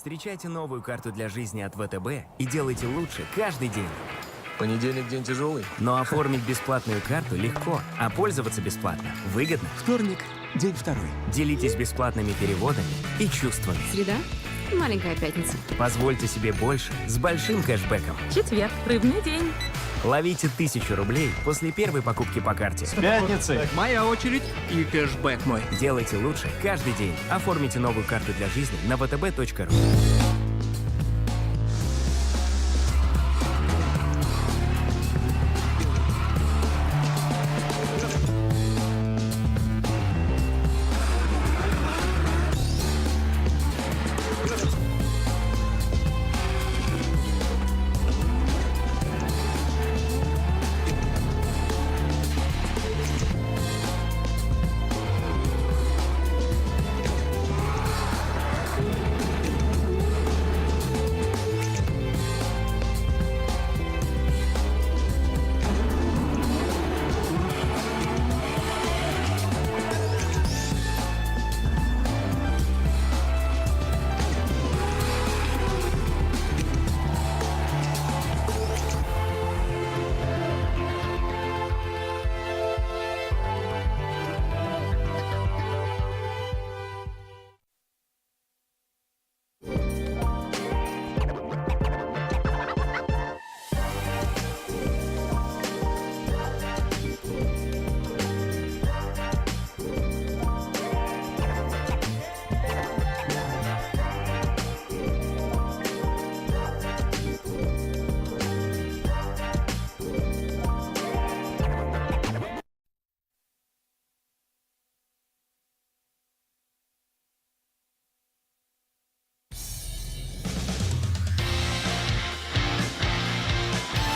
Встречайте новую карту для жизни от ВТБ и делайте лучше каждый день. Понедельник день тяжелый. Но оформить бесплатную карту легко, а пользоваться бесплатно выгодно. Вторник, день второй. Делитесь бесплатными переводами и чувствами. Среда – маленькая пятница. Позвольте себе больше с большим кэшбэком. Четверг – рыбный день. Ловите 1000 рублей после первой покупки по карте. Пятницы. Моя очередь и кэшбэк мой. Делайте лучше каждый день. Оформите новую карту для жизни на vtb.ru.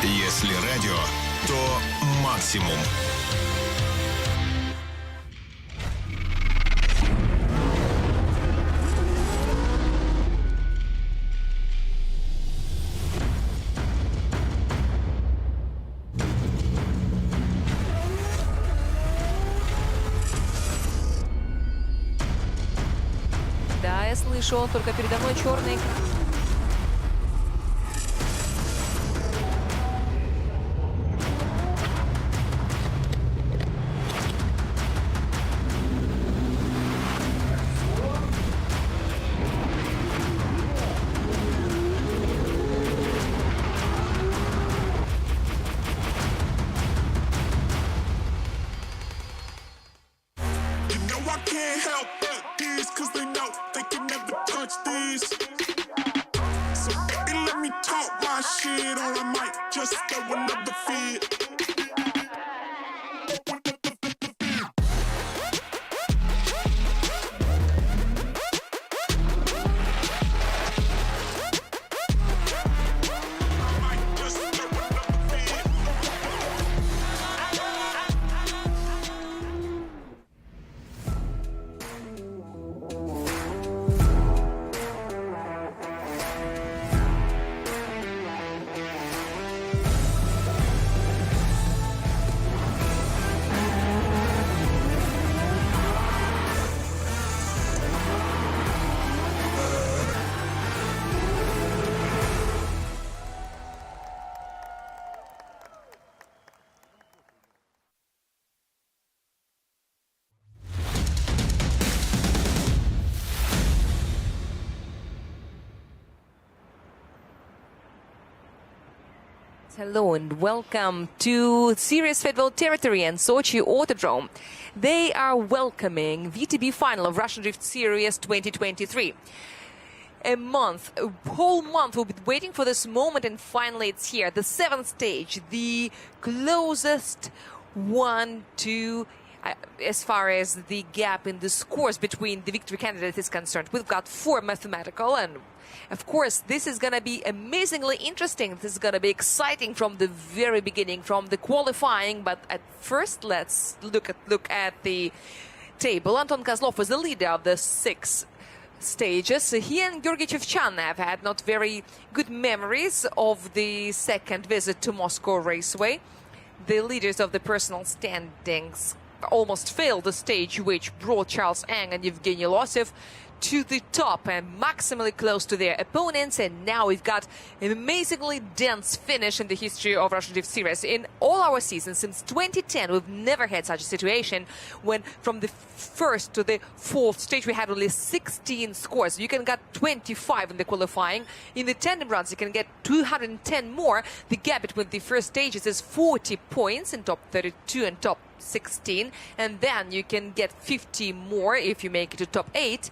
Если радио, то максимум. Да, я слышу, только передо мной черный. I can't help these, cause they know they can never touch these. So baby, let me talk my shit, or I might just throw another fit. Hello and welcome to Series Federal Territory and Sochi Autodrome. They are welcoming VTB final of Russian Drift Series 2023. A whole month we've been waiting for this moment, and finally it's here. The 7th stage, the closest one to as far as the gap in the scores between the victory candidates is concerned. We've got 4 mathematical, and of course this is going to be amazingly interesting. This is going to be exciting from the very beginning, from the qualifying. But at first, let's look at the table. Anton Kozlov is the leader of the 6 stages. He and Georgy Chevchan have had not very good memories of the second visit to Moscow Raceway. The leaders of the personal standings almost failed the stage which brought Charles Eng and Evgeny Losev to the top and maximally close to their opponents. And now we've got an amazingly dense finish in the history of Russian Drift Series. In all our seasons since 2010, we've never had such a situation when from the first to the fourth stage we had only 16 scores. You can get 25 in the qualifying. In the tandem runs, you can get 210 more. The gap between the first stages is 40 points in top 32 and top 16. And then you can get 50 more if you make it to top 8.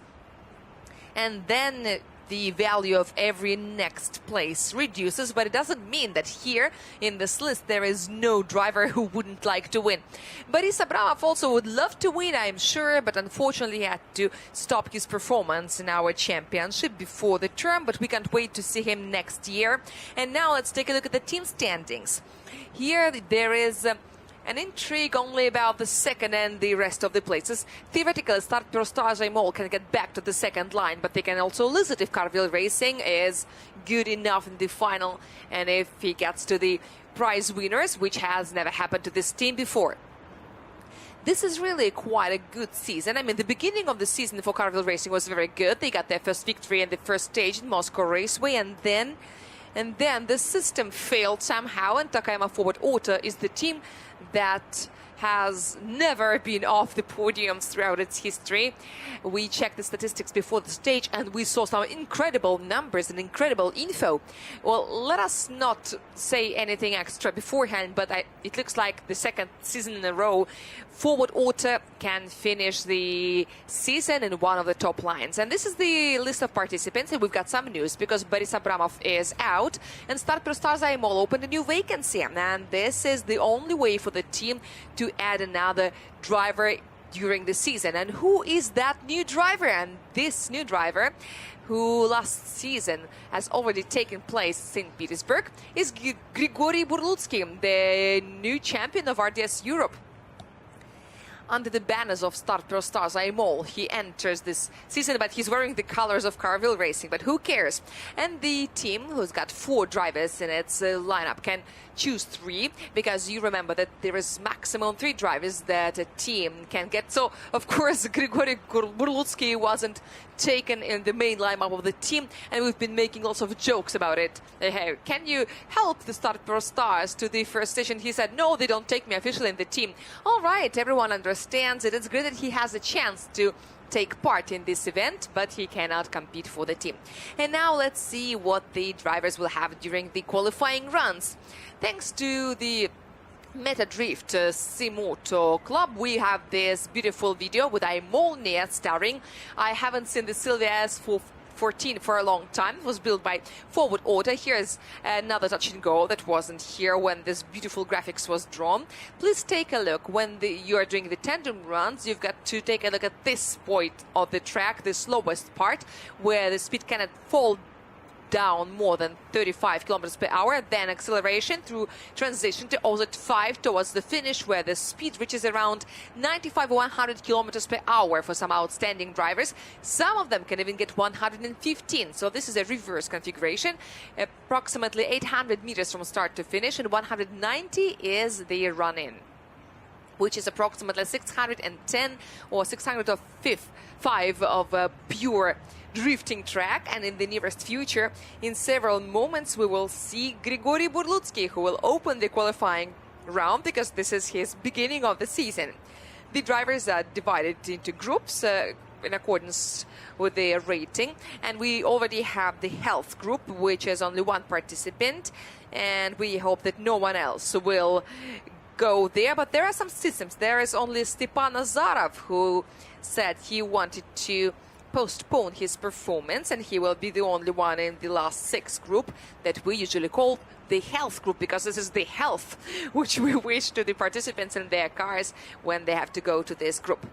And then the value of every next place reduces, but it doesn't mean that here in this list there is no driver who wouldn't like to win. Boris Abramov also would love to win, I'm sure, but unfortunately he had to stop his performance in our championship before the term, but we can't wait to see him next year. And now let's take a look at the team standings. Here there is an intrigue only about the second and the rest of the places. Theoretically, Start Prostage Mall can get back to the second line, but they can also lose it if Carville Racing is good enough in the final and if he gets to the prize winners, which has never happened to this team before. This is really quite a good season. I mean, the beginning of the season for Carville Racing was very good. They got their first victory in the first stage in Moscow Raceway, and then the system failed somehow, and Takayama Forward Auto is the team that has never been off the podiums throughout its history. We checked the statistics before the stage and we saw some incredible numbers and incredible info. Well, let us not say anything extra beforehand, but it looks like the second season in a row Forward Auto can finish the season in one of the top lines. And this is the list of participants, and we've got some news because Boris Abramov is out and Start Prostage Mall opened a new vacancy, and this is the only way for the team to add another driver during the season. And who is that new driver? And this new driver, who last season has already taken place in St. Petersburg, is Grigory Burlutsky, the new champion of RDS Europe. Under the banners of Start Prostage Mall, he enters this season, but he's wearing the colors of Carville Racing, but who cares? And the team, who's got 4 drivers in its lineup, can choose 3, because you remember that there is maximum 3 drivers that a team can get. So, of course, Grigory Burlutsky wasn't taken in the main lineup of the team, and we've been making lots of jokes about it. Hey, can you help the Start Prostage to the first station? He said, no, they don't take me officially in the team. All right, everyone understands it. It's great that he has a chance to take part in this event, but he cannot compete for the team. And now let's see what the drivers will have during the qualifying runs. Thanks to the Meta Drift Simoto Club, we have this beautiful video with Aimolnia starring. I haven't seen the Silvia S14 for a long time. It was built by Forward Auto. Here's another touch and go that wasn't here when this beautiful graphics was drawn. Please take a look. When you are doing the tandem runs, you've got to take a look at this point of the track, the slowest part, where the speed cannot fall down more than 35 kilometers per hour, then acceleration through transition to OZ 5 towards the finish, where the speed reaches around 95 or 100 kilometers per hour for some outstanding drivers. Some of them can even get 115. So this is a reverse configuration, approximately 800 meters from start to finish, and 190 is the run-in, which is approximately 610 or 605 of pure drifting track. And in the nearest future, in several moments, we will see Grigory Burlutsky, who will open the qualifying round, because this is his beginning of the season. The drivers are divided into groups in accordance with their rating, and we already have the health group, which is only 1 participant, and we hope that no one else will go there. But there are some systems. There is only Stepan Azarov, who said he wanted to postpone his performance, and he will be the only one in the last 6 group that we usually call the health group, because this is the health which we wish to the participants in their cars when they have to go to this group.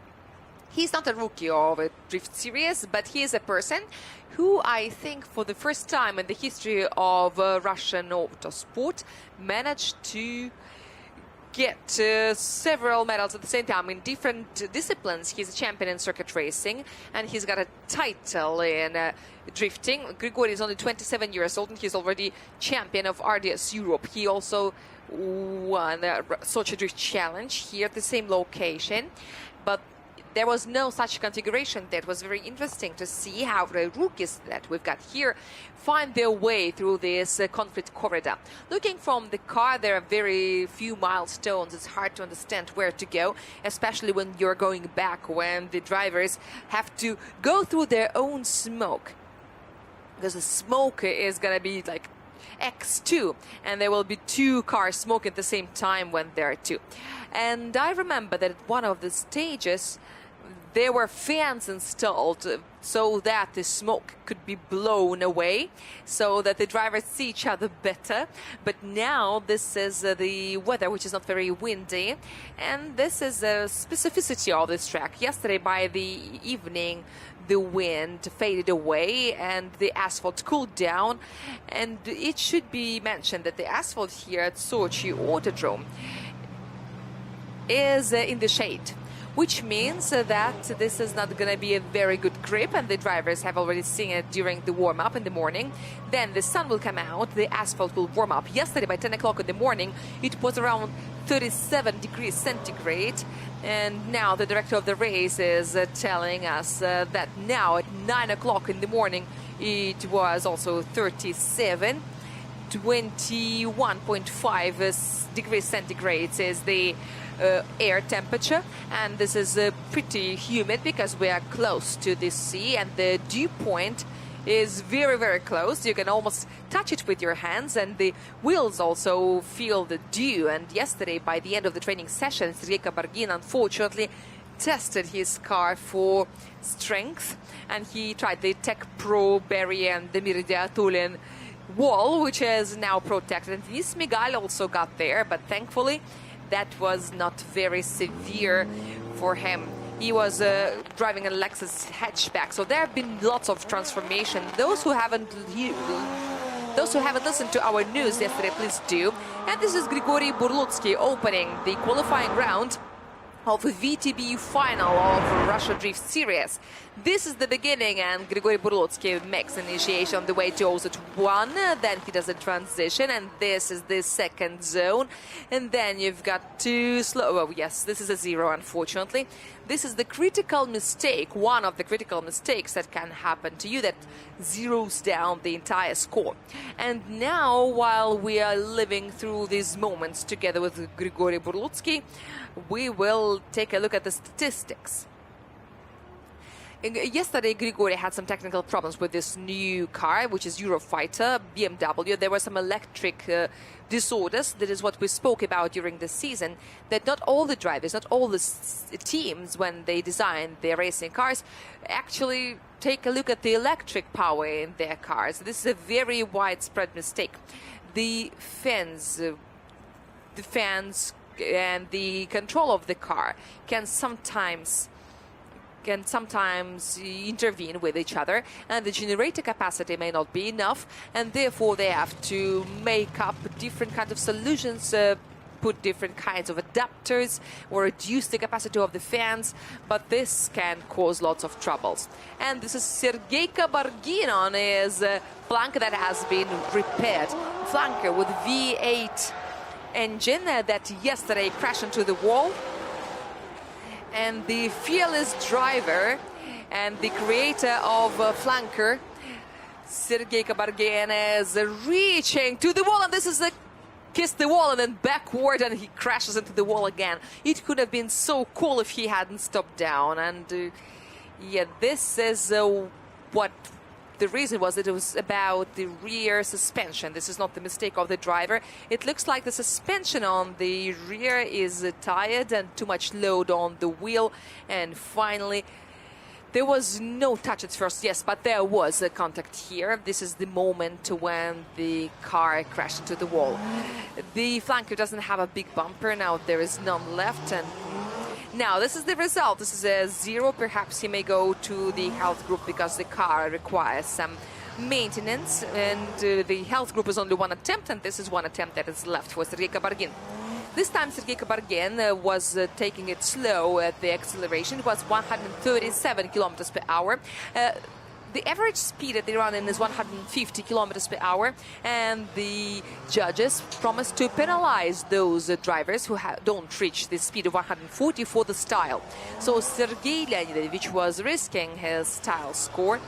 He's not a rookie of a Drift Series, but he is a person who, I think, for the first time in the history of Russian autosport, managed to get several medals at the same time in different disciplines. He's a champion in circuit racing, and he's got a title in drifting. Grigory is only 27 years old, and he's already champion of RDS Europe. He also won the Sochi Drift Challenge here at the same location. But there was no such configuration. That was very interesting to see how the rookies that we've got here find their way through this concrete corridor. Looking from the car, there are very few milestones. It's hard to understand where to go, especially when you're going back, when the drivers have to go through their own smoke. Because the smoke is going to be like X2, and there will be two cars smoking at the same time when there are two. And I remember that at one of the stages, there were fans installed so that the smoke could be blown away, so that the drivers see each other better. But now this is the weather, which is not very windy, and this is a specificity of this track. Yesterday by the evening, the wind faded away and the asphalt cooled down. And it should be mentioned that the asphalt here at Sochi Autodrome is in the shade, which means that this is not going to be a very good grip, and the drivers have already seen it during the warm-up in the morning. Then the sun will come out, the asphalt will warm up. Yesterday by 10 o'clock in the morning, it was around 37 degrees centigrade, and now the director of the race is telling us that now at 9 o'clock in the morning it was also 37. 21.5 degrees centigrade is the air temperature, and this is pretty humid because we are close to the sea, and the dew point is very, very close. You can almost touch it with your hands, and the wheels also feel the dew. And yesterday, by the end of the training session, Sergei Kabargin unfortunately tested his car for strength, and he tried the Tech Pro barrier and the Miridiatulin wall, which is now protected. And this Miguel also got there, but thankfully that was not very severe for him. He was driving a Lexus hatchback, so there have been lots of transformation. Those who haven't listened to our news yesterday, please do. And this is Grigory Burlutsky opening the qualifying round of the VTB final of Russia Drift Series. This is the beginning, and Grigory Burlutsky makes initiation on the way to Ozet 1. Then he does a transition, and this is the second zone. And then you've got two slow... Oh, yes, this is a zero, unfortunately. This is the critical mistake, one of the critical mistakes that can happen to you that zeroes down the entire score. And now, while we are living through these moments together with Grigory Burlutsky, we will take a look at the statistics. Yesterday, Grigory had some technical problems with this new car, which is Eurofighter BMW. There were some electric disorders. That is what we spoke about during the season, that not all the drivers, not all the teams, when they design their racing cars, actually take a look at the electric power in their cars. This is a very widespread mistake. The fans and the control of the car can sometimes intervene with each other, and the generator capacity may not be enough, and therefore they have to make up different kinds of solutions, put different kinds of adapters or reduce the capacity of the fans, but this can cause lots of troubles. And this is Sergei Kabargin on his flanker that has been repaired. Flanker with V8 engine that yesterday crashed into the wall. And the fearless driver and the creator of Flanker, Sergei Kabargin, is reaching to the wall, and this is a kiss the wall and then backward, and he crashes into the wall again. It could have been so cool if he hadn't stopped down. And yeah, this is what the reason was. That it was about the rear suspension. This is not the mistake of the driver. It looks like the suspension on the rear is tired and too much load on the wheel. And finally, there was no touch at first, yes, but there was a contact here. This is the moment when the car crashed into the wall. The flanker doesn't have a big bumper. Now there is none left, and now this is the result. This is a zero. Perhaps he may go to the health group because the car requires some maintenance, and the health group is only one attempt, and this is one attempt that is left for Sergei Kabargin. This time Sergei Kabargin was taking it slow at the acceleration. It was 137 kilometers per hour. The average speed at the run-in is 150 kilometers per hour, and the judges promise to penalize those drivers who don't reach the speed of 140 for the style. So Sergei Leonidovich was risking his style score,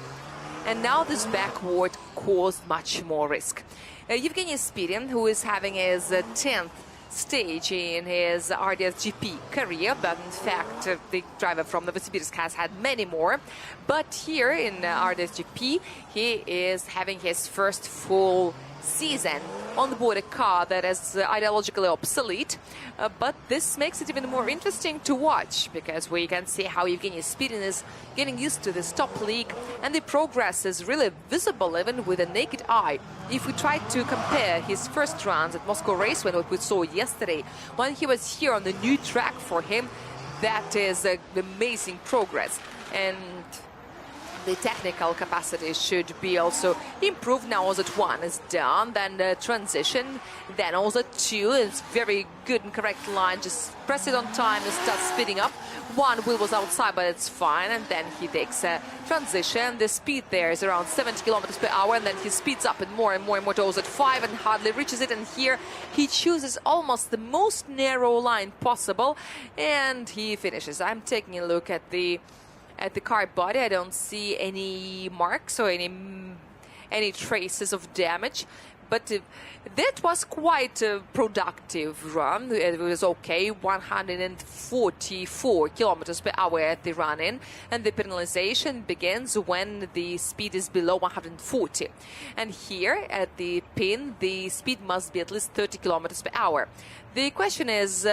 and now this backward caused much more risk. Yevgeny Spirin, who is having his 10th stage in his RDS-GP career, but in fact the driver from Novosibirsk has had many more. But here in RDS-GP he is having his first full season on board a car that is ideologically obsolete, but this makes it even more interesting to watch, because we can see how Yevgeny Spirin is getting used to this top league, and the progress is really visible even with a naked eye. If we try to compare his first runs at Moscow Raceway, what we saw yesterday, when he was here on the new track for him, that is amazing progress. And the technical capacity should be also improved. Now also 1 is done, then the transition, then also 2 is very good and correct line, just press it on time and start speeding up. 1 wheel was outside, but it's fine, and then he takes a transition. The speed there is around 70 kilometers per hour, and then he speeds up and more towards at 5 and hardly reaches it, and here he chooses almost the most narrow line possible and he finishes. I'm taking a look at the car body. I don't see any marks or any traces of damage, but that was quite a productive run. It was okay, 144 kilometers per hour at the run-in, and the penalization begins when the speed is below 140. And here at the pin, the speed must be at least 30 kilometers per hour. The question is,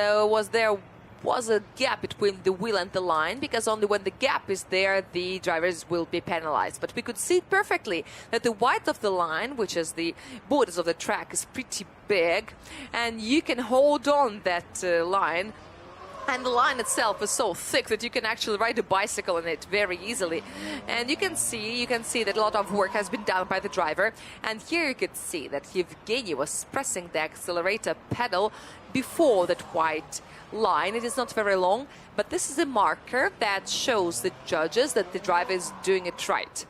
was a gap between the wheel and the line, because only when the gap is there the drivers will be penalized. But we could see perfectly that the width of the line, which is the borders of the track, is pretty big, and you can hold on that line, and the line itself is so thick that you can actually ride a bicycle in it very easily. And you can see that a lot of work has been done by the driver, and here you could see that Yevgeny was pressing the accelerator pedal before that white line. It is not very long, but this is a marker that shows the judges that the driver is doing it right.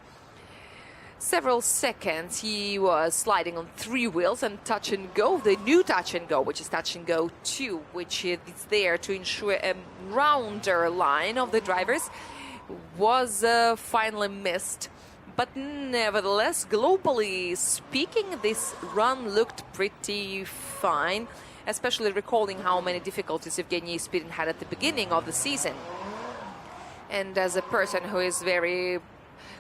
Several seconds he was sliding on 3 wheels, and touch and go, the new touch and go, which is touch and go 2, which is there to ensure a rounder line of the drivers, was finally missed. But nevertheless, globally speaking, this run looked pretty fine, especially recalling how many difficulties Yevgeny Spirin had at the beginning of the season. And as a person who is very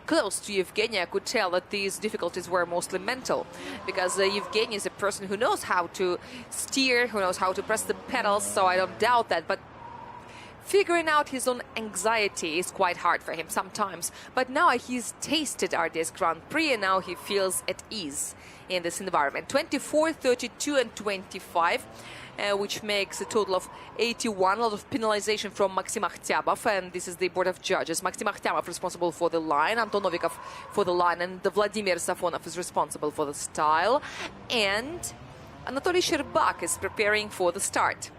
close to Yevgeny, I could tell that these difficulties were mostly mental, because Yevgeny is a person who knows how to steer, who knows how to press the pedals, so I don't doubt that. But figuring out his own anxiety is quite hard for him sometimes. But now he's tasted RDS Grand Prix, and now he feels at ease in this environment. 24, 32 and 25, which makes a total of 81. A lot of penalization from Maxim Akhtyabov, and this is the board of judges. Maxim Akhtyabov responsible for the line, Anton Novikov for the line, and Vladimir Safonov is responsible for the style, and Anatoly Sherbak is preparing for the start.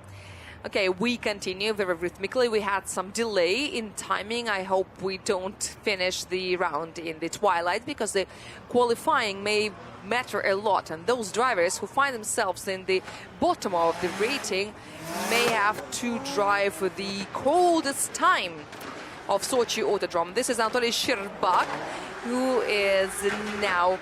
Okay, we continue very rhythmically. We had some delay in timing. I hope we don't finish the round in the twilight, because the qualifying may matter a lot, and those drivers who find themselves in the bottom of the rating may have to drive the coldest time of Sochi Autodrome. This is Anatoly Sherbak, who is now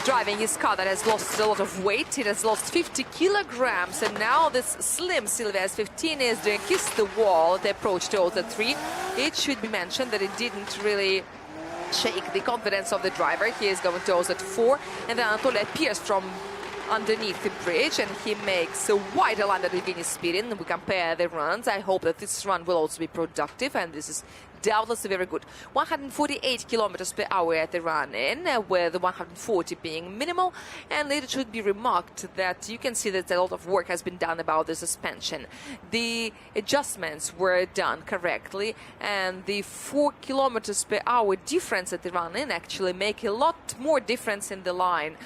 driving his car that has lost a lot of weight. It has lost 50 kilograms, and now this slim Silvia S15 is doing kiss the wall at the approach to Auto 3. It should be mentioned that it didn't really shake the confidence of the driver. He is going to Auto 4, and then Anatoly appears from underneath the bridge, and he makes a wider line than Yevgeny Spirin. We compare the runs. I hope that this run will also be productive, and this is doubtlessly very good. 148 kilometers per hour at the run-in, with 140 being minimal. And it should be remarked that you can see that a lot of work has been done about the suspension. The adjustments were done correctly, and the 4 kilometers per hour difference at the run-in actually make a lot more difference in the line.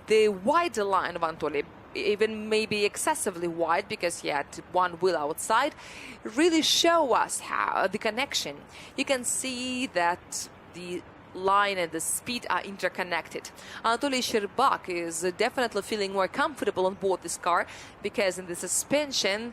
The wider line of Anatoly, even maybe excessively wide, because he had 1 wheel outside, really show us how the connection. You can see that the line and the speed are interconnected. Anatoly Sherbak is definitely feeling more comfortable on board this car because in the suspension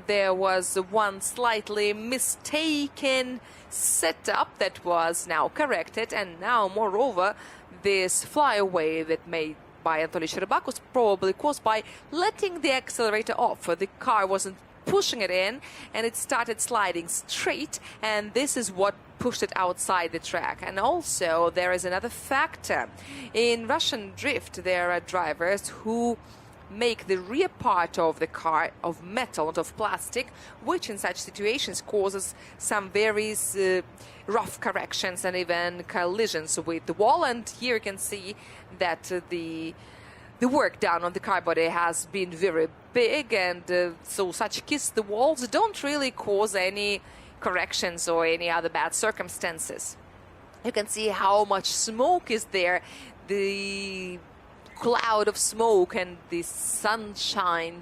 there was one slightly mistaken setup that was now corrected, and now moreover this flyaway that made by Anatoly Sherbak was probably caused by letting the accelerator off. The car wasn't pushing it in and it started sliding straight, and this is what pushed it outside the track. And also there is another factor. In Russian drift there are drivers who make the rear part of the car of metal, not of plastic, which in such situations causes some very rough corrections and even collisions with the wall. And here you can see that the work done on the car body has been very big, and so such kiss the walls don't really cause any corrections or any other bad circumstances. You can see how much smoke is there, the cloud of smoke and the sunshine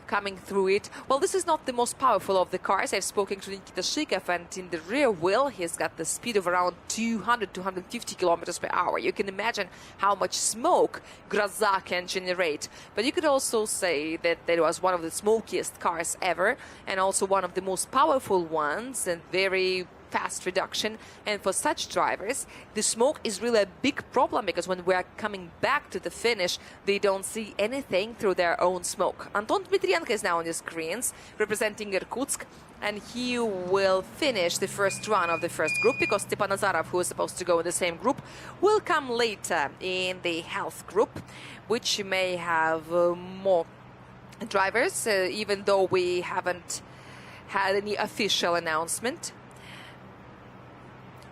coming through it. Well, this is not the most powerful of the cars. I've spoken to Nikita Shikov, and in the rear wheel he's got the speed of around 200-250 kilometers per hour. You can imagine how much smoke Groza can generate. But you could also say that it was one of the smokiest cars ever, and also one of the most powerful ones, and very fast reduction. And for such drivers the smoke is really a big problem, because when we are coming back to the finish they don't see anything through their own smoke. Anton Dmitrienko is now on the screens representing Irkutsk, and he will finish the first run of the first group, because Stepan Nazarov, who is supposed to go in the same group, will come later in the health group, which may have more drivers, even though we haven't had any official announcement.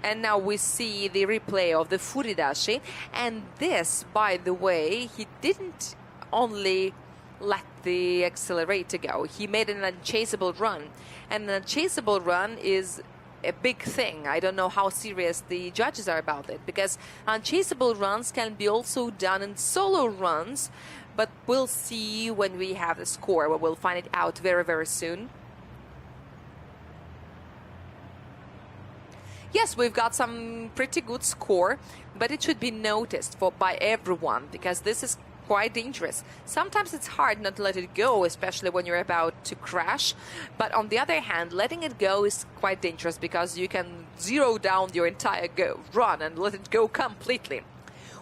And now we see the replay of the Furidashi. And this, by the way, he didn't only let the accelerator go. He made an unchaseable run. And an unchaseable run is a big thing. I don't know how serious the judges are about it, because unchaseable runs can be also done in solo runs. But we'll see when we have the score. We'll find it out very, very soon. Yes, we've got some pretty good score, but it should be noticed by everyone, because this is quite dangerous. Sometimes it's hard not to let it go, especially when you're about to crash. But on the other hand, letting it go is quite dangerous, because you can zero down your entire run and let it go completely.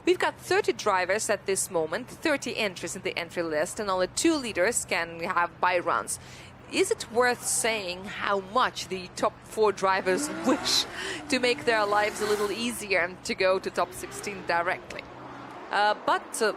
We've got 30 drivers at this moment, 30 entries in the entry list, and only 2 leaders can have bye runs. Is it worth saying how much the top 4 drivers wish to make their lives a little easier and to go to top 16 directly? But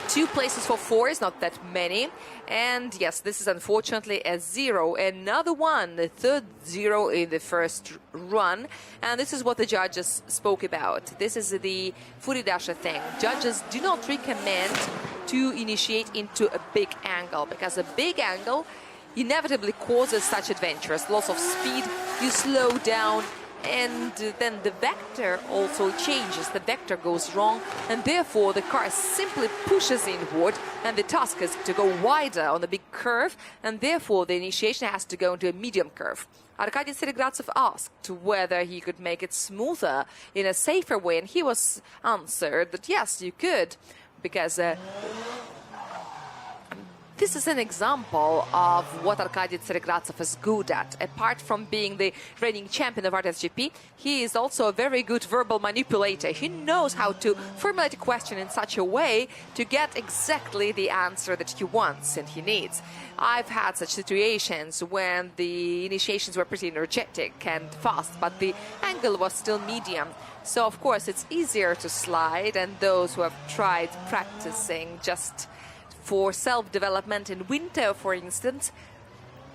2 places for 4 is not that many. And yes, this is unfortunately a 0. Another one, the third 0 in the first run. And this is what the judges spoke about. This is the Furidasha thing. Judges do not recommend to initiate into a big angle, because a big angle inevitably causes such adventures, loss of speed, you slow down, and then the vector also changes. The vector goes wrong, and therefore the car simply pushes inward, and the task is to go wider on the big curve, and therefore the initiation has to go into a medium curve. Arkady Seregratsev asked whether he could make it smoother in a safer way, and he was answered that yes, you could, because this is an example of what Arkady Seregratsev is good at. Apart from being the reigning champion of RTSGP, he is also a very good verbal manipulator. He knows how to formulate a question in such a way to get exactly the answer that he wants and he needs. I've had such situations when the initiations were pretty energetic and fast, but the angle was still medium. So, of course, it's easier to slide, and those who have tried practicing just for self-development in winter, for instance,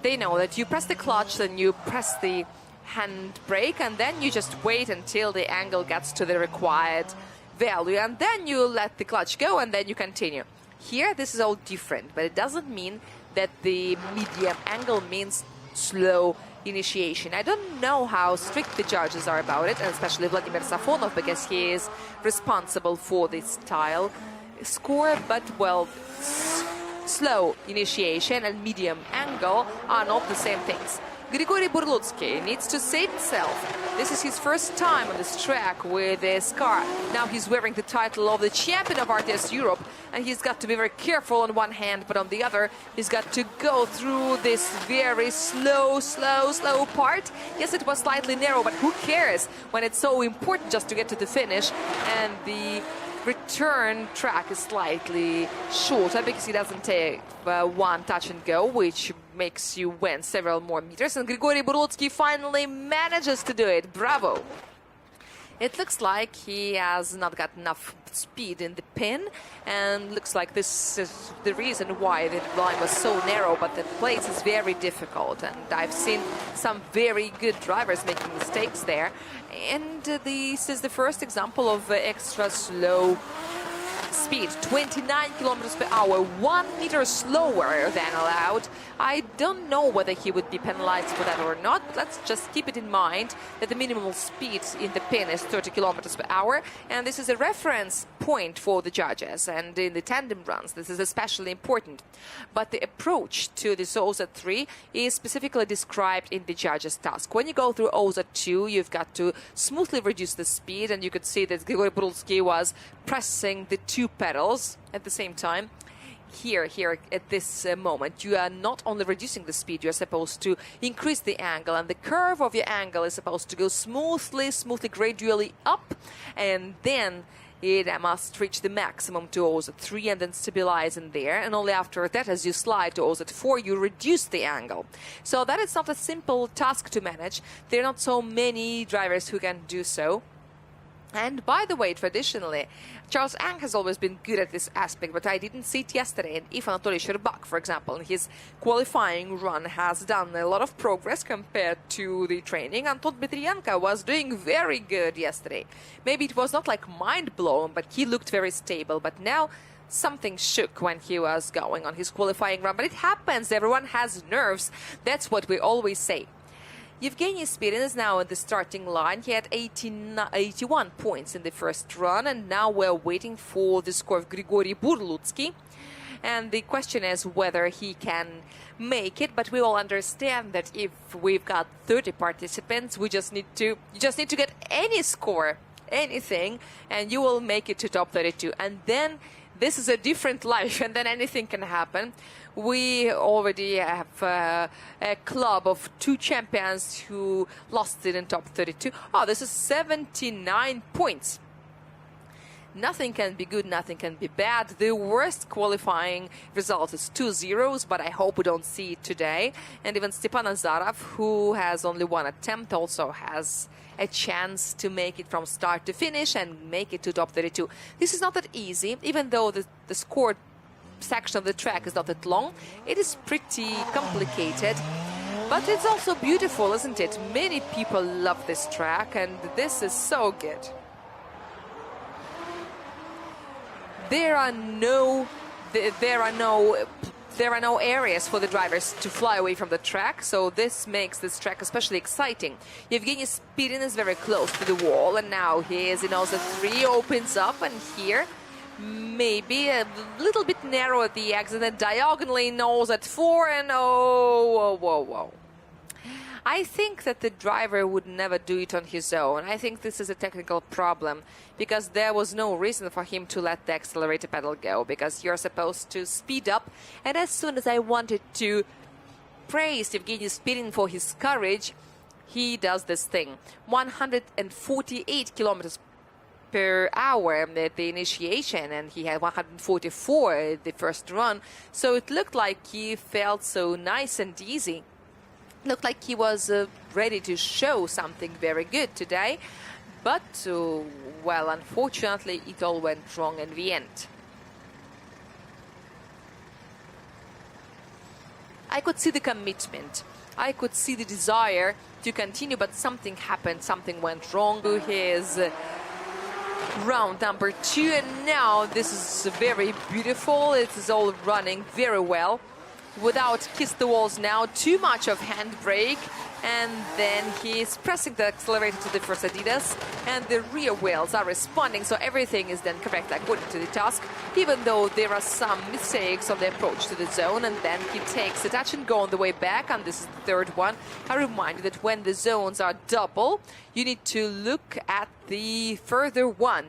they know that you press the clutch, then you press the handbrake, and then you just wait until the angle gets to the required value, and then you let the clutch go, and then you continue. Here, this is all different, but it doesn't mean that the medium angle means slow initiation. I don't know how strict the judges are about it, and especially Vladimir Safonov, because he is responsible for this style score, but well, slow initiation and medium angle are not the same things. Grigory Burlutsky needs to save himself. This is his first time on this track with this car. Now he's wearing the title of the champion of RTS Europe, and he's got to be very careful on one hand, but on the other, he's got to go through this very slow part. Yes, it was slightly narrow, but who cares when it's so important just to get to the finish, and the return track is slightly shorter because he doesn't take one touch and go, which makes you win several more meters. And Grigory Burlutsky finally manages to do it. Bravo! It looks like he has not got enough speed in the pin, and looks like this is the reason why the line was so narrow, but the place is very difficult, and I've seen some very good drivers making mistakes there, and this is the first example of extra slow speed. 29 kilometers per hour, 1 meter slower than allowed. I don't know whether he would be penalized for that or not, but let's just keep it in mind that the minimal speed in the pin is 30 kilometers per hour, and this is a reference point for the judges, and in the tandem runs this is especially important. But the approach to this OZ3 is specifically described in the judges' task. When you go through OZ2, you've got to smoothly reduce the speed, and you could see that Grigory Burlutsky was pressing the two pedals at the same time. Here at this moment, you are not only reducing the speed, you're supposed to increase the angle, and the curve of your angle is supposed to go smoothly, gradually up, and then it must reach the maximum to OZ3 and then stabilize in there, and only after that, as you slide to OZ4, you reduce the angle. So that is not a simple task to manage. There are not so many drivers who can do so. And by the way, traditionally, Charles Ang has always been good at this aspect, but I didn't see it yesterday. And if Anatoly Sherbak, for example, in his qualifying run has done a lot of progress compared to the training, Anton Dmitrienko was doing very good yesterday. Maybe it was not like mind-blown, but he looked very stable. But now something shook when he was going on his qualifying run. But it happens. Everyone has nerves. That's what we always say. Yevgeny Spirin is now in the starting line. He had 81 points in the first run, and now we're waiting for the score of Grigory Burlutsky. And the question is whether he can make it, but we all understand that if we've got 30 participants, you just need to get any score, anything, and you will make it to top 32. And then this is a different life, and then anything can happen. We already have a club of 2 champions who lost it in top 32. Oh, this is 79 points. Nothing can be good, nothing can be bad. The worst qualifying result is 2 zeros, but I hope we don't see it today. And even Stepan Azarov, who has only one attempt, also has a chance to make it from start to finish and make it to top 32. This is not that easy, even though the score section of the track is not that long. It is pretty complicated, but it's also beautiful, isn't it? Many people love this track, and this is so good. There are no areas for the drivers to fly away from the track, so this makes this track especially exciting. Yevgeny Spirin is very close to the wall, and now he is in OZ3, opens up, and here maybe a little bit narrow at the exit, and diagonally in OZ4, and whoa. I think that the driver would never do it on his own. I think this is a technical problem, because there was no reason for him to let the accelerator pedal go, because you're supposed to speed up. And as soon as I wanted to praise Yevgeny Spirin for his courage, he does this thing. 148 kilometers per hour at the initiation, and he had 144 at the first run. So it looked like he felt so nice and easy. Looked like he was ready to show something very good today, but well, unfortunately it all went wrong in the end. I could see the commitment, I could see the desire to continue, but something happened, something went wrong to his round number 2, and now this is very beautiful. It is all running very well. without kiss the walls now, too much of handbrake, and then he's pressing the accelerator to the first Adidas, and the rear wheels are responding, so everything is then correct according to the task, even though there are some mistakes on the approach to the zone, and then he takes a touch and go on the way back, and this is the third one. I remind you that when the zones are double, you need to look at the further one.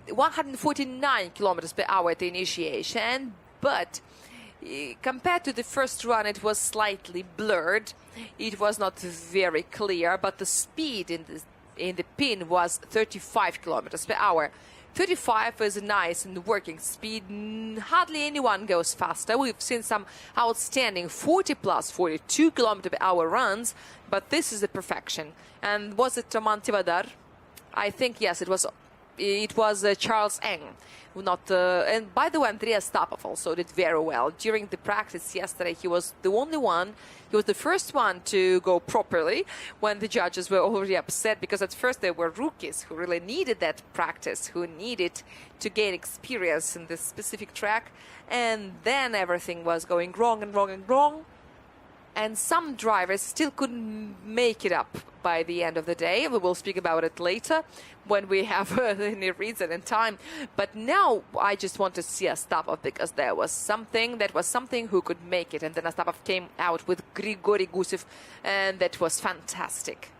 149 kilometers per hour at the initiation, but compared to the first run, it was slightly blurred. It was not very clear, but the speed in the pin was 35 kilometers per hour. 35 is a nice and working speed. Hardly anyone goes faster. We've seen some outstanding 40 plus 42 kilometer per hour runs, but this is the perfection. And was it Roman Tivadar? I think yes, it was Charles Eng, and by the way, Andreas Stapov also did very well. During the practice yesterday, he was the only one, he was the first one to go properly when the judges were already upset, because at first they were rookies who really needed that practice, who needed to gain experience in this specific track, and then everything was going wrong and wrong and wrong. And some drivers still couldn't make it up by the end of the day. We will speak about it later when we have any reason and time. But now I just want to see Astapov, because there was something who could make it. And then Astapov came out with Grigory Gusev, and that was fantastic.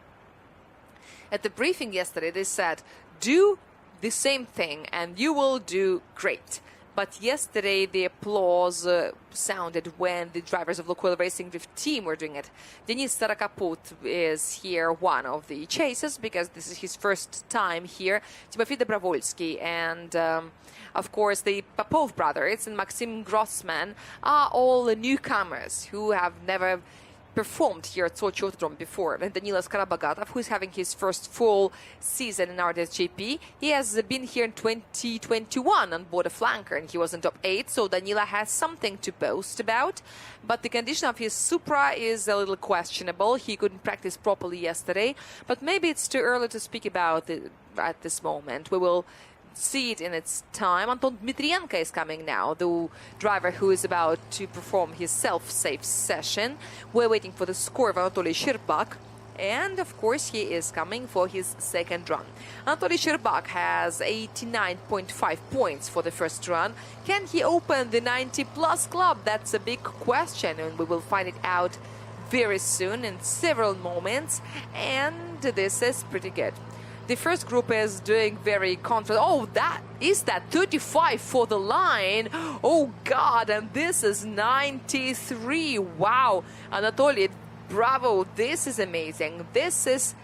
At the briefing yesterday, they said, do the same thing and you will do great. But yesterday, the applause sounded when the drivers of Lukoil Racing Drift team were doing it. Denis Starakaput is here, one of the chasers, because this is his first time here. Timofey Dobrovolsky and, of course, the Popov brothers and Maxim Grossman are all newcomers who have never performed here at Sochi Autodrome before. And Danilas Karabagatov, who is having his first full season in RDSJP, he has been here in 2021 on board a flanker, and he was in top 8, so Danila has something to boast about. But the condition of his Supra is a little questionable. He couldn't practice properly yesterday, but maybe it's too early to speak about it at this moment. We will see it in its time. Anton Dmitrienko is coming now, the driver who is about to perform his self-safe session. We're waiting for the score of Anatoly Sherbak, and of course he is coming for his second run. Anatoly Sherbak has 89.5 points for the first run. Can he open the 90-plus club? That's a big question, and we will find it out very soon in several moments, and this is pretty good. The first group is doing very confident. Oh, that 35 for the line. Oh, God, and this is 93. Wow. Anatoly, bravo. This is amazing. This is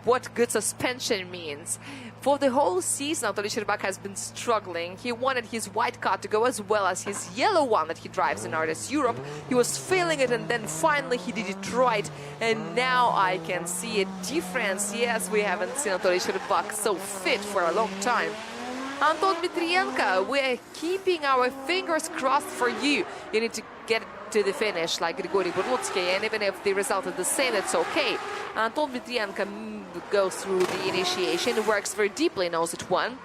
what good suspension means. For the whole season, Anatoly Sherbak has been struggling. He wanted his white car to go as well as his yellow one that he drives in RS Europe. He was failing it, and then finally he did it right. And now I can see a difference. Yes, we haven't seen Anatoly Sherbak so fit for a long time. Anton Dmitrienko, we're keeping our fingers crossed for you. You need to get to the finish like Grigory Burlutsky, and even if the result is the same, it's okay. Anton Dmitrienko goes through the initiation, works very deeply in OZ 1.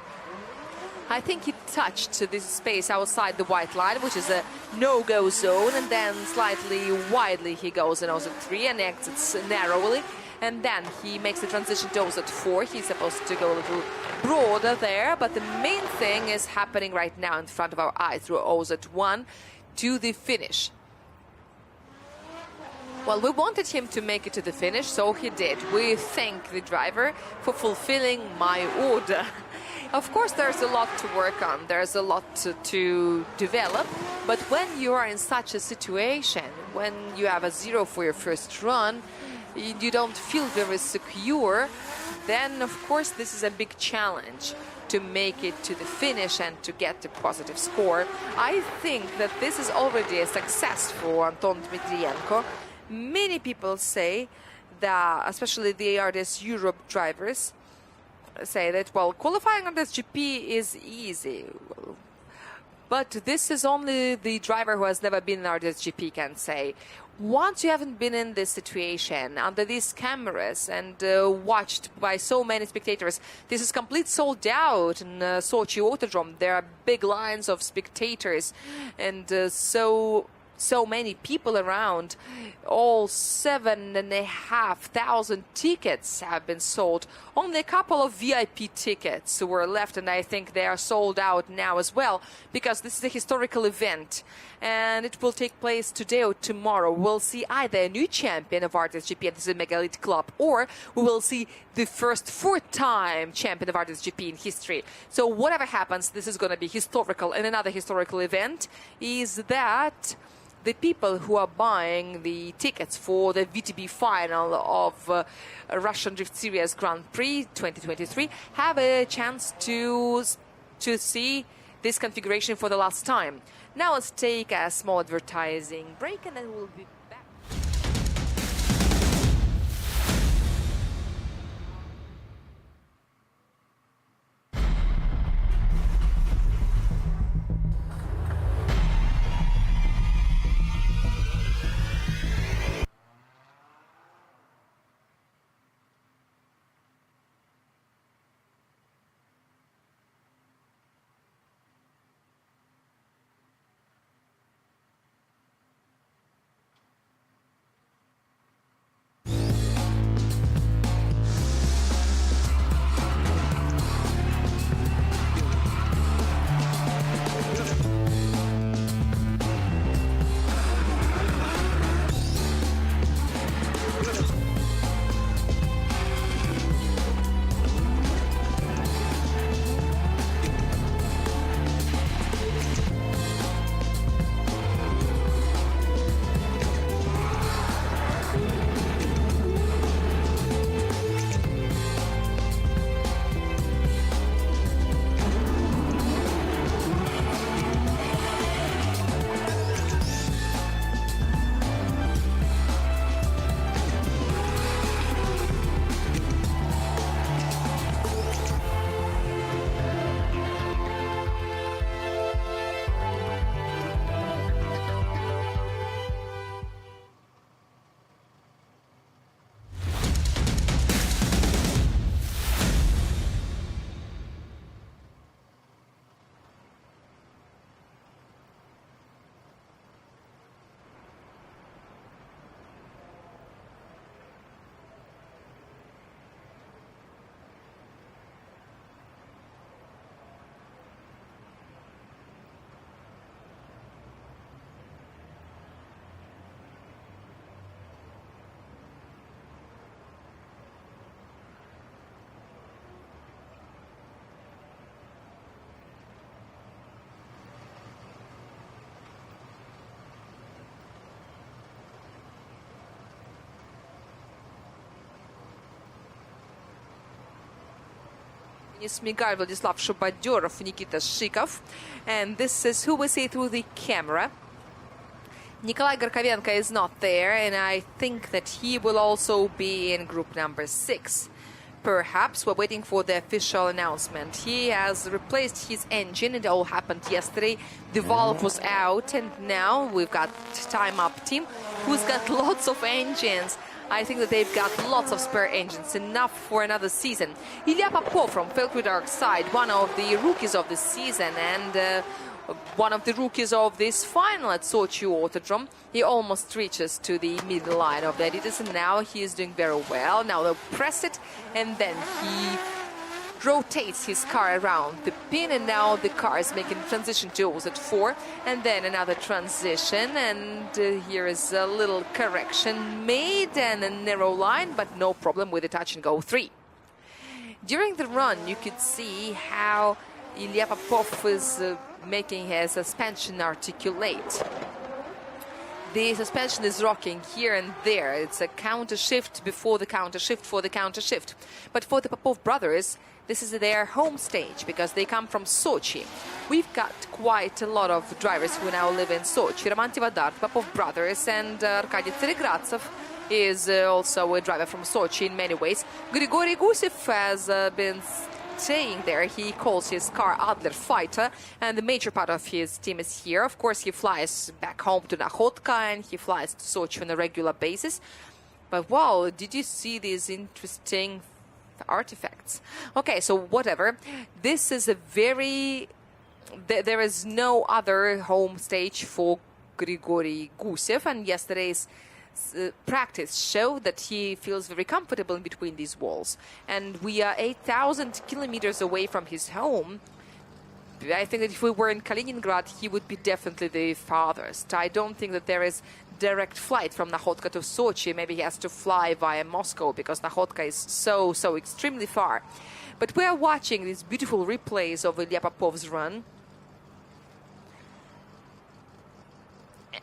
I think he touched this space outside the white line, which is a no-go zone, and then slightly widely he goes in OZ 3 and exits narrowly. And then he makes the transition to OZ 4. He's supposed to go a little broader there, but the main thing is happening right now in front of our eyes through OZ 1 to the finish. Well, we wanted him to make it to the finish, so he did. We thank the driver for fulfilling my order. Of course, there's a lot to work on. There's a lot to develop. But when you are in such a situation, when you have a 0 for your first run, you don't feel very secure, then, of course, this is a big challenge to make it to the finish and to get a positive score. I think that this is already a success for Anton Dmitrienko. Many people say that, especially the RDS Europe drivers, say that, well, qualifying on this GP is easy. But this is only the driver who has never been in RTSGP can say. Once you haven't been in this situation, under these cameras and watched by so many spectators, this is complete sold out in Sochi Autodrome. There are big lines of spectators and so many people around. All 7,500 tickets have been sold. Only a couple of VIP tickets were left, and I think they are sold out now as well, because this is a historical event and it will take place today or tomorrow. We'll see either a new champion of RTSGP, and this is a Mega Elite Club, or we will see the first four-time champion of RTSGP in history. So whatever happens, this is going to be historical. And another historical event is that the people who are buying the tickets for the VTB final of Russian Drift Series Grand Prix 2023 have a chance to see this configuration for the last time. Now let's take a small advertising break and then we'll be back. Smigal, Vladislav Shubadyorov, Nikita Shikov, and this is who we see through the camera. Nikolai Gorkovenko is not there, and I think that he will also be in group number 6. Perhaps we're waiting for the official announcement. He has replaced his engine. It all happened yesterday. The valve was out, and now we've got Time Up team, who's got lots of engines. I think that they've got lots of spare engines, enough for another season. Ilya Popov from Felkry Dark Side, one of the rookies of the season and one of the rookies of this final at Sochi Autodrome. He almost reaches to the middle line of the editors, and now he is doing very well. Now they'll press it, and then he rotates his car around the pin, and now the car is making transition to at 4, and then another transition, and here is a little correction made and a narrow line, but no problem with the touch and go 3. During the run, you could see how Ilya Popov is making his suspension articulate. The suspension is rocking here and there. It's a counter shift before the counter shift for the counter shift. But for the Popov brothers, this is their home stage because they come from Sochi. We've got quite a lot of drivers who now live in Sochi. Roman Tivadar, Popov brothers, and Arkady Tseregratsov is also a driver from Sochi in many ways. Grigory Gusev has been staying there. He calls his car Adler Fighter, and the major part of his team is here. Of course, he flies back home to Nakhodka, and he flies to Sochi on a regular basis. But wow, did you see these interesting artifacts? Okay, so whatever. This is a very... There is no other home stage for Grigory Gusev, and yesterday's practice showed that he feels very comfortable in between these walls. And we are 8,000 kilometers away from his home. I think that if we were in Kaliningrad, he would be definitely the farthest. I don't think that there is direct flight from Nakhodka to Sochi. Maybe he has to fly via Moscow because Nakhodka is so extremely far. But we are watching these beautiful replays of Ilya Popov's run.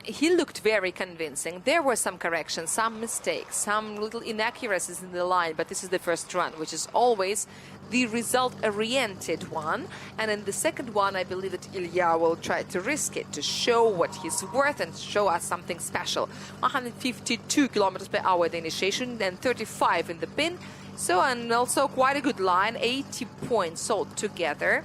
He looked very convincing. There were some corrections, some mistakes, some little inaccuracies in the line, but this is the first run, which is always the result-oriented one. And in the second one, I believe that Ilya will try to risk it, to show what he's worth and show us something special. 152 kilometers per hour at the initiation, and 35 in the pin. So, and also quite a good line, 80 points altogether.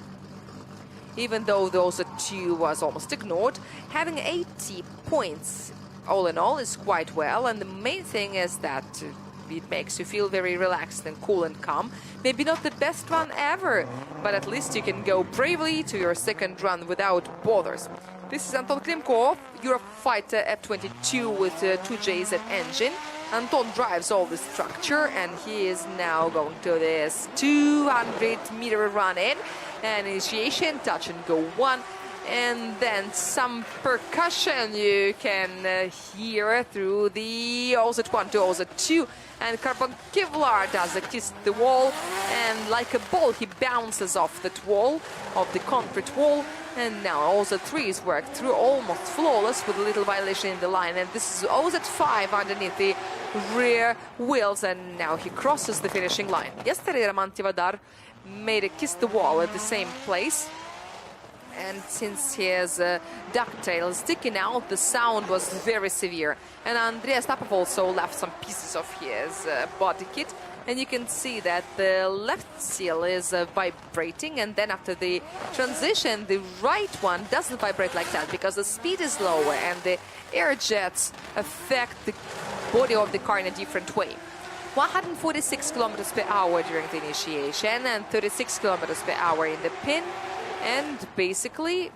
Even though those two was almost ignored, having 80 points all in all is quite well, and the main thing is that it makes you feel very relaxed and cool and calm. Maybe not the best run ever, but at least you can go bravely to your second run without bothers. This is Anton Klimkov, Eurofighter F-22 with 2JZ engine. Anton drives all the structure, and he is now going to this 200-meter run-in. And initiation, touch and go 1, and then some percussion you can hear through the OZ1 to OZ2, and Carbon Kevlar does a kiss the wall, and like a ball he bounces off that wall, of the concrete wall, and now OZ3 is worked through almost flawless with a little violation in the line, and this is OZ5 underneath the rear wheels, and now he crosses the finishing line. Yesterday Roman Tivadar made a kiss the wall at the same place, and since his ducktail sticking out, the sound was very severe. And Andreas Tapov also left some pieces of his body kit, and you can see that the left seal is vibrating, and then after the transition the right one doesn't vibrate like that because the speed is lower and the air jets affect the body of the car in a different way. 146 kilometers per hour during the initiation and 36 kilometers per hour in the pin, and basically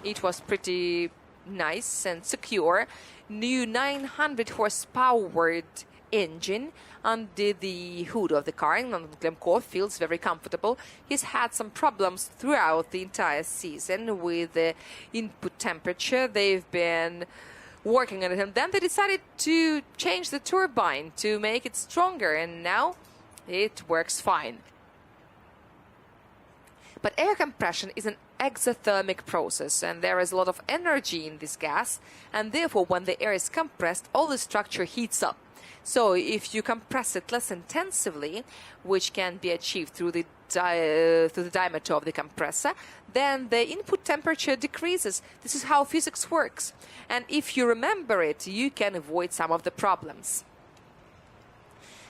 it was pretty nice and secure. New 900 horsepower engine under the hood of the car, and Klimkov feels very comfortable. He's had some problems throughout the entire season with the input temperature. They've been working on it, and then they decided to change the turbine to make it stronger, and now it works fine. But air compression is an exothermic process, and there is a lot of energy in this gas, and therefore when the air is compressed, all the structure heats up. So if you compress it less intensively, which can be achieved through the diameter of the compressor, then the input temperature decreases. This is how physics works. And if you remember it, you can avoid some of the problems.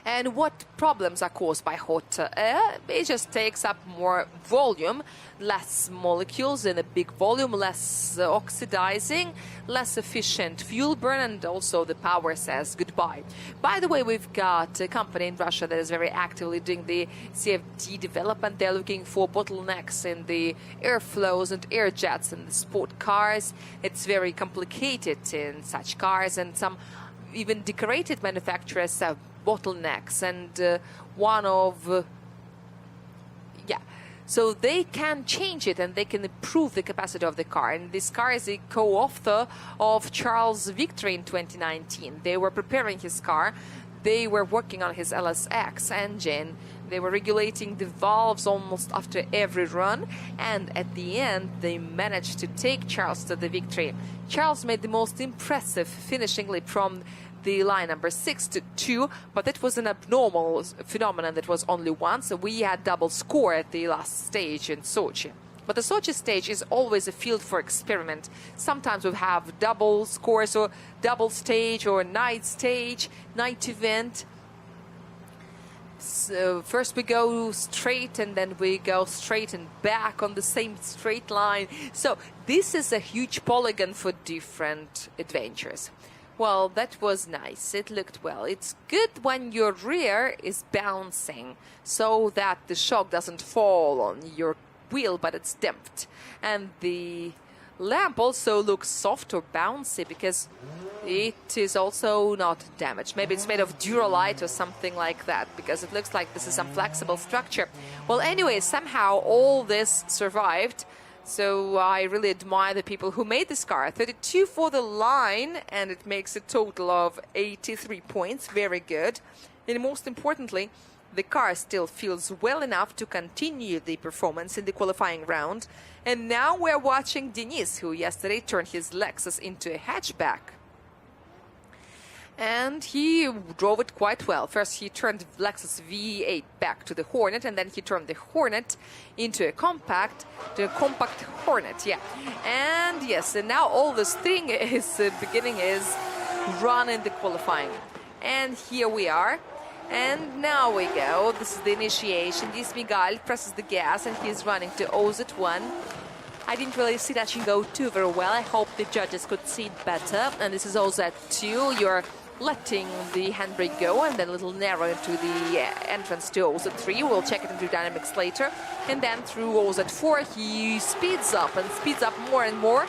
And what problems are caused by hot air? It just takes up more volume, less molecules in a big volume, less oxidizing, less efficient fuel burn, and also the power says goodbye. By the way, we've got a company in Russia that is very actively doing the CFD development. They're looking for bottlenecks in the airflows and air jets in the sport cars. It's very complicated in such cars, and some even decorated manufacturers have bottlenecks, and so they can change it and they can improve the capacity of the car. And this car is a co-author of Charles' victory in 2019. They were preparing his car, they were working on his LSX engine, they were regulating the valves almost after every run, and at the end they managed to take Charles to the victory. Charles made the most impressive finishing leap from the line number 6 to 2, but that was an abnormal phenomenon that was only once. So we had double score at the last stage in Sochi. But the Sochi stage is always a field for experiment. Sometimes we have double scores or double stage or night stage, night event. first we go straight and then we go straight and back on the same straight line. So this is a huge polygon for different adventures. Well, that was nice. It looked well. It's good when your rear is bouncing so that the shock doesn't fall on your wheel, but it's damped. And the lamp also looks soft or bouncy because it is also not damaged. Maybe it's made of Duralite or something like that, because it looks like this is some flexible structure. Well, anyway, somehow all this survived. So I really admire the people who made this car. 32 for the line, and it makes a total of 83 points. Very good. And most importantly, the car still feels well enough to continue the performance in the qualifying round. And now we're watching Denis, who yesterday turned his Lexus into a hatchback. And he drove it quite well. First, he turned Lexus V8 back to the Hornet, and then he turned the Hornet into a compact Hornet, yeah. And yes, and now all this thing is beginning is run in the qualifying. And here we are. And now we go. This is the initiation. Denis Miguel presses the gas, and he's running to OZ1. I didn't really see that she go too very well. I hope the judges could see it better. And this is OZ2. You're letting the handbrake go and then a little narrow into the entrance to OZ3. We'll check it in dynamics later. And then through OZ4, he speeds up and speeds up more and more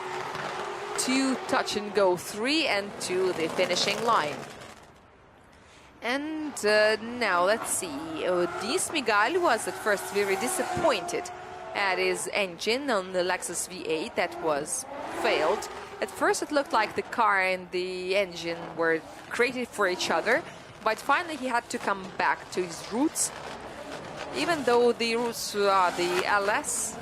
to touch and go 3 and to the finishing line. And now let's see. Denis Miguel was at first very disappointed at his engine on the Lexus V8 that was failed. At first it looked like the car and the engine were created for each other, but finally he had to come back to his roots, even though the roots are the LS,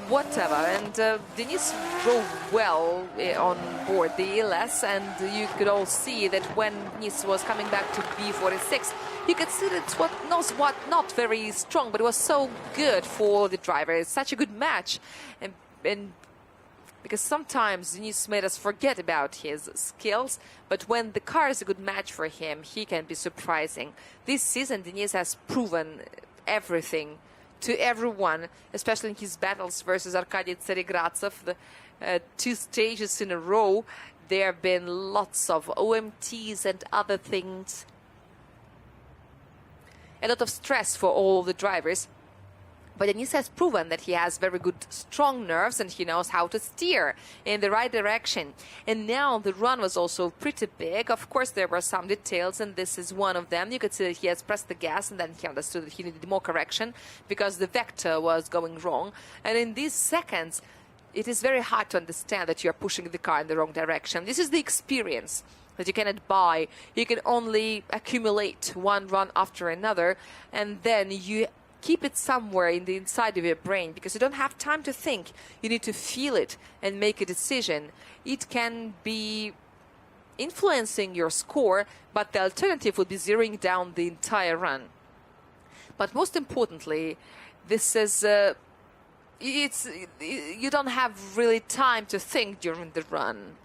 whatever. And Denis drove well on board the LS, and you could all see that when Denis was coming back to B46, you could see that not very strong, but it was so good for the driver. It's such a good match, and because sometimes Denis made us forget about his skills, but when the car is a good match for him, he can be surprising. This season, Denis has proven everything to everyone, especially in his battles versus Arkady Tsaregradzev, the 2 stages in a row. There have been lots of OMTs and other things. A lot of stress for all the drivers. But Denis has proven that he has very good, strong nerves, and he knows how to steer in the right direction. And now the run was also pretty big. Of course, there were some details, and this is one of them. You could see that he has pressed the gas, and then he understood that he needed more correction because the vector was going wrong. And in these seconds, it is very hard to understand that you are pushing the car in the wrong direction. This is the experience that you cannot buy. You can only accumulate one run after another, and then you keep it somewhere in the inside of your brain, because you don't have time to think. You need to feel it and make a decision. It can be influencing your score, but the alternative would be zeroing down the entire run. But most importantly, this is you don't have really time to think during the run.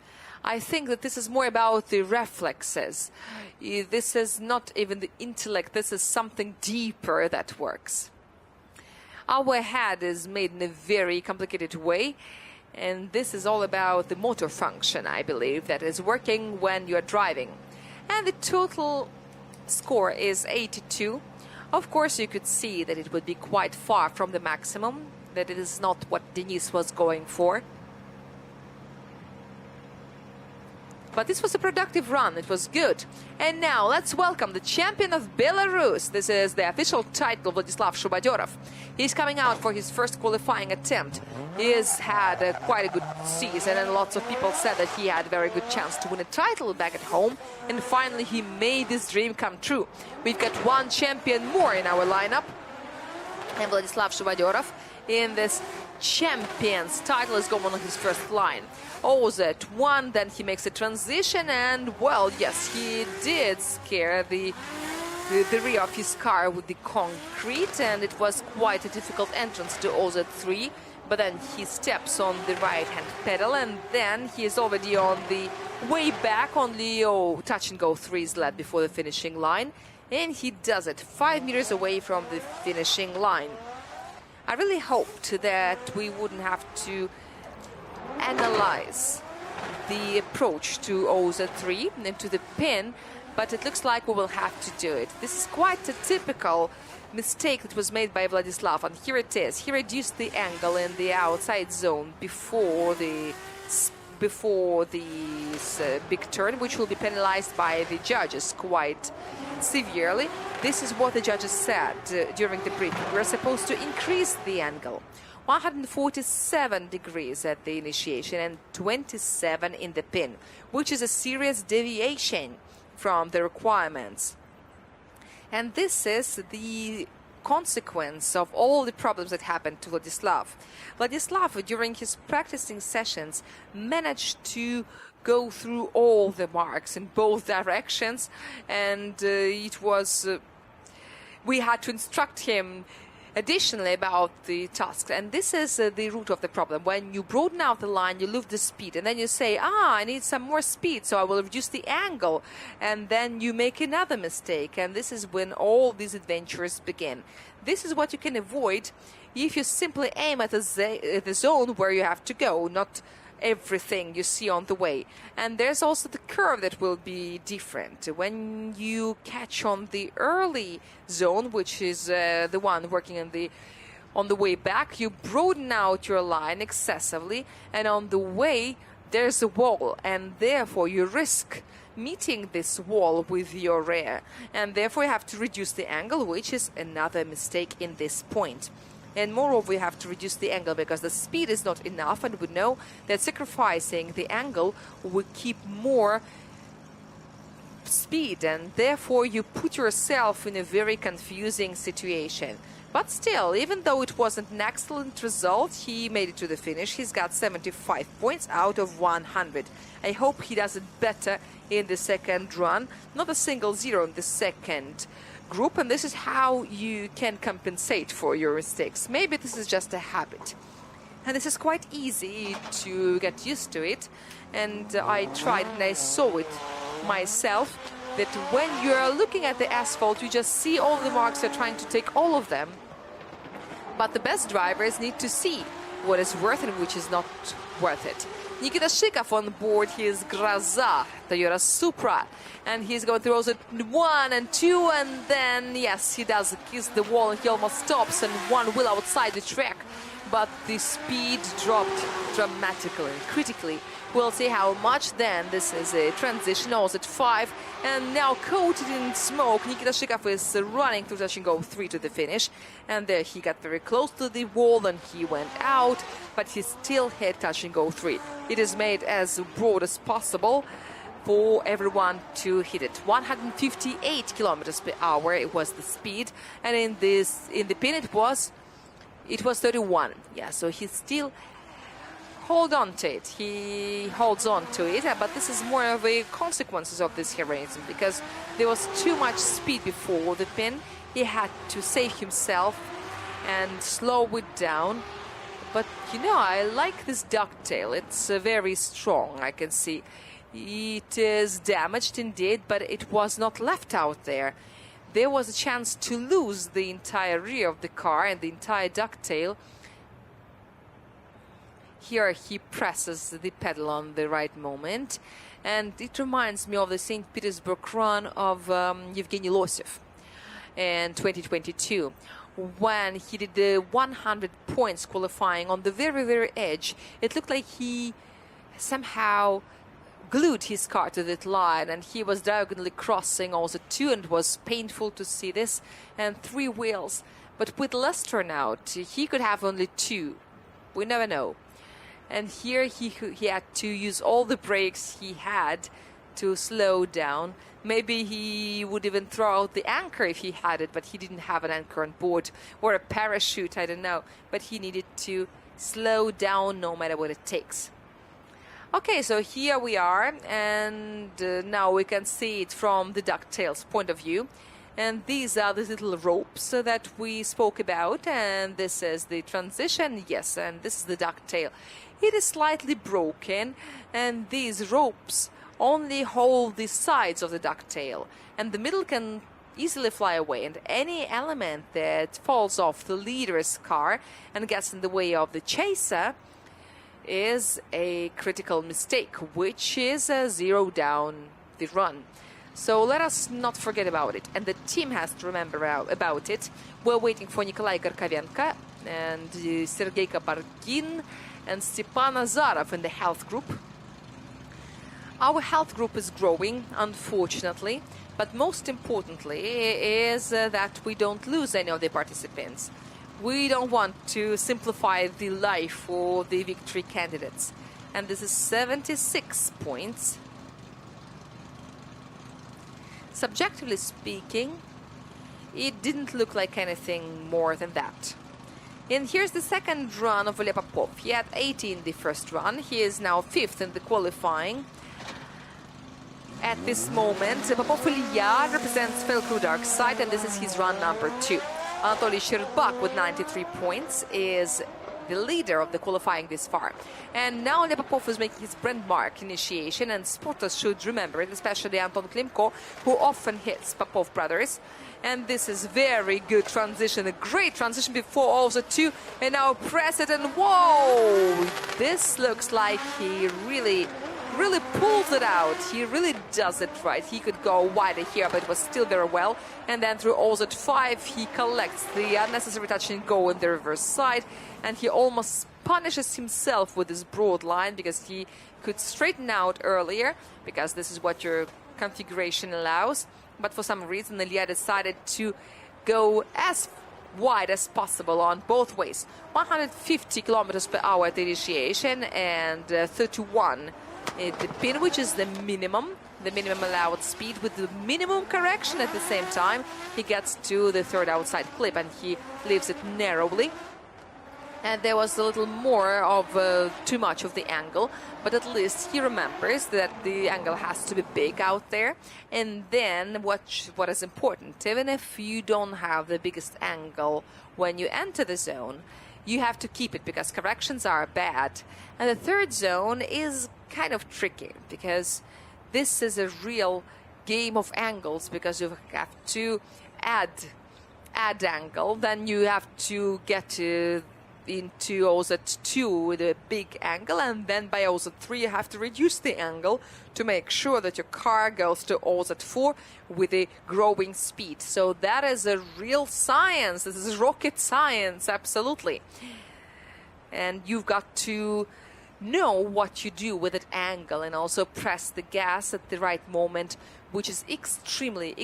I think that this is more about the reflexes. This is not even the intellect. This is something deeper that works. Our head is made in a very complicated way, and this is all about the motor function, I believe, that is working when you're driving. And the total score is 82. Of course, you could see that it would be quite far from the maximum, that it is not what Denis was going for. But this was a productive run. It was good. And now let's welcome the champion of Belarus. This is the official title, Vladislav Shubadyorov. He's coming out for his first qualifying attempt. He has had quite a good season, and lots of people said that he had a very good chance to win a title back at home. And finally, he made this dream come true. We've got one champion more in our lineup. And Vladislav Shubadyorov in this champions title is going on his first line. OZ1, then he makes a transition, and well, yes, he did scare the rear of his car with the concrete, and it was quite a difficult entrance to OZ3 but then he steps on the right-hand pedal, and then he is already on the way back. Only touch and go 3 is left before the finishing line, and he does it 5 meters away from the finishing line. I really hoped that we wouldn't have to analyze the approach to OZ3 and to the pin, but it looks like we will have to do it. This is quite a typical mistake that was made by Vladislav, and here it is. He reduced the angle in the outside zone before this big turn, which will be penalized by the judges quite severely. This is what the judges said during the briefing. We're supposed to increase the angle. 147 degrees at the initiation and 27 in the pin, which is a serious deviation from the requirements. And this is the consequence of all the problems that happened to Vladislav. Vladislav, during his practicing sessions, managed to go through all the marks in both directions, and we had to instruct him additionally about the tasks. And this is the root of the problem. When you broaden out the line, you lose the speed, and then you say, I need some more speed, so I will reduce the angle, and then you make another mistake, and this is when all these adventures begin. This is what you can avoid if you simply aim at the zone where you have to go, not everything you see on the way. And there's also the curve that will be different. When you catch on the early zone, which is the one working on the way back, you broaden out your line excessively, and on the way there's a wall, and therefore you risk meeting this wall with your rear, and therefore you have to reduce the angle, which is another mistake in this point. And moreover, we have to reduce the angle because the speed is not enough, and we know that sacrificing the angle will keep more speed, and therefore you put yourself in a very confusing situation. But still, even though it wasn't an excellent result, he made it to the finish. He's got 75 points out of 100. I hope he does it better in the second run. Not a single zero in the second group, and this is how you can compensate for your mistakes. Maybe this is just a habit, and this is quite easy to get used to it. And I tried and I saw it myself, that when you're looking at the asphalt, you just see all the marks, you're trying to take all of them. But the best drivers need to see what is worth and which is not worth it. Nikita Shikov on board his Graza Toyota Supra, and he's going through also 1 and 2, and then yes, he does kiss the wall and he almost stops and one wheel outside the track, but the speed dropped dramatically, critically. We'll see how much then. This is a transition, also at 5, and now coated in smoke. Nikita Shikov is running through touch and go 3 to the finish, and there he got very close to the wall and he went out, but he still had touch and go 3. It is made as broad as possible for everyone to hit it. 158 kilometers per hour it was the speed, and in the pin it was 31. Yeah, so he still holds on to it, but this is more of a consequences of this heroism, because there was too much speed before the pin. He had to save himself and slow it down. But you know, I like this ducktail. It's very strong. I can see it is damaged indeed, but it was not left out there. There was a chance to lose the entire rear of the car and the entire ducktail. Here he presses the pedal on the right moment, and it reminds me of the St. Petersburg run of Yevgeny Losev in 2022, when he did the 100 points qualifying on the very, very edge. It looked like he somehow glued his car to that line, and he was diagonally crossing also 2, and it was painful to see this, and 3 wheels. But with less turnout, he could have only 2. We never know. And here he had to use all the brakes he had to slow down. Maybe he would even throw out the anchor if he had it, but he didn't have an anchor on board, or a parachute, I don't know. But he needed to slow down no matter what it takes. Okay, so here we are, and now we can see it from the ducktail's point of view. And these are the little ropes that we spoke about. And this is the transition. Yes, and this is the ducktail. It is slightly broken, and these ropes only hold the sides of the ducktail, and the middle can easily fly away, and any element that falls off the leader's car and gets in the way of the chaser is a critical mistake, which is a zero down the run. So let us not forget about it, and the team has to remember about it. We're waiting for Nikolai Garkovenko and Sergei Kabargin and Stepan Azarov in the health group. Our health group is growing, unfortunately, but most importantly is that we don't lose any of the participants. We don't want to simplify the life for the victory candidates. And this is 76 points. Subjectively speaking, it didn't look like anything more than that. And here's the second run of Ilya Popov. He had 80 in the first run. He is now 5th in the qualifying. At this moment, Popov Ilya represents Felkru Dark Side, and this is his run number 2. Anatoly Sherbak with 93 points is the leader of the qualifying this far. And now Ilya Popov is making his brand mark initiation, and spotters should remember it, especially Anton Klimko, who often hits Popov brothers. And this is very good transition, a great transition before also 2, and now press it, and whoa! This looks like he really pulls it out. He really does it right. He could go wider here, but it was still very well. And then through OZ 5, he collects the unnecessary touch and go in the reverse side. And he almost punishes himself with this broad line, because he could straighten out earlier, because this is what your configuration allows. But for some reason, Ilya decided to go as wide as possible on both ways. 150 kilometers per hour at the initiation, and 31 at the pin, which is the minimum allowed speed. With the minimum correction at the same time, he gets to the third outside clip, and he leaves it narrowly. And there was a little more of too much of the angle, but at least he remembers that the angle has to be big out there. And then what is important, even if you don't have the biggest angle when you enter the zone, you have to keep it, because corrections are bad. And the third zone is kind of tricky, because this is a real game of angles, because you have to add angle, then you have to get into OZ2 with a big angle, and then by OZ3 you have to reduce the angle to make sure that your car goes to OZ4 with a growing speed. So that is a real science. This is rocket science, absolutely. And you've got to know what you do with that angle, and also press the gas at the right moment, which is extremely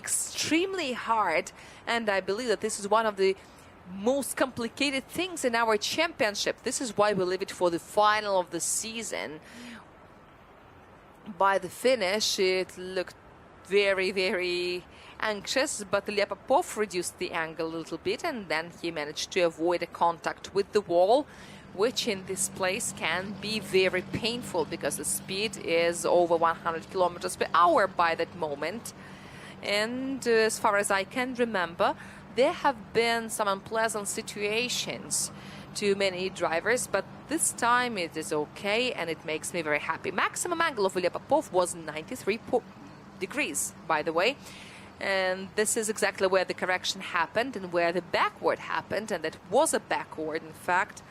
hard. And I believe that this is one of the most complicated things in our championship. This is why we leave it for the final of the season. By the finish, it looked very anxious, but Ilya Popov reduced the angle a little bit, and then he managed to avoid a contact with the wall, which in this place can be very painful, because the speed is over 100 kilometers per hour by that moment. And as far as I can remember, there have been some unpleasant situations to many drivers, but this time it is okay, and it makes me very happy. Maximum angle of Ilya Popov was 93 degrees, by the way. And this is exactly where the correction happened, and where the backward happened, and that was a backward, in fact,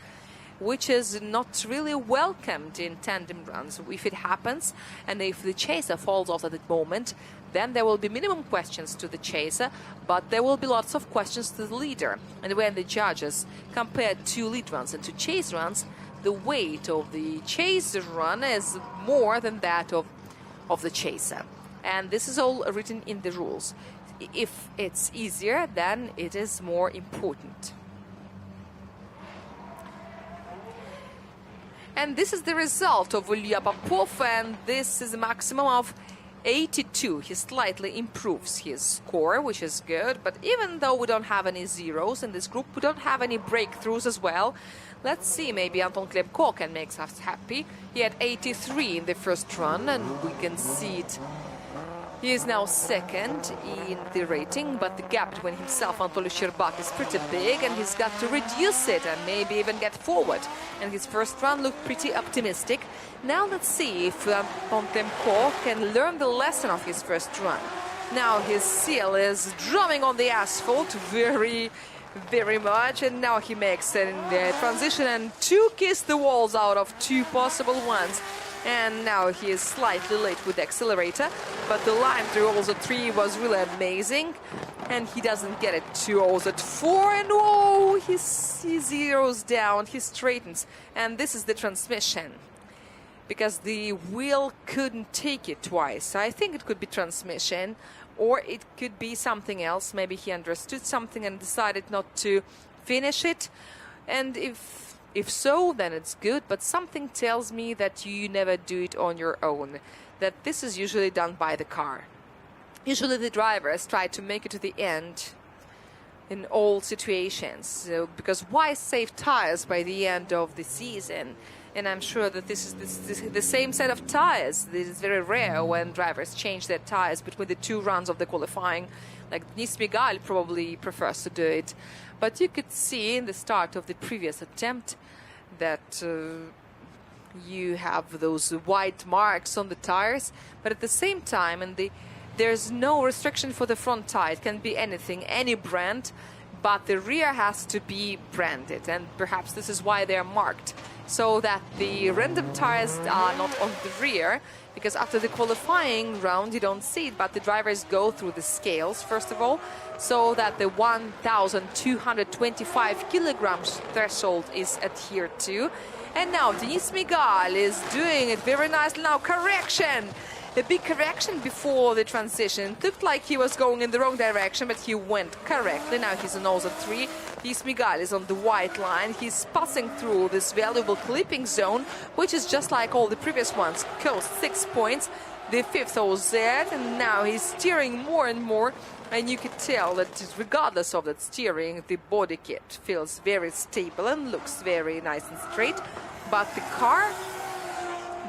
which is not really welcomed in tandem runs. If it happens, and if the chaser falls off at that moment, then there will be minimum questions to the chaser, but there will be lots of questions to the leader. And when the judges compare 2 lead runs and 2 chase runs, the weight of the chase run is more than that of the chaser. And this is all written in the rules. If it's easier, then it is more important. And this is the result of Ilya Popov, and this is a maximum of 82. He slightly improves his score, which is good. But even though we don't have any zeros in this group, we don't have any breakthroughs as well. Let's see, maybe Anton Klimko can make us happy. He had 83 in the first run, and we can see it He is now second in the rating, but the gap between himself and Anatoly Sherbak is pretty big, and he's got to reduce it and maybe even get forward. And his first run looked pretty optimistic. Now let's see if Pontemko can learn the lesson of his first run. Now his seal is drumming on the asphalt very much, and now he makes a transition and kiss the walls out of 2 possible ones. And now he is slightly late with the accelerator, but the line through also 3 was really amazing, and he doesn't get it to also 4, and oh, he zeroes down, he straightens, and this is the transmission, because the wheel couldn't take it twice. I think it could be transmission, or it could be something else. Maybe he understood something and decided not to finish it, and if so, then it's good, but something tells me that you never do it on your own, that this is usually done by the car. Usually the drivers try to make it to the end in all situations, because why save tires by the end of the season? And I'm sure that this is the same set of tires. This is very rare when drivers change their tires between the 2 runs of the qualifying. Like Denis Migal probably prefers to do it. But you could see in the start of the previous attempt that you have those white marks on the tires. But at the same time, there's no restriction for the front tire. It can be anything, any brand. But the rear has to be branded. And perhaps this is why they're marked, so that the random tires are not on the rear, because after the qualifying round you don't see it, but the drivers go through the scales first of all, so that the 1,225 kilograms threshold is adhered to. And now Denis Migal is doing it very nicely. Now correction! A big correction before the transition. It looked like he was going in the wrong direction, but he went correctly. Now he's on also 3. Denis Migal is on the white line. He's passing through this valuable clipping zone, which is just like all the previous ones. Coast 6 points, the 5th OZ, and now he's steering more and more. And you could tell that regardless of that steering, the body kit feels very stable and looks very nice and straight. But the car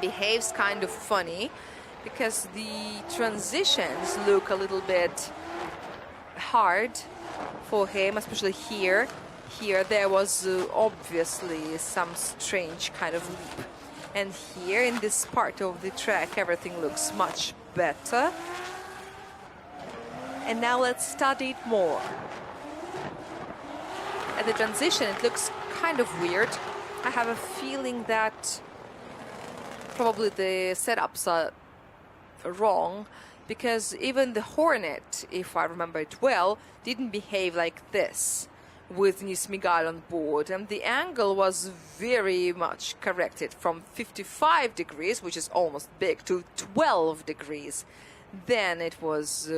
behaves kind of funny, because the transitions look a little bit hard for him, especially here. Here there was obviously some strange kind of leap. And here in this part of the track everything looks much better. And now let's study it more. At the transition it looks kind of weird. I have a feeling that probably the setups are wrong, because even the Hornet, if I remember it well, didn't behave like this with Denis Migal on board, and the angle was very much corrected from 55 degrees, which is almost big, to 12 degrees. Then it was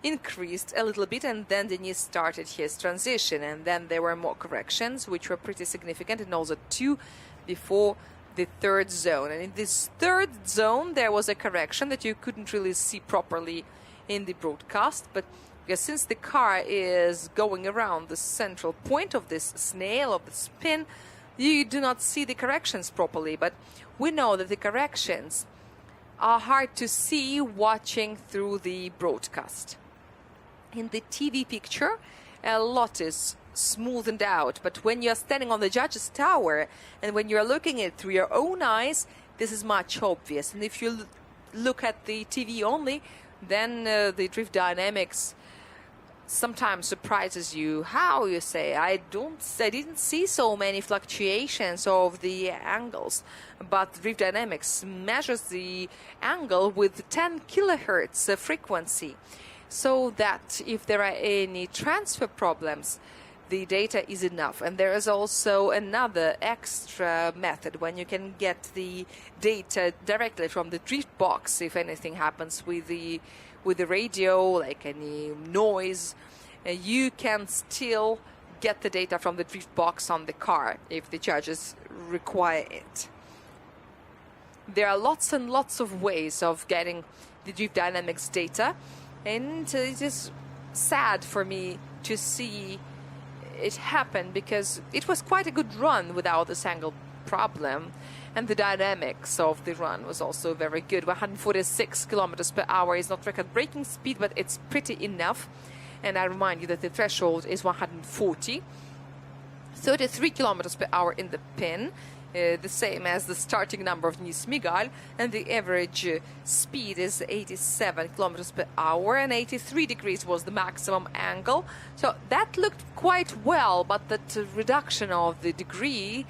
increased a little bit, and then Denis started his transition, and then there were more corrections which were pretty significant, and also 2 before the 3rd zone. And in this 3rd zone there was a correction that you couldn't really see properly in the broadcast, but because since the car is going around the central point of this snail, of the spin, you do not see the corrections properly. But we know that the corrections are hard to see watching through the broadcast. In the TV picture a lot is smoothened out, but when you're standing on the judge's tower and when you're looking at it through your own eyes, this is much obvious. And if you look at the TV only, then the drift dynamics sometimes surprises you. How, you say? I didn't see so many fluctuations of the angles, but drift dynamics measures the angle with 10 kilohertz frequency, so that if there are any transfer problems, the data is enough. And there is also another extra method when you can get the data directly from the drift box. If anything happens with the radio, like any noise, you can still get the data from the drift box on the car if the judges require it. There are lots and lots of ways of getting the drift dynamics data, and it is sad for me to see it happened, because it was quite a good run without this angle problem. And the dynamics of the run was also very good. 146 kilometers per hour is not record-breaking speed, but it's pretty enough. And I remind you that the threshold is 140. 33 kilometers per hour in the pin, the same as the starting number of Nismigal, and the average speed is 87 kilometers per hour, and 83 degrees was the maximum angle. So that looked quite well, but that reduction of the degree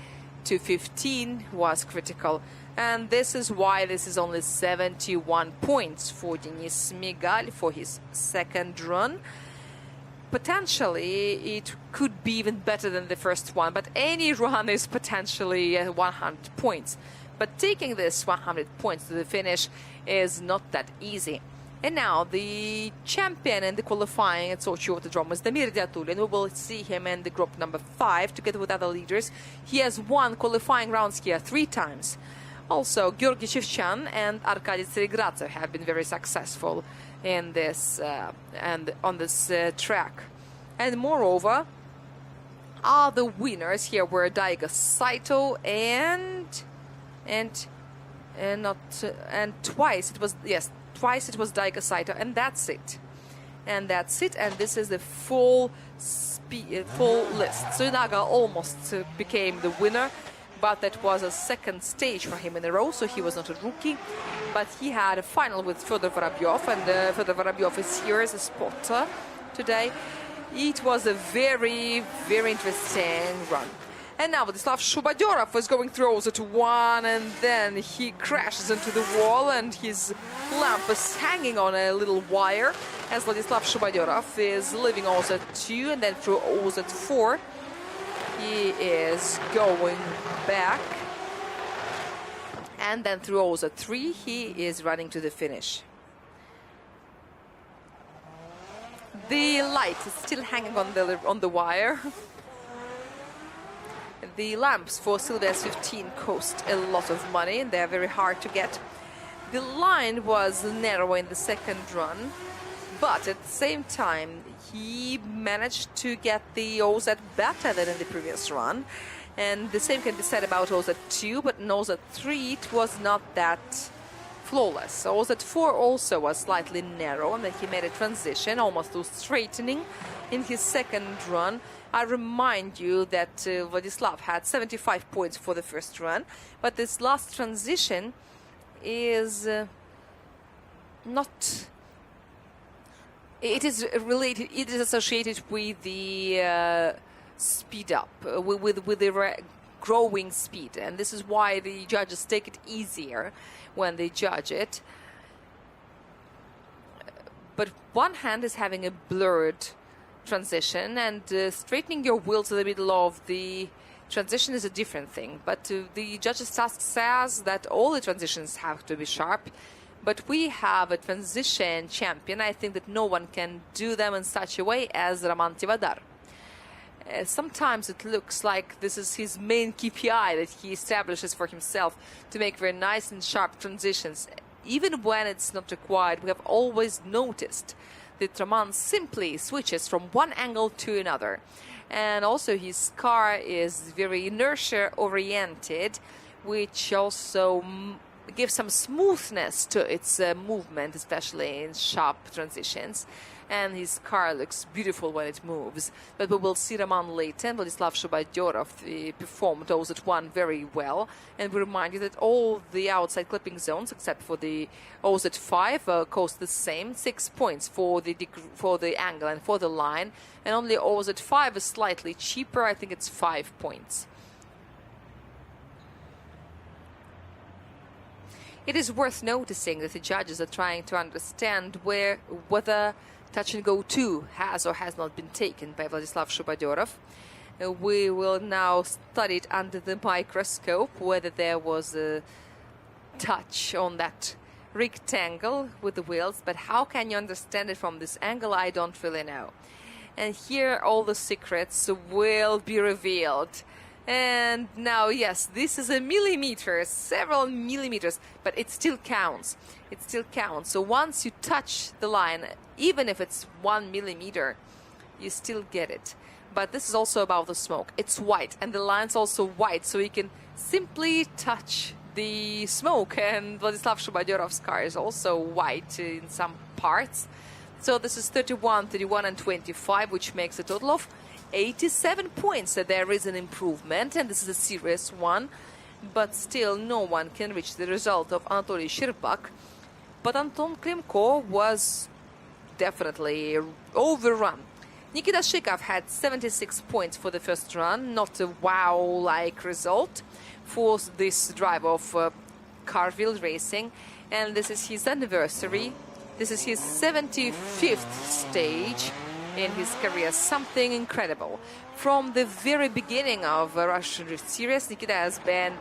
to 15 was critical. And this is why this is only 71 points for Denis Migal for his second run. Potentially, it could be even better than the first one, but any run is potentially 100 points. But taking this 100 points to the finish is not that easy. And now the champion in the qualifying at Sochi Autodrome is Damir Diatulin. We will see him in the group number 5 together with other leaders. He has won qualifying rounds here 3 times. Also, Georgi Shevchan and Arkady Serigratsev have been very successful in this and on this track. And moreover, the winners here were Daigo Saito and twice it was Daigo Saito, and that's it. And this is the full list. Suinaga almost became the winner, but that was a second stage for him in a row, so he was not a rookie. But he had a final with Fyodor Vorobyov, and Fyodor Vorobyov is here as a spotter today. It was a very, very interesting run. And now Vladislav Shubadyorov was going through also to 1, and then he crashes into the wall, and his lamp is hanging on a little wire, as Vladislav Shubadyorov is leaving also at 2, and then through also at 4. He is going back. And then through also 3, he is running to the finish. The light is still hanging on the wire. The lamps for Silvia S15 cost a lot of money, and they're very hard to get. The line was narrow in the second run, but at the same time, he managed to get the OZ better than in the previous run. And the same can be said about OZ2, but in OZ3 it was not that flawless. OZ4 also was slightly narrow, and then he made a transition almost to straightening in his second run. I remind you that Vladislav had 75 points for the first run, but this last transition is not... It is related, it is associated with the speed up, with the growing speed, and this is why the judges take it easier when they judge it. But one hand is having a blurred transition, and straightening your wheels in the middle of the transition is a different thing. But the judge's task says that all the transitions have to be sharp. But we have a transition champion. I think that no one can do them in such a way as Roman Tivadar. Sometimes it looks like this is his main KPI that he establishes for himself, to make very nice and sharp transitions. Even when it's not required, we have always noticed that Roman simply switches from one angle to another. And also his car is very inertia-oriented, which also gives some smoothness to its movement, especially in sharp transitions. And his car looks beautiful when it moves. But we will see Roman later. And Vladislav Shubadyorov performed those at 1 very well. And we remind you that all the outside clipping zones, except for the OZ 5, cost the same, 6 points for the angle and for the line. And only OZ 5 is slightly cheaper. I think it's 5 points. It is worth noticing that the judges are trying to understand whether Touch and Go 2 has or has not been taken by Vladislav Shubadyorov. We will now study it under the microscope, whether there was a touch on that rectangle with the wheels. But how can you understand it from this angle? I don't really know. And here all the secrets will be revealed. And now, yes, this is a millimeter, several millimeters, but it still counts. It still counts. So once you touch the line, even if it's 1 millimeter, you still get it. But this is also about the smoke. It's white, and the line's also white, so you can simply touch the smoke. And Vladislav Shubadyov's car is also white in some parts. So this is 31, 31, and 25, which makes a total of 87 points. So there is an improvement, and this is a serious one. But still, no one can reach the result of Anatoly Shirpak. But Anton Klimko was definitely overrun. Nikita Shikov had 76 points for the first run, not a wow-like result for this drive of Carville Racing. And this is his anniversary. This is his 75th stage in his career, something incredible. From the very beginning of Russian Drift Series, Nikita has been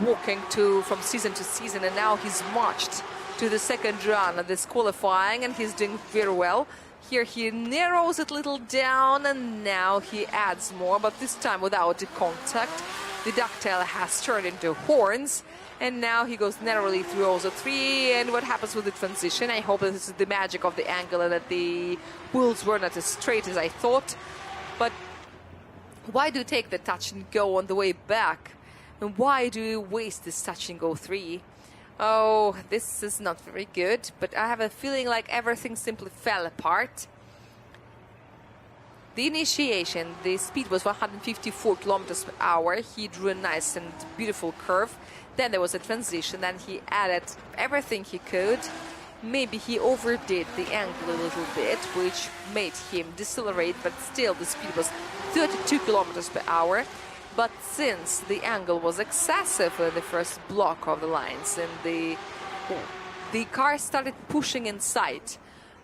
walking from season to season, and now he's marched to the second run of this qualifying, and he's doing very well. Here he narrows it a little down, and now he adds more, but this time without the contact. The ducktail has turned into horns, and now he goes narrowly through also 3. And what happens with the transition? I hope this is the magic of the angle and that the wheels were not as straight as I thought. But why do you take the touch and go on the way back? And why do you waste this touch and go 3? Oh, this is not very good, but I have a feeling like everything simply fell apart. The initiation, the speed was 154 kilometers per hour. He drew a nice and beautiful curve. Then there was a transition, and he added everything he could. Maybe he overdid the angle a little bit, which made him decelerate, but still the speed was 32 kilometers per hour. But since the angle was excessive in the first block of the lines, and the car started pushing inside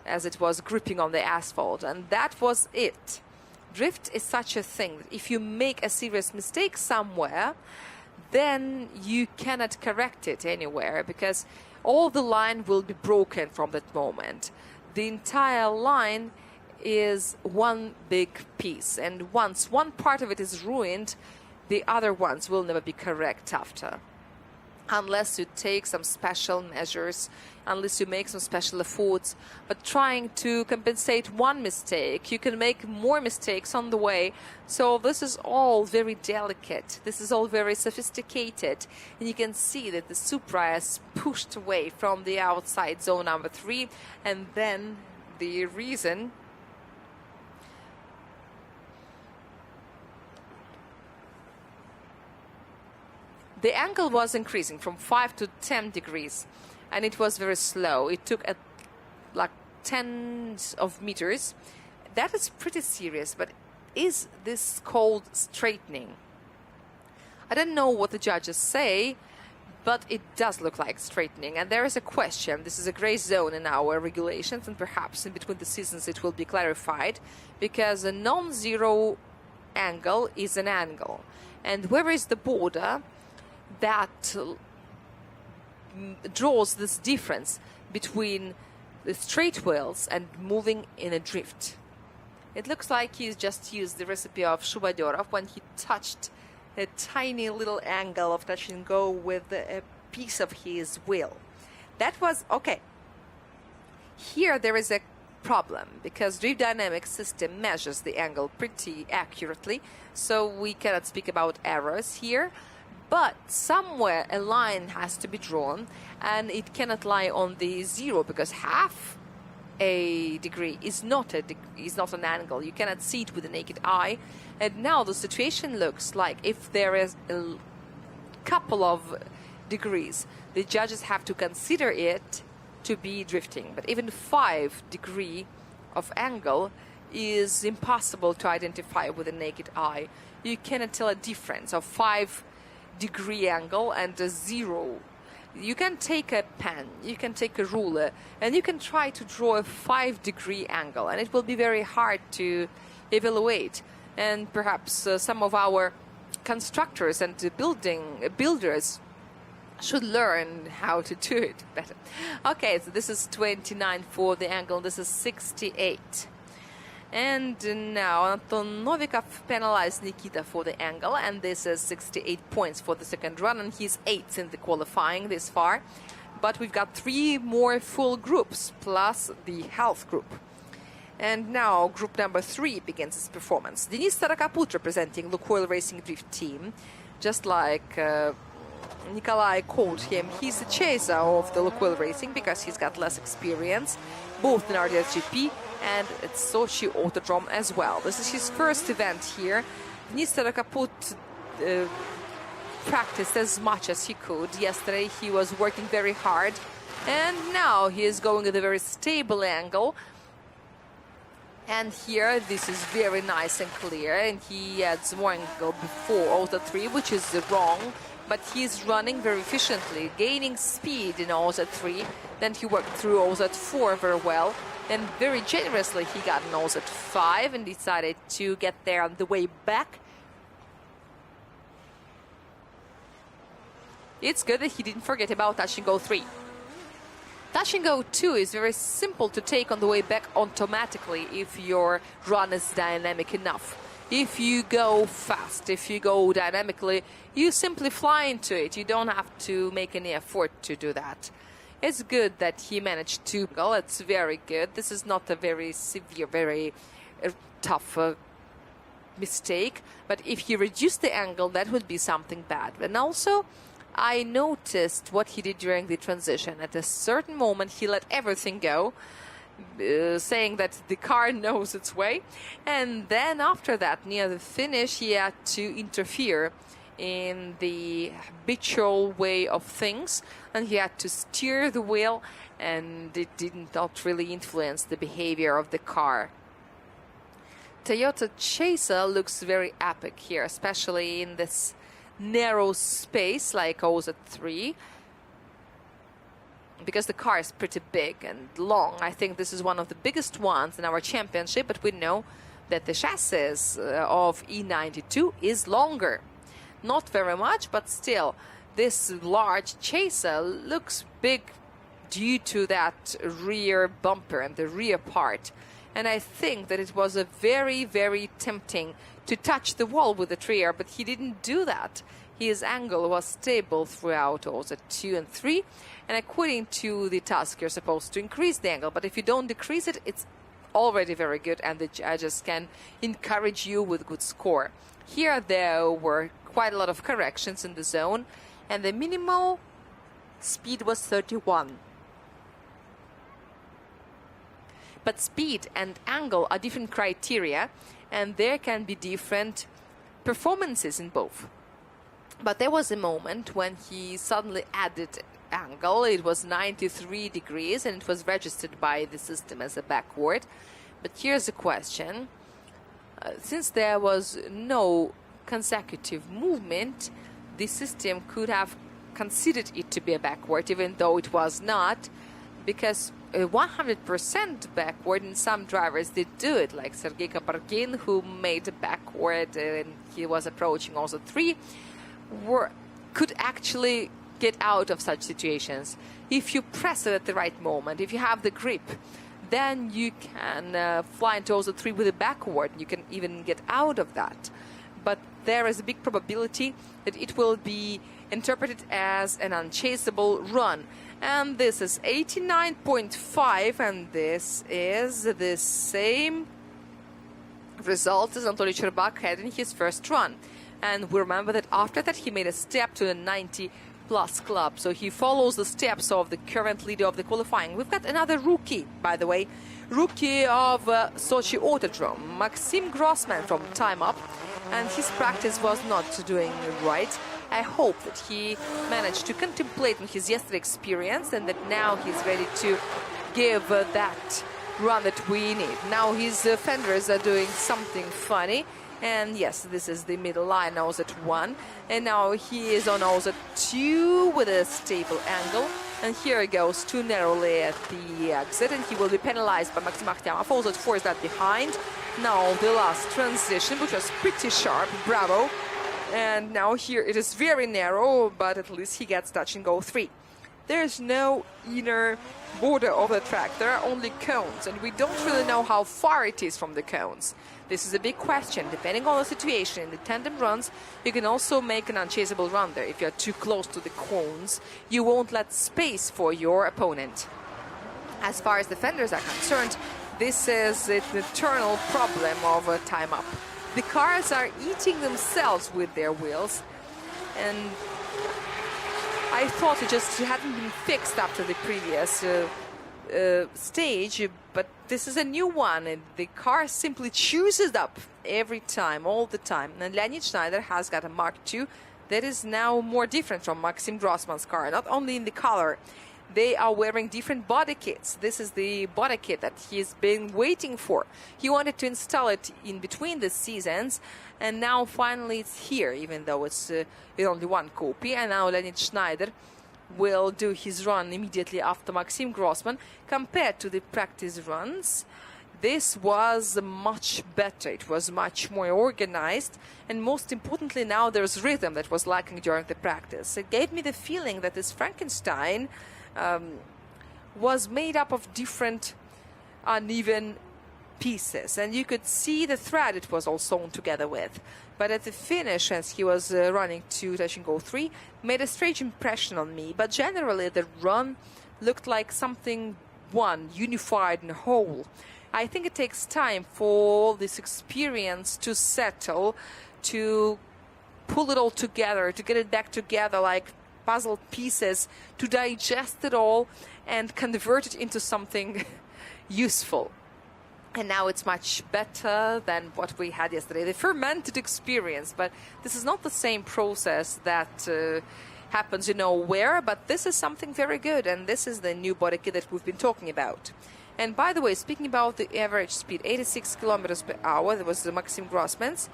as it was gripping on the asphalt, and that was it. Drift is such a thing that if you make a serious mistake somewhere, then you cannot correct it anywhere, because all the line will be broken from that moment. The entire line is one big piece, and once one part of it is ruined, the other ones will never be correct after. Unless you take some special measures, unless you make some special efforts. But trying to compensate one mistake, you can make more mistakes on the way. So this is all very delicate. This is all very sophisticated. And you can see that the Supra is pushed away from the outside zone number 3. And then the reason... The angle was increasing from 5 to 10 degrees, and it was very slow. It took like tens of meters. That is pretty serious, but is this called straightening? I don't know what the judges say, but it does look like straightening. And there is a question. This is a gray zone in our regulations, and perhaps in between the seasons it will be clarified, because a non-zero angle is an angle. And where is the border that draws this difference between the straight wheels and moving in a drift? It looks like he's just used the recipe of Shubadyov when he touched a tiny little angle of touch and go with a piece of his wheel. That was okay. Here there is a problem, because Drift Dynamics system measures the angle pretty accurately, so we cannot speak about errors here. But somewhere a line has to be drawn, and it cannot lie on the 0, because half a degree is not an angle. You cannot see it with the naked eye. And now the situation looks like if there is a couple of degrees, the judges have to consider it to be drifting. But even 5 degrees of angle is impossible to identify with the naked eye. You cannot tell a difference of 5-degree angle and a 0. You can take a pen, you can take a ruler, and you can try to draw a 5-degree angle, and it will be very hard to evaluate. And perhaps some of our constructors and builders should learn how to do it better. Okay, so this is 29 for the angle, this is 68. And now Anton Novikov penalized Nikita for the angle, and this is 68 points for the second run, and he's 8th in the qualifying this far. But we've got 3 more full groups, plus the health group. And now group number 3 begins its performance. Denis Starakaput representing Lukoil Racing Drift team. Just like Nikolai called him, he's the chaser of the Lukoil Racing because he's got less experience, both in RDSGP and at Sochi Autodrome as well. This is his first event here. Denis Starakaput practiced as much as he could. Yesterday he was working very hard, and now he is going at a very stable angle. And here this is very nice and clear, and he adds more angle before Auto 3, which is wrong, but he's running very efficiently, gaining speed in Auto 3. Then he worked through Auto 4 very well, and very generously he got an Auto 5 and decided to get there on the way back. It's good that he didn't forget about Touch and Go 3. Touch and Go 2 is very simple to take on the way back automatically if your run is dynamic enough. If you go fast, if you go dynamically, you simply fly into it. You don't have to make any effort to do that. It's good that he managed to go. It's very good. This is not a very severe, very tough mistake. But if he reduced the angle, that would be something bad. And also, I noticed what he did during the transition. At a certain moment, he let everything go, saying that the car knows its way. And then after that, near the finish, he had to interfere in the habitual way of things, and he had to steer the wheel, and it did not really influence the behavior of the car. Toyota Chaser looks very epic here, especially in this narrow space like OZ3, because the car is pretty big and long. I think this is one of the biggest ones in our championship, but we know that the chassis of E92 is longer. Not very much, but still, this large Chaser looks big due to that rear bumper and the rear part. And I think that it was a very, very tempting to touch the wall with the rear, but he didn't do that. His angle was stable throughout also 2 and 3. And according to the task, you're supposed to increase the angle, but if you don't decrease it, it's already very good, and the judges can encourage you with good score. Here there were quite a lot of corrections in the zone, and the minimal speed was 31. But speed and angle are different criteria, and there can be different performances in both. But there was a moment when he suddenly added angle. It was 93 degrees, and it was registered by the system as a backward. But here's the question. Since there was no consecutive movement, the system could have considered it to be a backward, even though it was not, because 100% backward, and some drivers did do it, like Sergei Kaparkin, who made a backward and he was approaching also 3, could actually get out of such situations. If you press it at the right moment, if you have the grip, then you can fly into also 3 with a backward. You can even get out of that. But there is a big probability that it will be interpreted as an unchaseable run. And this is 89.5, and this is the same result as Anatoly Cherbak had in his first run. And we remember that after that he made a step to the 90-plus club. So he follows the steps of the current leader of the qualifying. We've got another rookie, by the way, rookie of Sochi Autodrome, Maxim Grossman from Time Up. And his practice was not doing right. I hope that he managed to contemplate on his yesterday experience, and that now he's ready to give that run that we need. Now his fenders are doing something funny. And yes, this is the middle line, nose at 1. And now he is on nose at 2 with a stable angle. And here he goes too narrowly at the exit, and he will be penalized by Maxim Akhtyamov. Also at 4 is that behind. Now the last transition, which was pretty sharp, bravo. And now here it is very narrow, but at least he gets touch and go 3. There's no inner border of the track. There are only cones, and we don't really know how far it is from the cones. This is a big question. Depending on the situation in the tandem runs, you can also make an unchaseable run there. If you're too close to the cones, you won't let space for your opponent. As far as the fenders are concerned, This is an eternal problem of a time up. The cars are eating themselves with their wheels, and I thought it just hadn't been fixed after the previous stage, but this is a new one, and the car simply chews it up every time, all the time. And Leonid Schneider has got a Mark II that is now more different from Maxim Grossman's car, not only in the color. They are wearing different body kits. This is the body kit that he's been waiting for. He wanted to install it in between the seasons, and now finally it's here, even though it's only one copy. And now Leonid Schneider will do his run immediately after Maxim Grossman. Compared to the practice runs, this was much better. It was much more organized, and most importantly, now there's rhythm that was lacking during the practice. It gave me the feeling that this Frankenstein was made up of different uneven pieces, and you could see the thread it was all sewn together with. But at the finish, as he was running to touch and go 3, made a strange impression on me. But generally, the run looked like something one, unified and whole. I think it takes time for all this experience to settle, to pull it all together, to get it back together like puzzle pieces, to digest it all and convert it into something useful. And now it's much better than what we had yesterday. The fermented experience, but this is not the same process that happens, where, but this is something very good, and this is the new body kit that we've been talking about. And by the way, speaking about the average speed, 86 kilometers per hour, that was the Maxim Grossman's.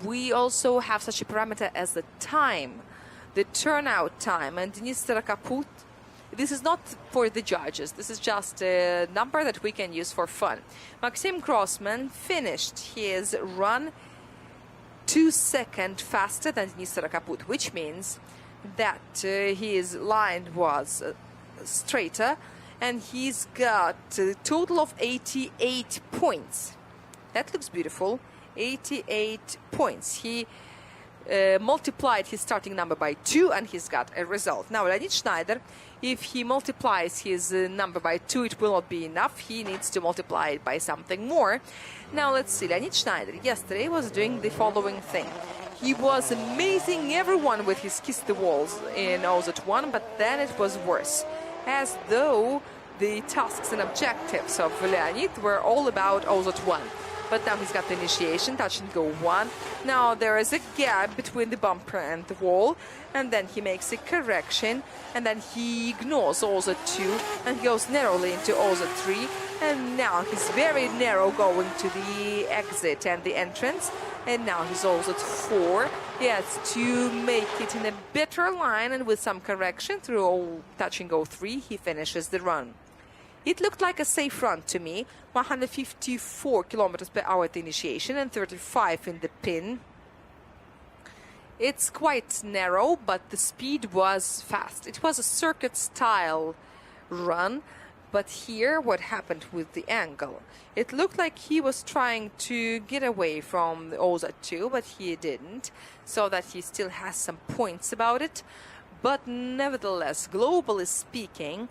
We also have such a parameter as the time, the turnout time, and Denis Starakaput. This is not for the judges. This is just a number that we can use for fun. Maxim Grossman finished his run 2 seconds faster than Denis Starakaput, which means that his line was straighter, and he's got a total of 88 points. That looks beautiful. 88 points. He multiplied his starting number by 2, and he's got a result. Now, Leonid Schneider, if he multiplies his number by 2, it will not be enough. He needs to multiply it by something more. Now, let's see. Leonid Schneider yesterday was doing the following thing. He was amazing everyone with his kiss the walls in OZ1, but then it was worse. As though the tasks and objectives of Leonid were all about OZ1. But now he's got the initiation, touch and go 1. Now there is a gap between the bumper and the wall, and then he makes a correction, and then he ignores OZ2 and goes narrowly into OZ3, and now he's very narrow going to the exit and the entrance, and now he's OZ4. He has to make it in a better line, and with some correction through touch and go 3, he finishes the run. It looked like a safe run to me, 154 kilometers per hour at the initiation and 35 in the pin. It's quite narrow, but the speed was fast. It was a circuit-style run, but here what happened with the angle? It looked like he was trying to get away from the OZ2, but he didn't, so that he still has some points about it. But nevertheless, globally speaking,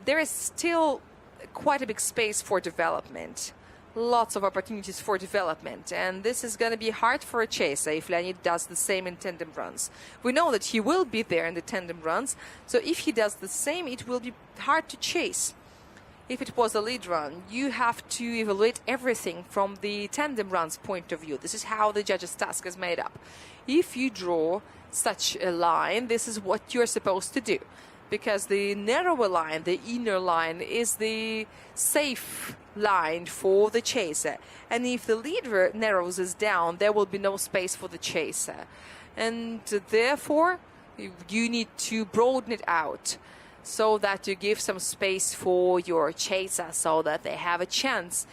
there is still quite a big space for development. Lots of opportunities for development, and this is going to be hard for a chaser if Leonid does the same in tandem runs. We know that he will be there in the tandem runs, so if he does the same, it will be hard to chase. If it was a lead run, you have to evaluate everything from the tandem runs point of view. This is how the judge's task is made up. If you draw such a line, this is what you're supposed to do, because the narrower line, the inner line, is the safe line for the chaser, and if the leader narrows us down, there will be no space for the chaser, and therefore you need to broaden it out so that you give some space for your chaser, so that they have a chance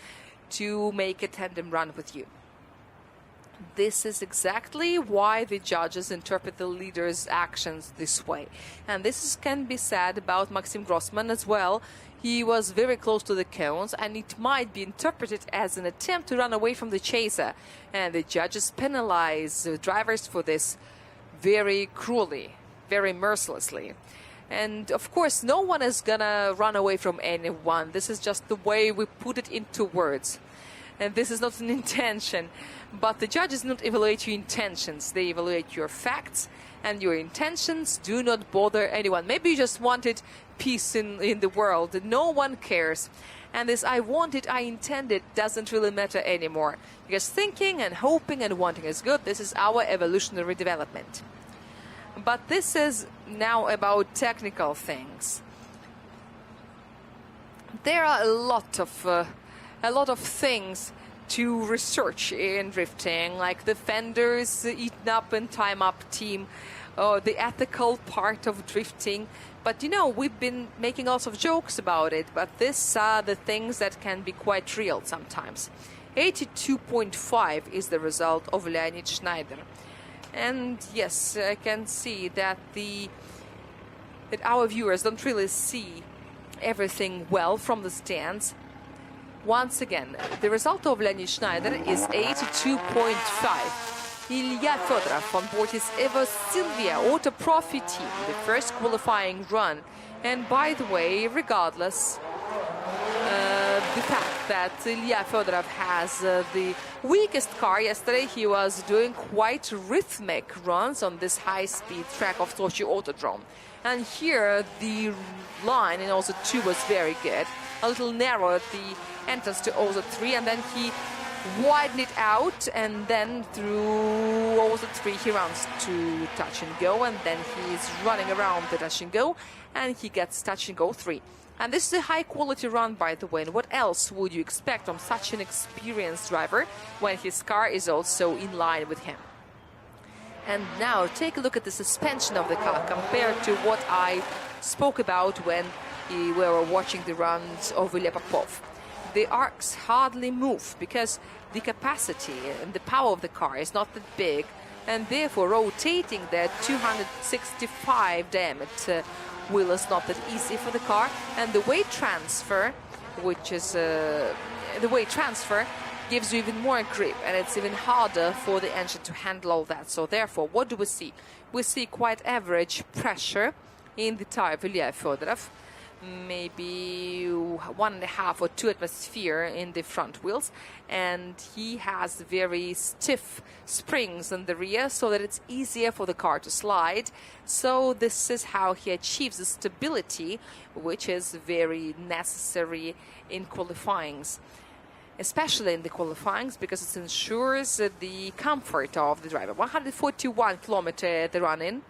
to make a tandem run with you. This is exactly why the judges interpret the leader's actions this way. And can be said about Maxim Grossman as well. He was very close to the cones, and it might be interpreted as an attempt to run away from the chaser. And the judges penalize drivers for this very cruelly, very mercilessly. And of course, no one is gonna run away from anyone. This is just the way we put it into words. And this is not an intention. But the judges don't evaluate your intentions. They evaluate your facts, and your intentions do not bother anyone. Maybe you just wanted peace in the world. No one cares. And this I wanted, I intended doesn't really matter anymore. Because thinking and hoping and wanting is good. This is our evolutionary development. But this is now about technical things. There are a lot of things to research in drifting, like the fenders eaten up and time up team, the ethical part of drifting. But you know, we've been making lots of jokes about it, but these are the things that can be quite real sometimes. 82.5 is the result of Leonid Schneider. And yes, I can see that that our viewers don't really see everything well from the stands. Once again, the result of Leonid Schneider is 82.5. Ilya Fedorov on board his Evo Silvia Auto Profi team, the first qualifying run. And by the way, regardless the fact that Ilya Fedorov has the weakest car, yesterday he was doing quite rhythmic runs on this high-speed track of Sochi Autodrome. And here the line in Oza 2 was very good, a little narrow at the entrance to Oza 3, and then he widened it out, and then through Oza 3 he runs to touch and go, and then he's running around the touch and go, and he gets touch and go 3. And this is a high-quality run, by the way. And what else would you expect from such an experienced driver when his car is also in line with him? And now take a look at the suspension of the car compared to what I spoke about when we were watching the runs of Ilya Popov. The arcs hardly move because the capacity and the power of the car is not that big, and therefore rotating the 265 diameter wheel is not that easy for the car, and the weight transfer, gives you even more grip, and it's even harder for the engine to handle all that. So therefore, what do we see? We see quite average pressure in the tire of Ilya Fedorov, maybe 1.5 or 2 atmosphere in the front wheels, and he has very stiff springs in the rear so that it's easier for the car to slide. So this is how he achieves the stability, which is very necessary in qualifyings, especially in the qualifyings, because it ensures the comfort of the driver. 141 kilometer the run-in,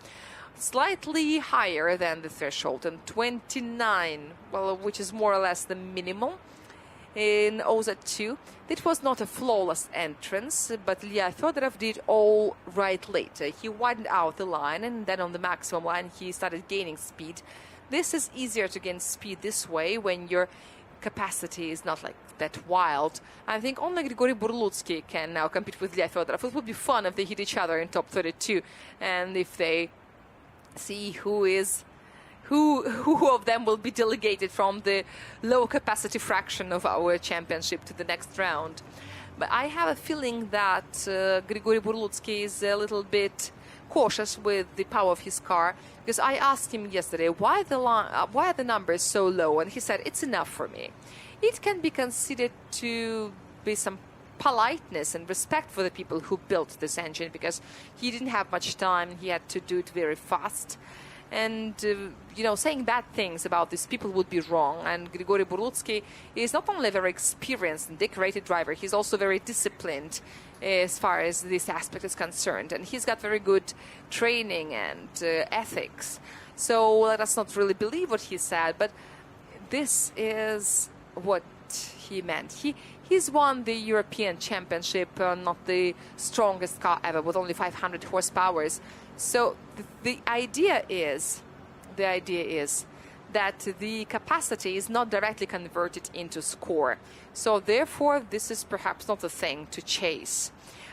slightly higher than the threshold, and 29, well, which is more or less the minimum in Oza 2. It was not a flawless entrance, but Ilya Fedorov did all right later. He widened out the line, and then on the maximum line he started gaining speed. This is easier to gain speed this way when your capacity is not like that wild. I think only Grigory Burlutsky can now compete with Ilya Fedorov. It would be fun if they hit each other in top 32, and if they see who of them will be delegated from the low capacity fraction of our championship to the next round. But I have a feeling that Grigory Burlutsky is a little bit cautious with the power of his car, because I asked him yesterday why are the numbers so low, and he said it's enough for me. It can be considered to be some politeness and respect for the people who built this engine, because he didn't have much time, he had to do it very fast, and saying bad things about these people would be wrong. And Grigory Burlutsky is not only a very experienced and decorated driver, he's also very disciplined as far as this aspect is concerned, and he's got very good training and ethics. So let us not really believe what he said, but this is what he meant. He's won the European Championship, not the strongest car ever, with only 500 horsepower. So the idea is that the capacity is not directly converted into score. So therefore, this is perhaps not the thing to chase.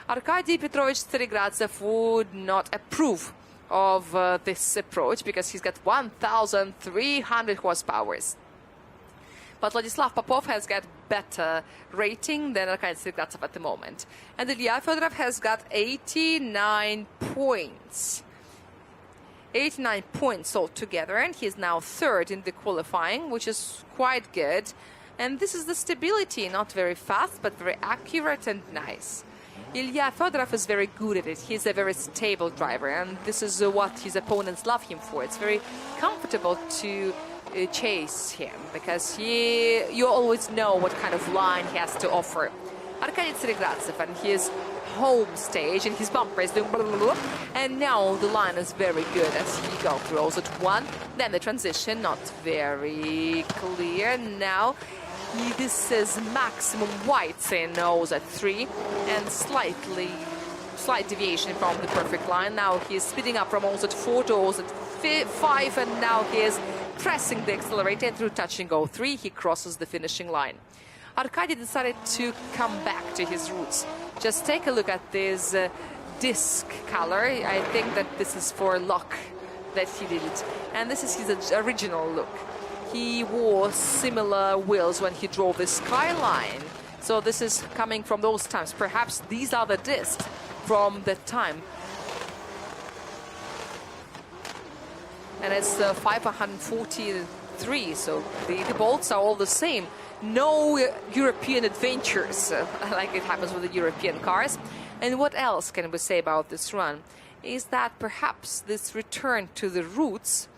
Arkady Petrovich Starigradzev would not approve of this approach, because he's got 1,300 horsepower. But Vladislav Popov has got better rating than Arkady Starigradzev at the moment. And Ilya Fedorov has got 89 points. 89 points altogether, and he's now third in the qualifying, which is quite good. And this is the stability, not very fast, but very accurate and nice. Ilya Fedorov is very good at it. He's a very stable driver, and this is what his opponents love him for. It's very comfortable to chase him, because you always know what kind of line he has to offer. Arkady Tseregratsev and his home stage and his bumper is doing blah, blah, blah, and now the line is very good as he goes through also at 1. Then the transition not very clear. Now this is maximum whites in nose at 3 and slight deviation from the perfect line. Now he's speeding up from also at 4 to also at 5, and now he is pressing the accelerator, and through touch and go 3 he crosses the finishing line. Arkady decided to come back to his roots. Just take a look at this disc color. I think that this is for luck that he did it. And this is his original look. He wore similar wheels when he drove the Skyline. So this is coming from those times. Perhaps these are the discs from that time. And it's 543, so the bolts are all the same. No European adventures like it happens with the European cars. And what else can we say about this run is that perhaps this return to the roots,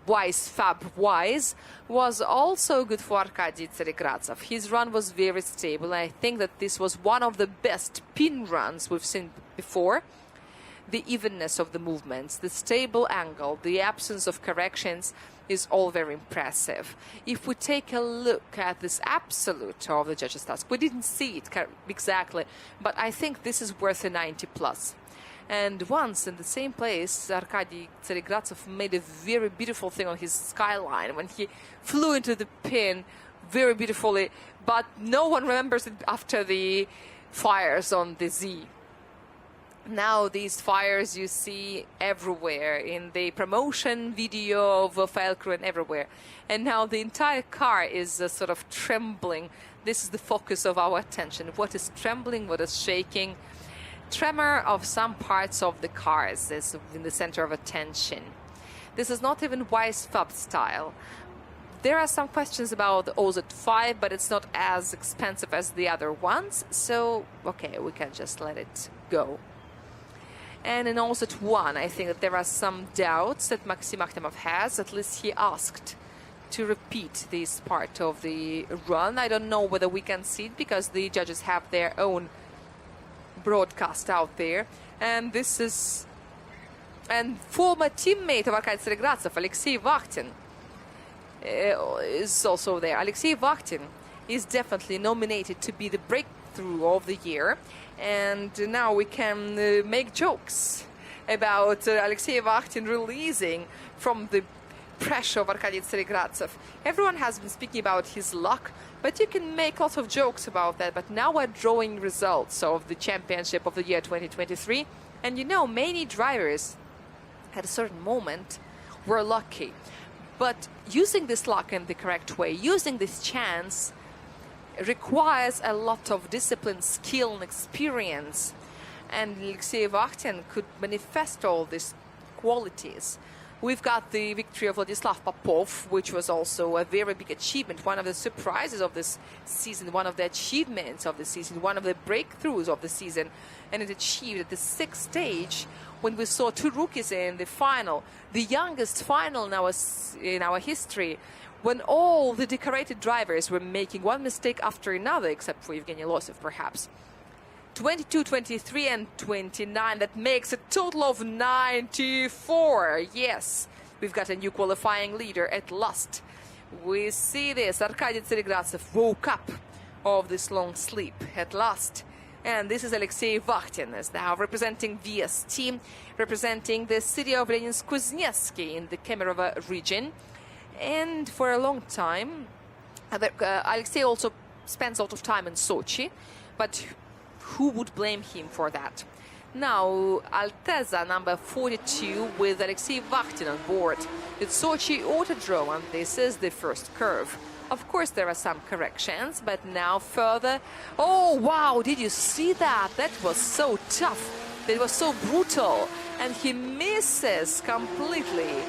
fab-wise, was also good for Arkady Tseregratsev. His run was very stable. I think that this was one of the best pin runs we've seen before. The evenness of the movements, the stable angle, the absence of corrections is all very impressive. If we take a look at this absolute of the judges' task, we didn't see it exactly, but I think this is worth a 90 plus. And once in the same place, Arkady Tseregratsev made a very beautiful thing on his Skyline when he flew into the pin very beautifully, but no one remembers it after the fires on the Z. Now these fires you see everywhere in the promotion video of Falcon and everywhere. And now the entire car is sort of trembling. This is the focus of our attention. What is trembling, what is shaking? Tremor of some parts of the cars is in the center of attention. This is not even Weiss Fab style. There are some questions about the OZ5, but it's not as expensive as the other ones. So, okay, we can just let it go. And in also at 1, I think that there are some doubts that Maxim Akhtemov has. At least he asked to repeat this part of the run. I don't know whether we can see it because the judges have their own broadcast out there. And this is... And former teammate of Arkady Tseregratsev, Alexei Vakhtin, is also there. Alexei Vakhtin is definitely nominated to be the breakthrough of the year. And now we can make jokes about Alexei Vakhtin releasing from the pressure of Arkady Tseregratsev. Everyone has been speaking about his luck, but you can make lots of jokes about that. But now we're drawing results of the championship of the year 2023. And you know, many drivers at a certain moment were lucky. But using this luck in the correct way, using this chance, requires a lot of discipline, skill and experience, and Alexei Vakhtin could manifest all these qualities. We've got the victory of Vladislav Popov, which was also a very big achievement, one of the surprises of this season, one of the achievements of the season, one of the breakthroughs of the season, and it achieved at the 6th stage when we saw 2 rookies in the final, the youngest final in our history, when all the decorated drivers were making one mistake after another, except for Evgeny Losev, perhaps. 22, 23, and 29. That makes a total of 94. Yes, we've got a new qualifying leader at last. We see this. Arkady Tseregratsev woke up of this long sleep at last. And this is Alexei Vakhtin, is now representing VS team, representing the city of Leninsk-Kuznetsky in the Kemerovo region. And for a long time, Alexei also spends a lot of time in Sochi, but who would blame him for that? Now, Alteza, number 42, with Alexei Vakhtin on board. It's Sochi Autodrome, and this is the first curve. Of course, there are some corrections, but now further... Oh, wow, did you see that? That was so tough. that was so brutal, and he misses completely.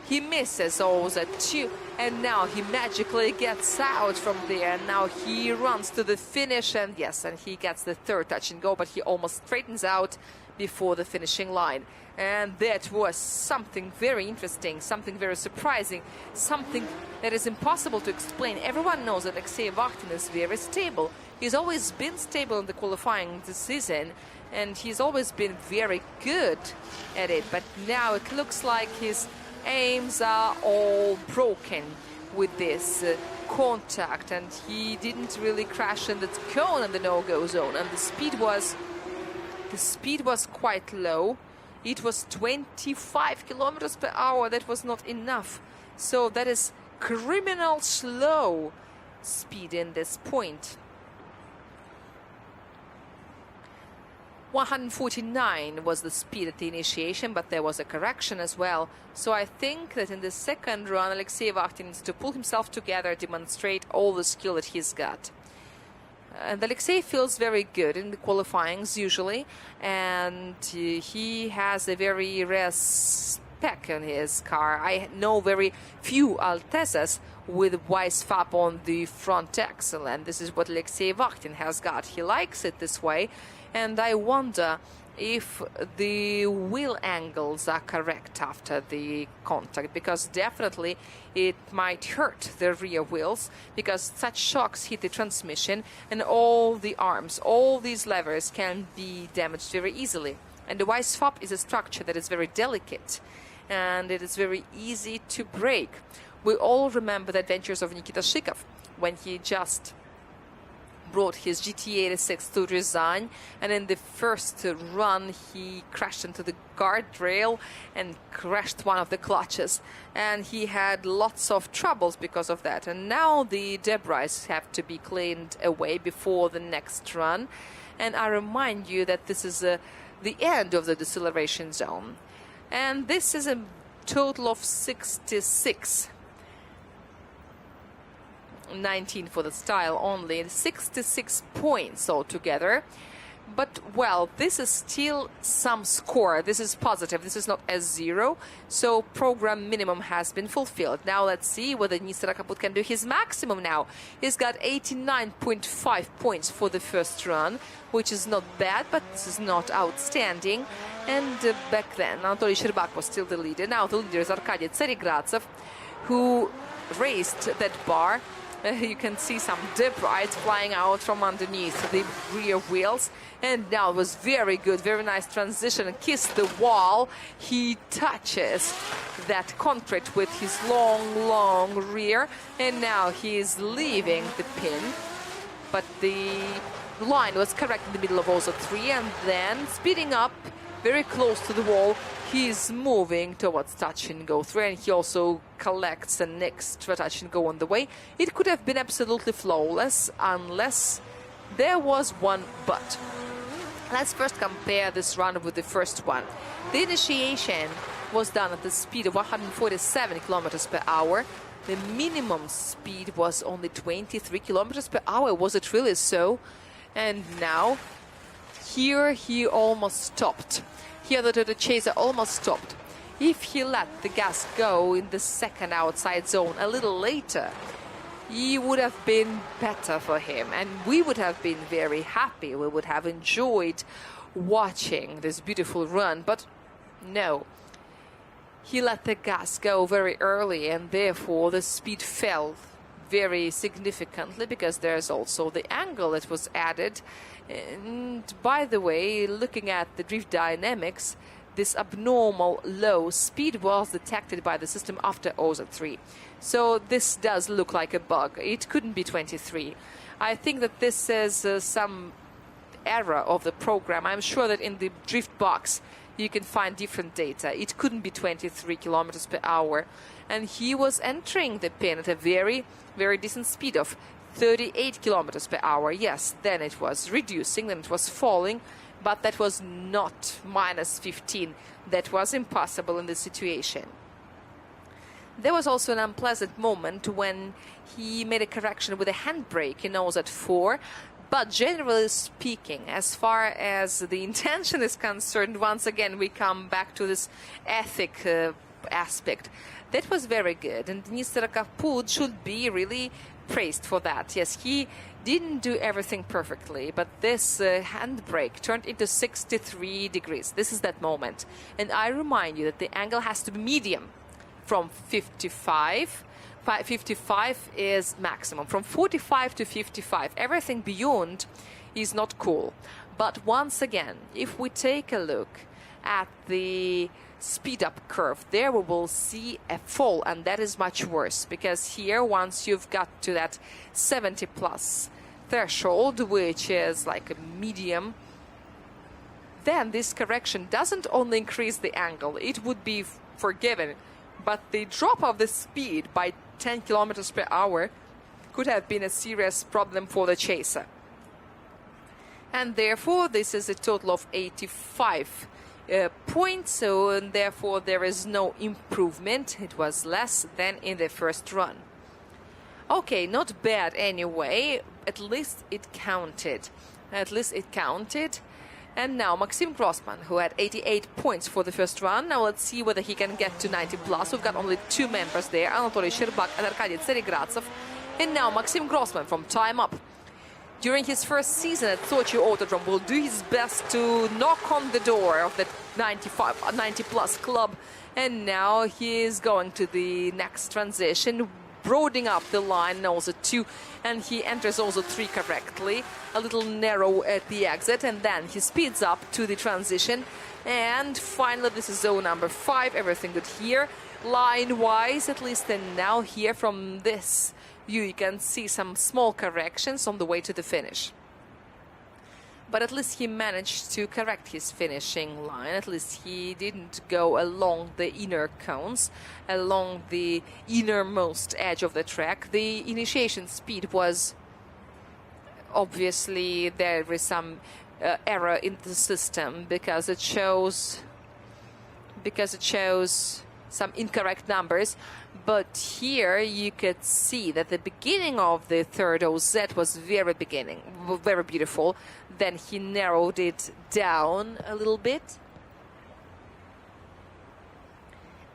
He misses always at 2, and now he magically gets out from there, and now he runs to the finish, and yes, and he gets the third touch and go, but he almost straightens out before the finishing line. And that was something very interesting, something very surprising, something that is impossible to explain. Everyone knows that Alexei Vakhtin is very stable. He's always been stable in the qualifying this season, and he's always been very good at it. But now it looks like his aims are all broken with this contact, and he didn't really crash in the cone in the no-go zone, and the speed was quite low. It was 25 kilometers per hour. That was not enough. So that is criminal slow speed in this point. 149 was the speed at the initiation, but there was a correction as well. So I think that in the second run, Alexei Vakhtin needs to pull himself together, demonstrate all the skill that he's got. And Alexei feels very good in the qualifyings usually, and he has a very rare spec in his car. I know very few Altezas with Weissfab on the front axle, and this is what Alexei Vakhtin has got. He likes it this way, and I wonder if the wheel angles are correct after the contact, because definitely it might hurt the rear wheels, because such shocks hit the transmission and all the arms, all these levers can be damaged very easily. And the Weissfab is a structure that is very delicate and it is very easy to break. We all remember the adventures of Nikita Shikov when he just brought his GT86 to Ryazan, and in the first run he crashed into the guardrail and crashed one of the clutches, and he had lots of troubles because of that. And now the debris have to be cleaned away before the next run, and I remind you that this is the end of the deceleration zone, and this is a total of 66. 19 for the style only, 66 points altogether. But, well, this is still some score. This is positive. This is not S0. So program minimum has been fulfilled. Now let's see whether Nisar Kaput can do his maximum now. He's got 89.5 points for the first run, which is not bad, but this is not outstanding. And back then, Anatoly Sherbak was still the leader. Now the leader is Arkady Tsarigradzev, who raised that bar. You can see some debris flying out from underneath the rear wheels. And now it was very good, very nice transition. Kissed the wall. He touches that concrete with his long rear. And now he is leaving the pin. But the line was correct in the middle of also 3. And then speeding up very close to the wall, he's moving towards touch and go 3, and he also collects an extra touch and go on the way. It could have been absolutely flawless unless there was one but. Let's first compare this run with the first one. The initiation was done at the speed of 147 kilometers per hour. The minimum speed was only 23 kilometers per hour. Was it really so? And now here he almost stopped. Here the chaser almost stopped. If he let the gas go in the second outside zone a little later, it would have been better for him, and we would have been very happy. We would have enjoyed watching this beautiful run, but no. He let the gas go very early, and therefore the speed fell very significantly, because there's also the angle that was added. And by the way, looking at the drift dynamics, this abnormal low speed was detected by the system after OZ3. So this does look like a bug. It couldn't be 23. I think that this is some error of the program. I'm sure that in the drift box you can find different data. It couldn't be 23 kilometers per hour. And he was entering the pin at a very decent speed of 38 kilometers per hour. Yes, then it was reducing, then it was falling, but that was not minus 15. That was impossible in this situation. There was also an unpleasant moment when he made a correction with a handbrake in OZ4, But generally speaking, as far as the intention is concerned, once again we come back to this ethic aspect. That was very good, and Denis Rakaput should be really praised for that. Yes, he didn't do everything perfectly, but this handbrake turned into 63 degrees. This is that moment. And I remind you that the angle has to be medium from 55. 55 is maximum. From 45 to 55, everything beyond is not cool. But once again, if we take a look at the speed up curve, there we will see a fall, and that is much worse, because here once you've got to that 70 plus threshold, which is like a medium, then this correction doesn't only increase the angle, it would be forgiven, but the drop of the speed by 10 kilometers per hour could have been a serious problem for the chaser. And therefore this is a total of 85 points, so and therefore there is no improvement. It was less than in the first run. Okay, not bad anyway. At least it counted. At least it counted. And now Maxim Grossman, who had 88 points for the first run. Now let's see whether he can get to 90 plus. We've got only two members there, Anatoly Sherbak and Arkady Tseregradzev. And now Maxim Grossman from Time Up, during his first season at Sochi Autodrome, will do his best to knock on the door of the 90 plus club. And now he is going to the next transition, broadening up the line, and also two, and he enters also three correctly, a little narrow at the exit, and then he speeds up to the transition. And finally, this is zone number 5, everything good here, line-wise at least. And now here from this view you can see some small corrections on the way to the finish. But at least he managed to correct his finishing line. At least he didn't go along the inner cones, along the innermost edge of the track. The initiation speed was obviously, there is some error in the system because it shows some incorrect numbers. But here you could see that the beginning of the third OZ was very beautiful. Then he narrowed it down a little bit.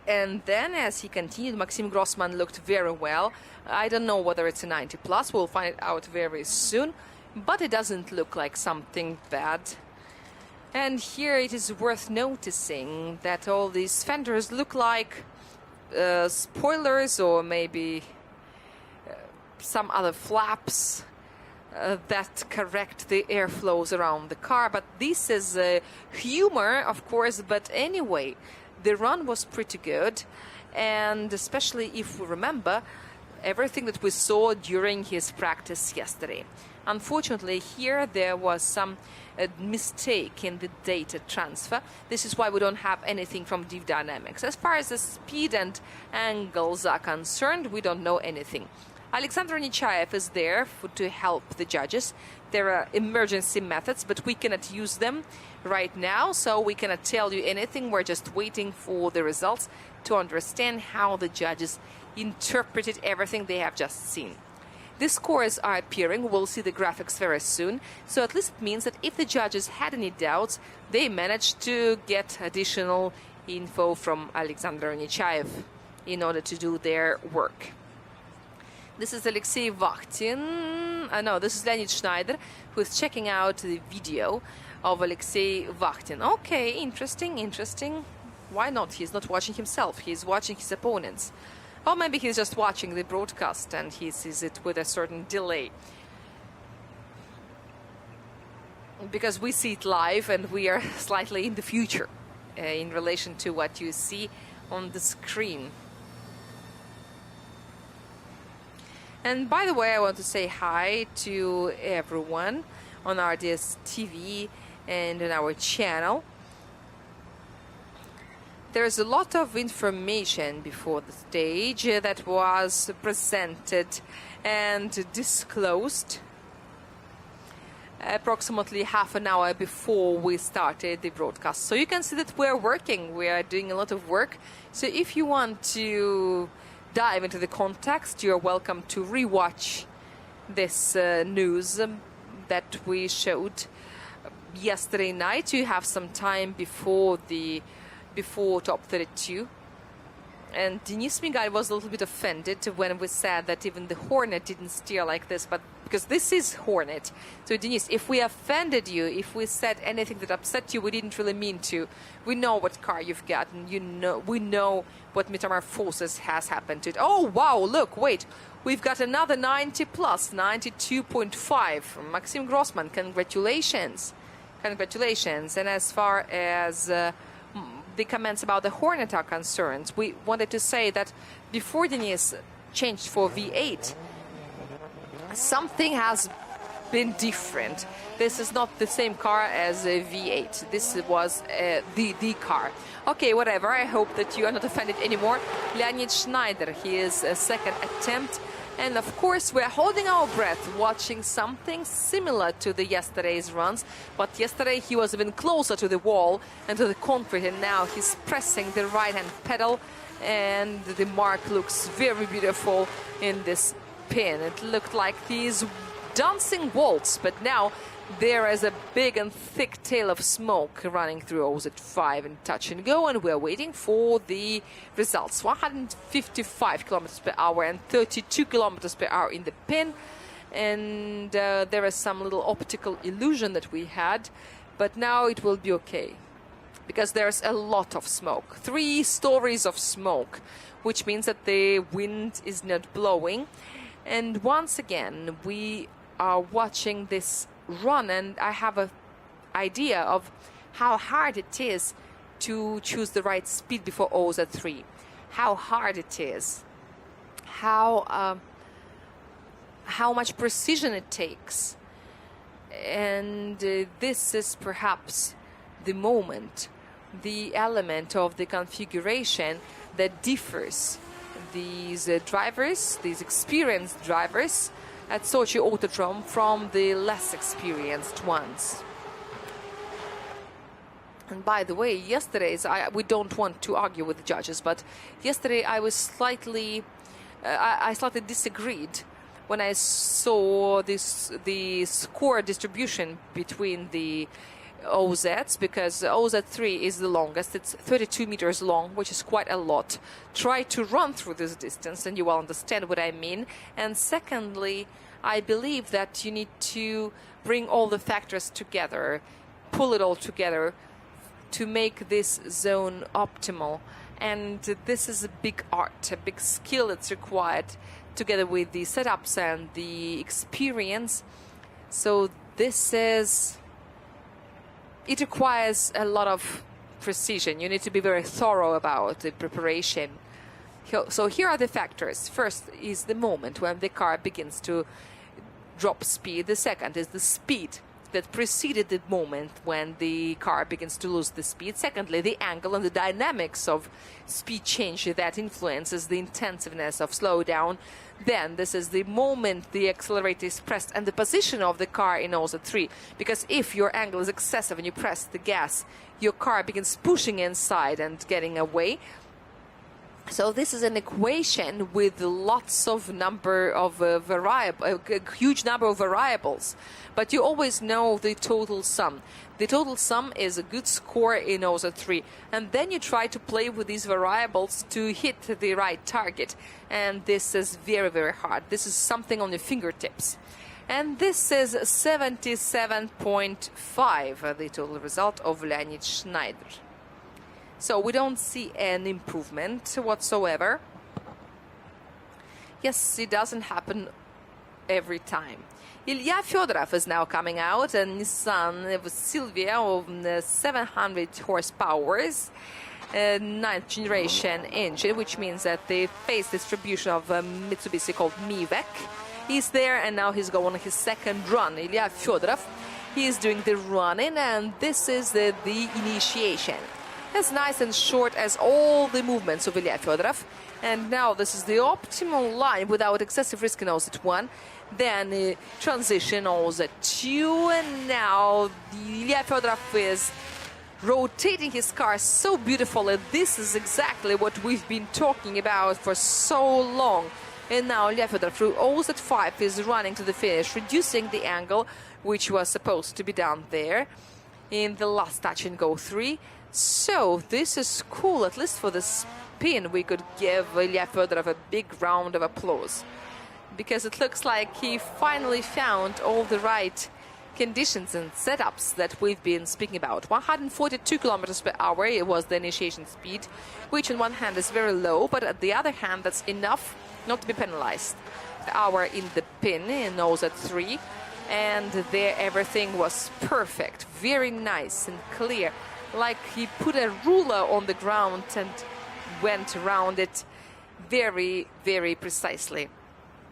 And then as he continued, Maxim Grossman looked very well. I don't know whether it's a 90 plus. We'll find it out very soon. But it doesn't look like something bad. And here it is worth noticing that all these fenders look like spoilers, or maybe some other flaps that correct the airflows around the car. But this is humor, of course. But anyway, the run was pretty good, and especially if we remember everything that we saw during his practice yesterday. Unfortunately, here there was some mistake in the data transfer. This is why we don't have anything from Div Dynamics. As far as the speed and angles are concerned, we don't know anything. Alexander Nechayev is there to help the judges. There are emergency methods, but we cannot use them right now, so we cannot tell you anything. We're just waiting for the results to understand how the judges interpreted everything they have just seen. The scores are appearing. We'll see the graphics very soon. So at least it means that if the judges had any doubts, they managed to get additional info from Alexander Nechayev in order to do their work. This is Alexei Vakhtin. No, this is Leonid Schneider, who is checking out the video of Alexei Vakhtin. Okay, interesting. Why not? He's not watching himself. He's watching his opponents. Or maybe he's just watching the broadcast and he sees it with a certain delay. Because we see it live and we are slightly in the future in relation to what you see on the screen. And by the way, I want to say hi to everyone on RDS TV and on our channel. There's a lot of information before the stage that was presented and disclosed approximately half an hour before we started the broadcast. So you can see that we're working. We are doing a lot of work. So if you want to dive into the context, you're welcome to rewatch this news. that we showed yesterday night. You have some time before top 32. And Denis Miguel was a little bit offended when we said that even the Hornet didn't steer like this, but because this is Hornet. So Denis, if we offended you, if we said anything that upset you, we didn't really mean to. We know what car you've got, and we know what metamorphosis has happened to it. Oh wow, look, wait, we've got another 90 plus, 92.5 from Maxim Grossman. Congratulations. Congratulations. And as far as the comments about the Hornet are concerned, we wanted to say that before Denis changed for V8, something has been different. This is not the same car as a V8. This was the car. Okay, whatever. I hope that you are not offended anymore. Leonid Schneider, his second attempt. And of course, we're holding our breath, watching something similar to the yesterday's runs. But yesterday he was even closer to the wall and to the concrete, and now he's pressing the right-hand pedal, and the mark looks very beautiful in this pin. It looked like these dancing waltz, but now there is a big and thick tail of smoke running through OZ5 and touch and go, and we're waiting for the results. 155 kilometers per hour and 32 kilometers per hour in the pin, and there is some little optical illusion that we had, but now it will be okay because there's a lot of smoke, 3 stories of smoke, which means that the wind is not blowing. And once again, we are watching this run, and I have an idea of how hard it is to choose the right speed before OZ3. How hard it is. How much precision it takes. And this is perhaps the moment, the element of the configuration that differs these drivers, these experienced drivers at Sochi Autodrome from the less experienced ones. And by the way, we don't want to argue with the judges, but yesterday I was slightly disagreed when I saw the score distribution between the OZs, because OZ3 is the longest. It's 32 meters long, which is quite a lot. Try to run through this distance and you will understand what I mean. And secondly, I believe that you need to bring all the factors together, pull it all together to make this zone optimal. And this is a big art, a big skill that's required, together with the setups and the experience. So it requires a lot of precision. You need to be very thorough about the preparation. So here are the factors. First is the moment when the car begins to drop speed. The second is the speed that preceded the moment when the car begins to lose the speed. Secondly, the angle and the dynamics of speed change that influences the intensiveness of slowdown. Then this is the moment the accelerator is pressed and the position of the car in OZ3. Because if your angle is excessive and you press the gas, your car begins pushing inside and getting away. So this is an equation with lots of number of a huge number of variables, but you always know the total sum. The total sum is a good score in OZ3, and then you try to play with these variables to hit the right target, and this is very, very hard. This is something on your fingertips. And this is 77.5, the total result of Leonid Schneider. So we don't see an improvement whatsoever. Yes, it doesn't happen every time. Ilya Fedorov is now coming out, and Nissan Silvia of 700 horsepower, 9th generation engine, which means that the phase distribution of Mitsubishi called MIVEC is there, and now he's going on his second run. Ilya Fedorov, he is doing the running, and this is the initiation. As nice and short as all the movements of Ilya Fedorov. And now this is the optimal line without excessive risk in OZ1. Then transition OZ2, and now Ilya Fedorov is rotating his car so beautifully. This is exactly what we've been talking about for so long. And now Ilya Fedorov through O's at 5 is running to the finish, reducing the angle, which was supposed to be down there in the last touch and go 3. So this is cool. At least for the spin, we could give Ilya Fedorov a big round of applause, because it looks like he finally found all the right conditions and setups that we've been speaking about. 142 kilometers per hour, it was the initiation speed, which on one hand is very low, but on the other hand, that's enough not to be penalized. The hour in the pin, in nose at 3, and there everything was perfect, very nice and clear, like he put a ruler on the ground and went around it very, very precisely.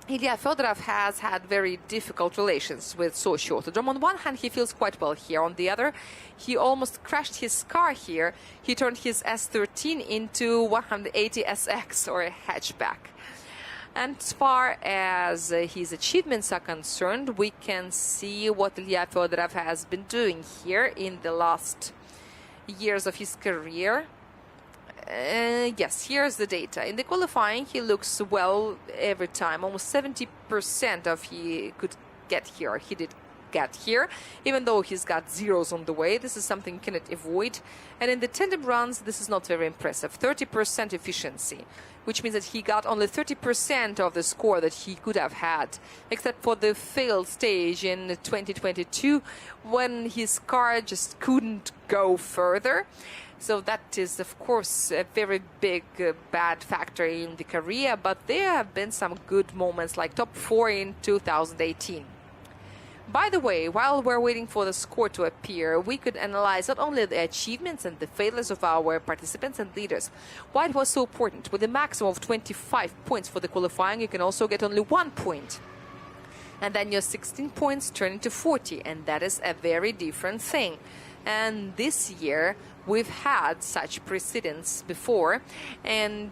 Ilya Fedorov has had very difficult relations with Sochi Autodrome. On one hand, he feels quite well here. On the other, he almost crashed his car here. He turned his S13 into 180 SX, or a hatchback. And as far as his achievements are concerned, we can see what Ilya Fedorov has been doing here in the last years of his career. Yes, here's the data. In the qualifying, he looks well every time. Almost 70% of he could get here. He did get here, even though he's got zeros on the way. This is something you cannot avoid. And in the tandem runs, this is not very impressive. 30% efficiency, which means that he got only 30% of the score that he could have had, except for the failed stage in 2022, when his car just couldn't go further. So that is, of course, a very big bad factor in the career, but there have been some good moments, like top 4 in 2018. By the way, while we're waiting for the score to appear, we could analyze not only the achievements and the failures of our participants and leaders, why it was so important. With a maximum of 25 points for the qualifying, you can also get only 1 point. And then your 16 points turn into 40, and that is a very different thing. And this year, we've had such precedents before, and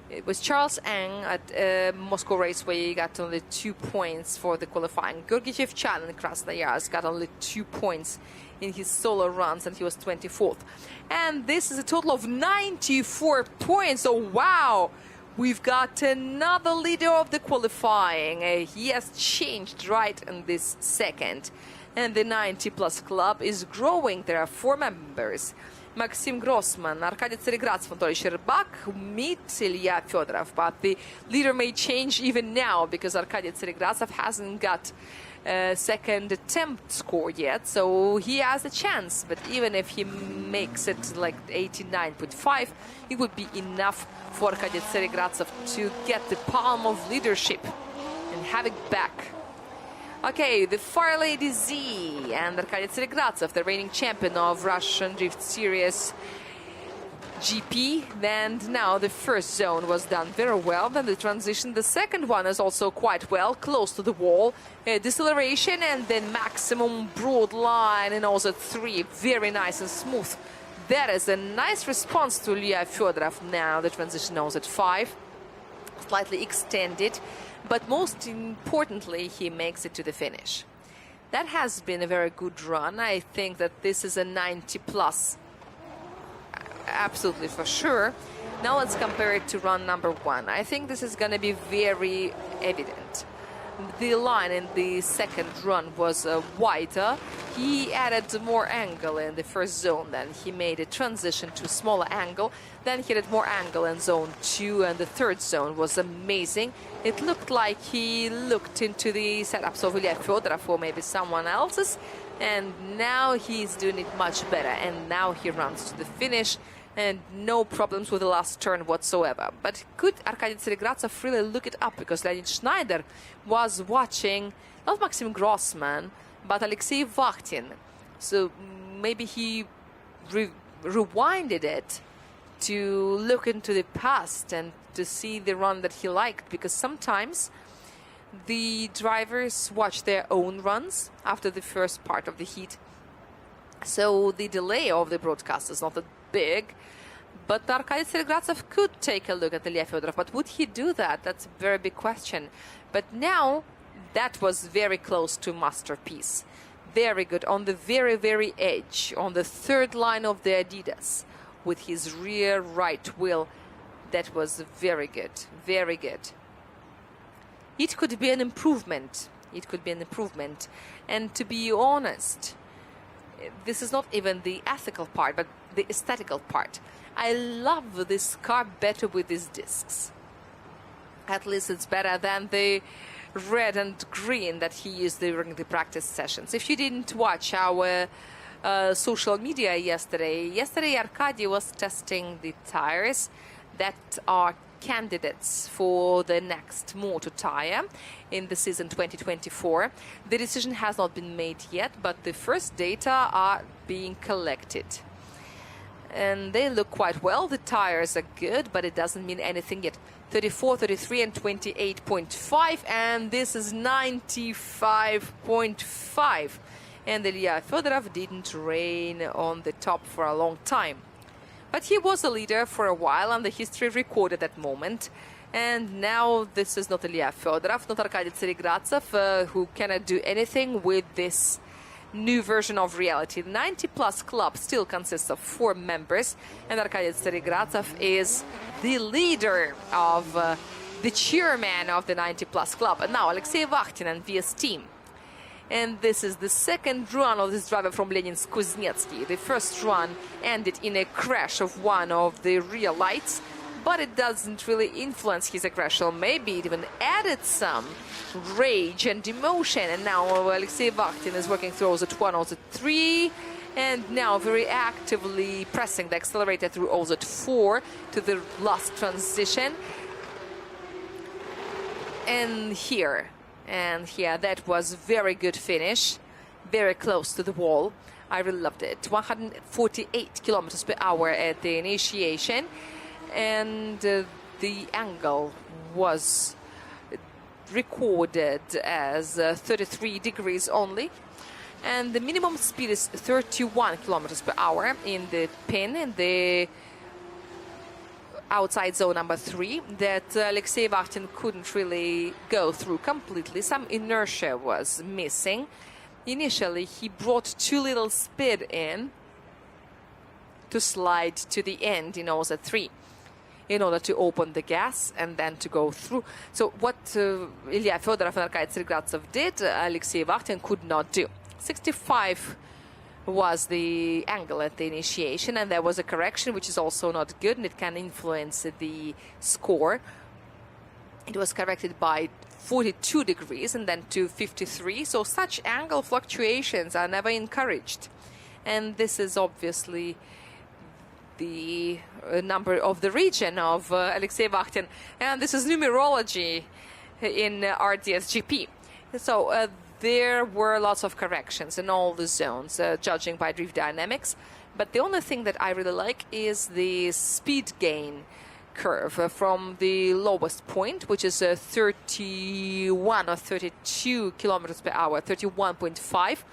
it was Charles Ang at Moscow Raceway. He got only 2 points for the qualifying. Georgy Shevchan in Krasnoyarsk got only 2 points in his solo runs, and he was 24th. And this is a total of 94 points. So, wow! We've got another leader of the qualifying. He has changed right in this second. And the 90-plus club is growing. There are 4 members. Maxim Grossman, Arkady Tseregradzev, Anatoly Sherbak meet Ilya Fedorov. But the leader may change even now, because Arkady Tseregradzev hasn't got a second attempt score yet. So he has a chance. But even if he makes it like 89.5, it would be enough for Arkady Tseregradzev to get the palm of leadership and have it back. Okay, the Fire Lady Z and Arkady Tseregradzev, the reigning champion of Russian Drift Series GP. And now the first zone was done very well. Then the transition, the second one is also quite well, close to the wall. Deceleration and then maximum broad line, and also 3, very nice and smooth. That is a nice response to Ilya Fedorov. Now the transition nose at 5, slightly extended. But most importantly, he makes it to the finish. That has been a very good run. I think that this is a 90-plus, absolutely for sure. Now let's compare it to run number 1. I think this is going to be very evident. The line in the second run was wider. He added more angle in the first zone. Then he made a transition to smaller angle. Then he added more angle in zone 2, and the third zone was amazing. It looked like he looked into the setups of Ilya Fedorov or maybe someone else's, and now he's doing it much better. And now he runs to the finish, and no problems with the last turn whatsoever. But could Arkady Tseregradzev really look it up? Because Leonid Schneider was watching not Maxim Grossman, but Alexei Vakhtin. So maybe he rewinded it to look into the past and to see the run that he liked. Because sometimes the drivers watch their own runs after the first part of the heat. So the delay of the broadcast is not that big, but Arkady Tseregradzev could take a look at Ilya Fedorov. But would he do that? That's a very big question. But now that was very close to masterpiece. Very good on the very, very edge, on the third line of the Adidas, with his rear right wheel. That was very good, very good. it could be an improvement. It could be an improvement. And to be honest, this is not even the ethical part, but the aesthetical part. I love this car better with these discs. At least it's better than the red and green that he used during the practice sessions. If you didn't watch our social media yesterday Arkady was testing the tires that are candidates for the next motor tire in the season 2024. The decision has not been made yet, but the first data are being collected. And they look quite well. The tires are good, but it doesn't mean anything yet. 34, 33, and 28.5, and this is 95.5. And Ilya Fedorov didn't reign on the top for a long time. But he was a leader for a while, and the history recorded that moment. And now this is not Ilya Fedorov, not Arkady Tseregratsev, who cannot do anything with this new version of reality. The 90-plus club still consists of 4 members, and Arkady Tseregratsev is the leader of the chairman of the 90-plus club. And now Alexei Vakhtin and VS team. And this is the second run of this driver from Leninsk-Kuznetsky. The first run ended in a crash of one of the rear lights, but it doesn't really influence his aggression. Maybe it even added some rage and emotion. And now Alexei Vakhtin is working through OZ 1, OZ 3, and now very actively pressing the accelerator through OZ 4 to the last transition. And here, that was very good finish, very close to the wall. I really loved it. 148 kilometers per hour at the initiation, and the angle was recorded as 33 degrees only, and the minimum speed is 31 kilometers per hour in the pin, in the outside zone number 3, that Alexei Vakhtin couldn't really go through completely. Some inertia was missing. Initially, he brought too little speed in to slide to the end in OZ 3 in order to open the gas and then to go through. So what Ilya Fedorov and Arkady Tseregratsev did, Alexei Vakhtin could not do. 65 was the angle at the initiation, and there was a correction, which is also not good, and it can influence the score. It was corrected by 42 degrees and then to 53, so such angle fluctuations are never encouraged. And this is obviously the number of the region of Alexei Vakhtin, and this is numerology in RDSGP. So there were lots of corrections in all the zones, judging by drift dynamics. But the only thing that I really like is the speed gain curve from the lowest point, which is 31 or 32 kilometers per hour, 31.5,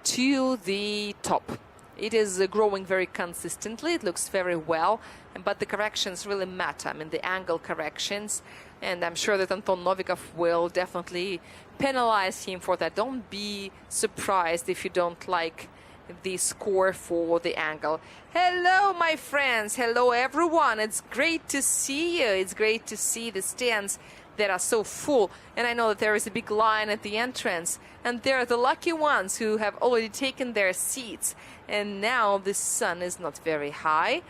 to the top. It is growing very consistently. It looks very well, but the corrections really matter. I mean, the angle corrections, and I'm sure that Anton Novikov will definitely penalize him for that. Don't be surprised if you don't like the score for the angle. Hello, my friends. Hello, everyone. It's great to see you. It's great to see the stands that are so full. And I know that there is a big line at the entrance, and they're the lucky ones who have already taken their seats. And now the sun is not very high,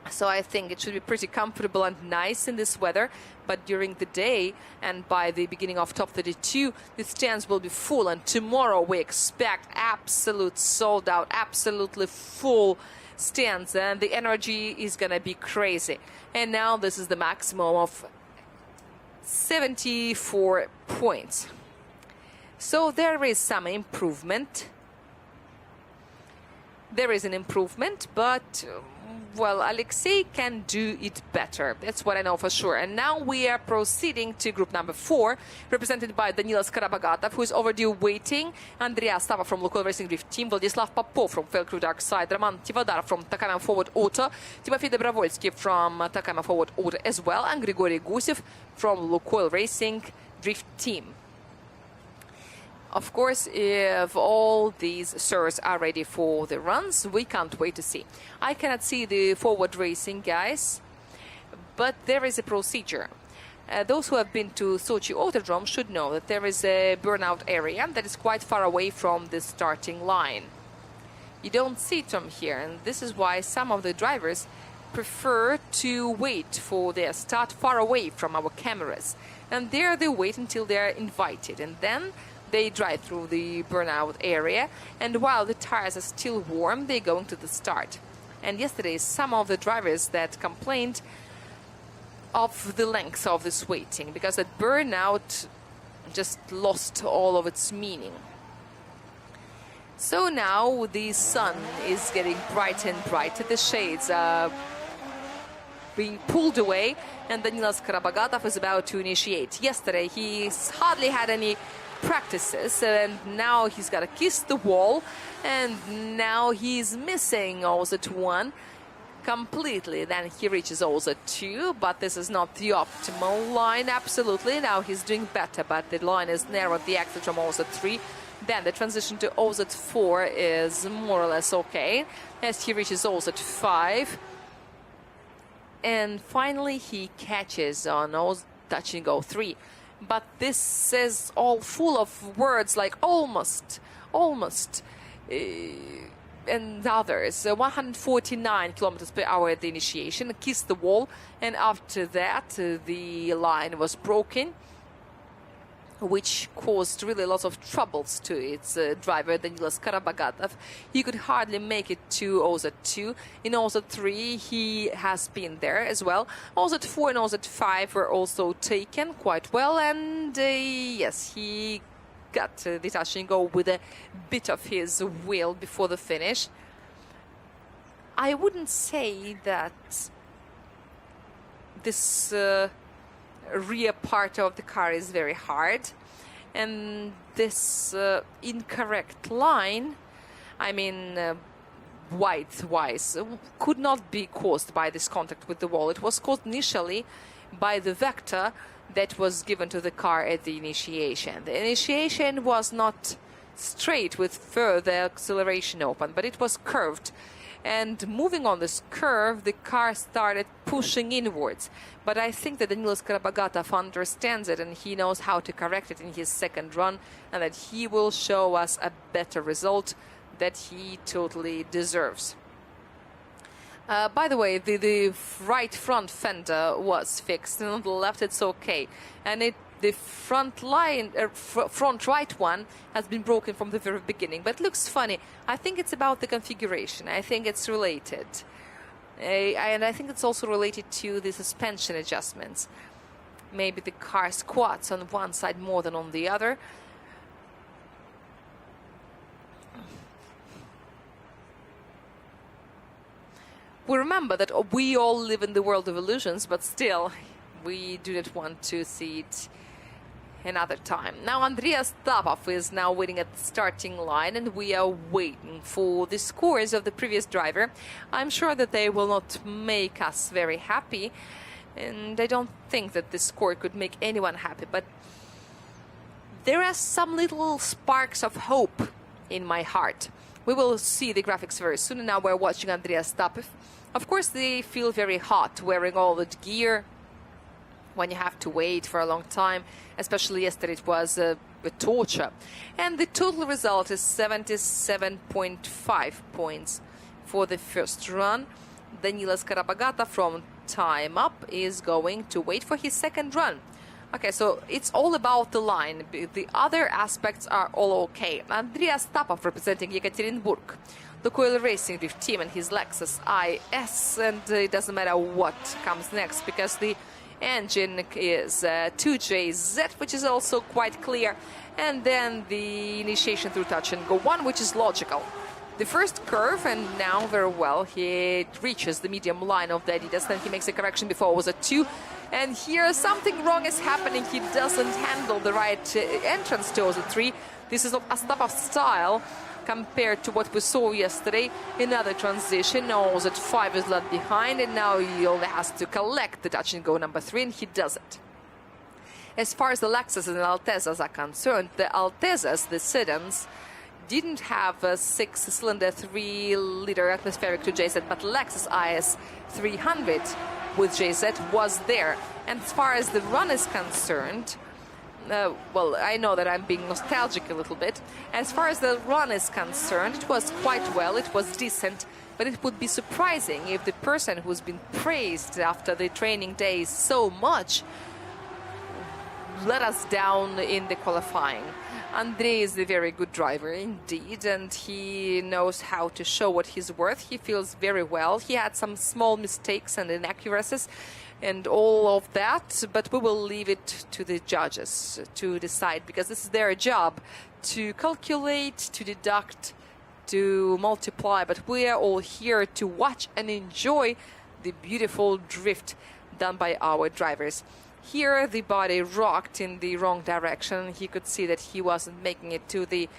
so I think it should be pretty comfortable and nice in this weather. But during the day and by the beginning of top 32, the stands will be full. And tomorrow we expect absolute sold out, absolutely full stands, and the energy is gonna be crazy. And now this is the maximum of 74 points. So there is some improvement. There is an improvement, but well, Alexei can do it better. That's what I know for sure. And now we are proceeding to group number 4, represented by Danilas Karabagatov, who is overdue waiting, Andrea Stava from Lukoil Racing Drift Team, Vladislav Popov from Fail Crew Dark Side, Roman Tivadar from Takama Forward Auto, Timofey Dobrovolsky from Takama Forward Auto as well, and Grigory Gusev from Lukoil Racing Drift Team. Of course, if all these sirs are ready for the runs, we can't wait to see. I cannot see the forward racing guys, but there is a procedure. Those who have been to Sochi Autodrome should know that there is a burnout area that is quite far away from the starting line. You don't see it from here, and this is why some of the drivers prefer to wait for their start far away from our cameras. And there they wait until they're invited, and then they drive through the burnout area, and while the tires are still warm, they go into the start. And yesterday, some of the drivers that complained of the length of this waiting, because that burnout just lost all of its meaning. So now the sun is getting brighter and brighter. The shades are being pulled away, and Danilas Karabagatov is about to initiate. Yesterday, he hardly had any practices, and now he's got to kiss the wall, and now he's missing also to one completely. Then he reaches also 2, but this is not the optimal line. Absolutely, now he's doing better, but the line is narrowed the exit from also 3. Then the transition to OZ 4 is more or less okay as he reaches OZ 5. And finally he catches on OZ touch and go 3. But this is all full of words like almost, and others. 149 kilometers per hour at the initiation, kissed the wall, and after that the line was broken, which caused really lots of troubles to its driver, Danilas Karabagatov. He could hardly make it to OZ2. In OZ3, he has been there as well. OZ4 and OZ5 were also taken quite well, and yes, he got the touch and go with a bit of his wheel before the finish. I wouldn't say that this rear part of the car is very hard, and this incorrect line, I mean width-wise, could not be caused by this contact with the wall. It was caused initially by the vector that was given to the car at the initiation. The initiation was not straight with further acceleration open, but it was curved. And moving on this curve, the car started pushing inwards. But I think that Danilas Karabagatov understands it, and he knows how to correct it in his second run, and that he will show us a better result that he totally deserves. By the way, the right front fender was fixed, and on the left it's okay. And the front right one has been broken from the very beginning, but it looks funny. I think it's about the configuration. I think it's related. And I think it's also related to the suspension adjustments. Maybe the car squats on one side more than on the other. We remember that we all live in the world of illusions, but still, we do not want to see it another time. Now Andreas Stavov is now waiting at the starting line, and we are waiting for the scores of the previous driver. I'm sure that they will not make us very happy, and I don't think that this score could make anyone happy, but there are some little sparks of hope in my heart. We will see the graphics very soon, and now we're watching Andreas Stavov. Of course, they feel very hot wearing all the gear when you have to wait for a long time. Especially yesterday, it was a torture. And the total result is 77.5 points for the first run. Danilas Karabagatov from time up is going to wait for his second run. Okay, so it's all about the line. The other aspects are all okay. Andreas Stavov representing Yekaterinburg, the Coil Racing Drift team, and his Lexus IS, and it doesn't matter what comes next because the engine is 2JZ, which is also quite clear, and then the initiation through touch and go 1, which is logical. The first curve, and now very well, he reaches the medium line of the Adidas, then he makes a correction before it was a 2, and here something wrong is happening. He doesn't handle the right entrance to the 3. This is not Astapov style compared to what we saw yesterday. Another transition, now that 5 is left behind, and now he only has to collect the touch and go number 3, and he does it. As far as the Lexus and the Altezas are concerned, the Altezas, the sedans, didn't have a 6-cylinder 3-liter atmospheric 2JZ, but Lexus IS 300 with JZ was there. And as far as the run is concerned, well, I know that I'm being nostalgic a little bit. As far as the run is concerned, it was quite well, it was decent, but it would be surprising if the person who's been praised after the training days so much let us down in the qualifying. Andrei is a very good driver indeed, and he knows how to show what he's worth. He feels very well. He had some small mistakes and inaccuracies and all of that, but we will leave it to the judges to decide, because this is their job to calculate, to deduct, to multiply. But we are all here to watch and enjoy the beautiful drift done by our drivers. Here the body rocked in the wrong direction. He could see that he wasn't making it to the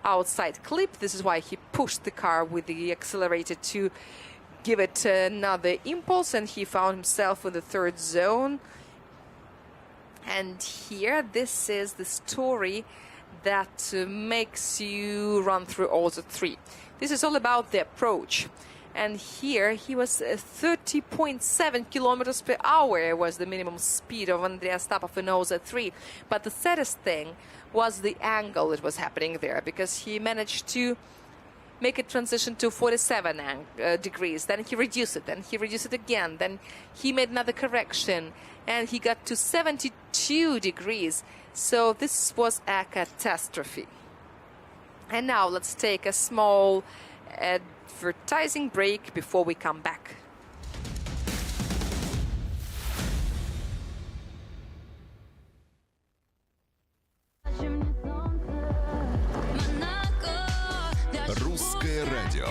outside clip. This is why he pushed the car with the accelerator to give it another impulse, and he found himself in the third zone. And here, this is the story that makes you run through all the three. This is all about the approach. And here he was 30.7 kilometers per hour was the minimum speed of Andrei Astapov in OZ3. But the saddest thing was the angle that was happening there, because he managed to make a transition to 47 degrees. Then he reduced it. Then he reduced it again. Then he made another correction, and he got to 72 degrees. So this was a catastrophe. And now let's take a small advertising break before we come back. Русское радио.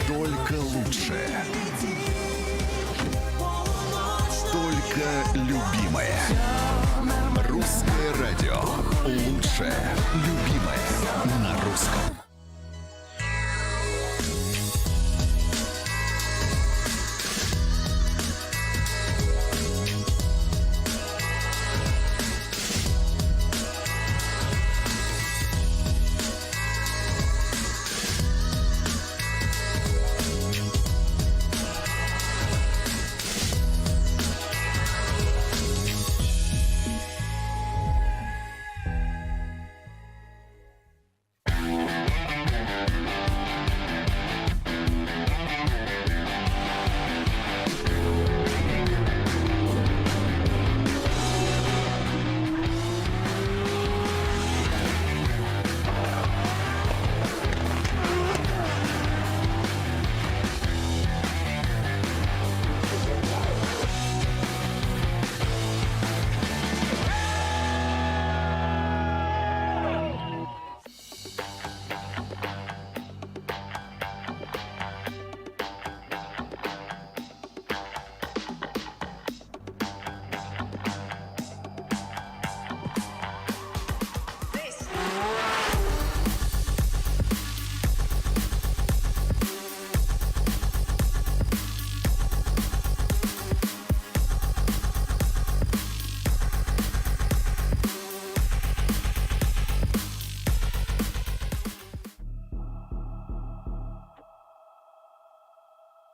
Только лучшее. Только любимое. Русское радио. Лучшее. Любимое. На русском.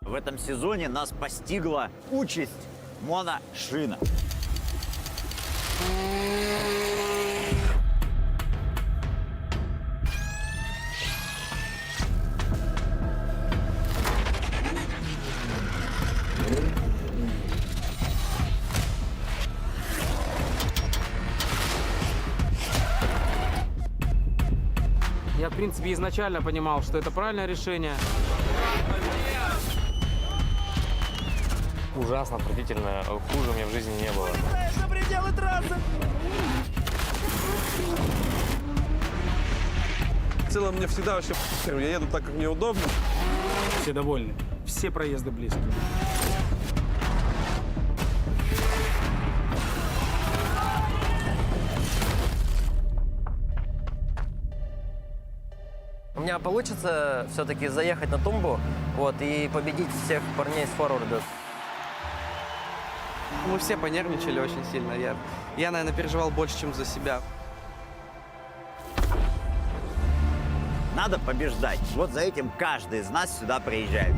В этом сезоне нас постигла участь моношина. Я, в принципе, изначально понимал, что это правильное решение. Ужасно, отвратительно. Хуже у меня в жизни не было. За пределы трассы! В целом мне всегда вообще я еду так, как мне удобно. Все довольны. Все проезды близкие. У меня получится все-таки заехать на тумбу, вот, и победить всех парней с форварда. Мы все понервничали очень сильно. Я, наверное, переживал больше, чем за себя. Надо побеждать. Вот за этим каждый из нас сюда приезжает.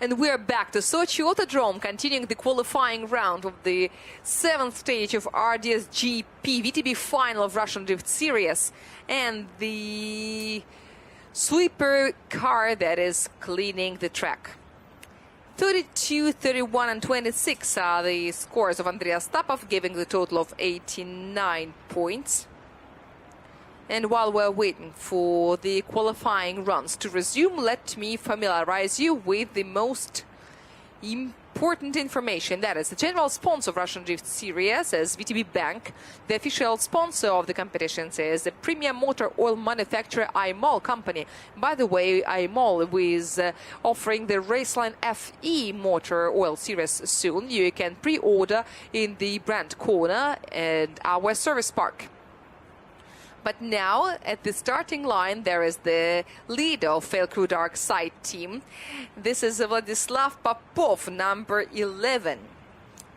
And we're back to Sochi Autodrome, continuing the qualifying round of the 7th stage of RDS GP VTB final of Russian Drift Series. And the sweeper car that is cleaning the track. 32, 31 and 26 are the scores of Andrei Astapov, giving the total of 89 points. And while we're waiting for the qualifying runs to resume, let me familiarize you with the most important information. That is, the general sponsor of Russian Drift Series is VTB Bank. The official sponsor of the competitions is the premium motor oil manufacturer IMOL company. By the way, IMOL is offering the Raceline FE motor oil series soon. You can pre-order in the brand corner and our service park. But now, at the starting line, there is the leader of Fail Crew Dark Side team. This is Vladislav Popov, number 11.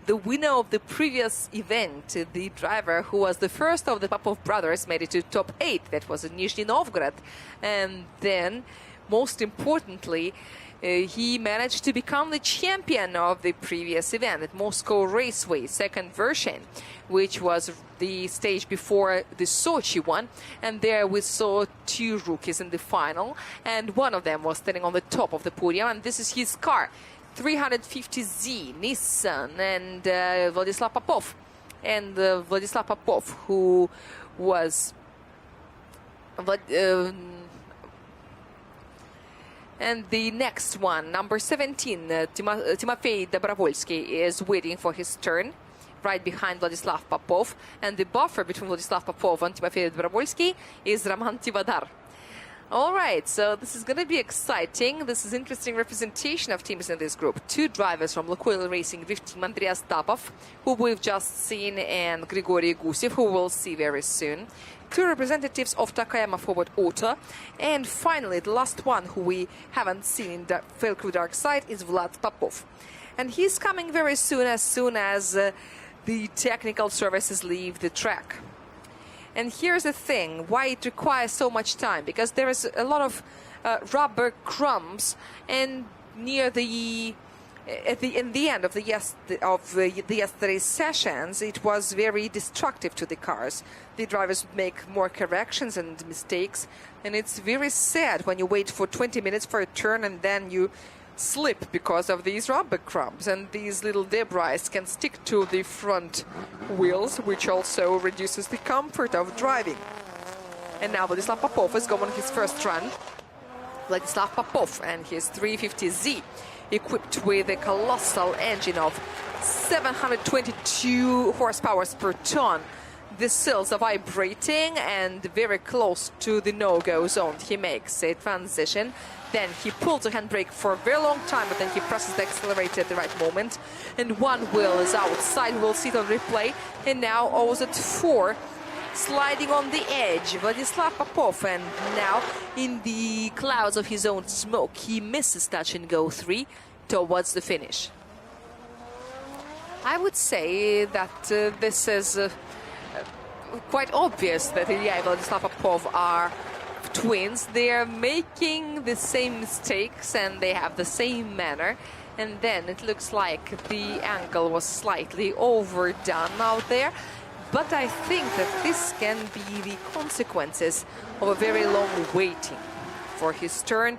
The winner of the previous event, the driver who was the first of the Popov brothers, made it to top 8. That was in Nizhny Novgorod. And then, most importantly, he managed to become the champion of the previous event at Moscow Raceway, second version, which was the stage before the Sochi one. And there we saw 2 rookies in the final, and one of them was standing on the top of the podium, and this is his car, 350Z Nissan, and Vladislav Popov. And Vladislav Popov, who was and the next one, number 17, Timofey Dobrovolsky, is waiting for his turn right behind Vladislav Popov. And the buffer between Vladislav Popov and Timofey Dobrovolsky is Roman Tivadar. All right, so this is going to be exciting. This is interesting representation of teams in this group. 2 drivers from Lukoil Racing Drift Team, Andrei Astapov, who we've just seen, and Grigory Gusev, who we'll see very soon. 2 representatives of Takayama Forward Auto. And finally, the last one who we haven't seen in the Fail Crew Dark Side is Vlad Popov. And he's coming very soon as the technical services leave the track. And here's the thing, why it requires so much time, because there is a lot of rubber crumbs, and near the in the end of the yesterday's sessions, it was very destructive to the cars. The drivers would make more corrections and mistakes, and it's very sad when you wait for 20 minutes for a turn and then you slip because of these rubber crumbs, and these little debris can stick to the front wheels, which also reduces the comfort of driving. And now Vladislav Popov is going on his first run. Vladislav Popov and his 350Z, equipped with a colossal engine of 722 horsepower per ton. The seals are vibrating and very close to the no-go zone. He makes a transition. Then he pulls the handbrake for a very long time, but then he presses the accelerator at the right moment. And one wheel is outside. We'll see it on replay. And now O's at 4, sliding on the edge. Vladislav Popov, and now in the clouds of his own smoke, he misses touch and go 3 towards the finish. I would say that this is quite obvious that Vladislav Popov are twins. They are making the same mistakes and they have the same manner. And then it looks like the angle was slightly overdone out there. But I think that this can be the consequences of a very long waiting for his turn.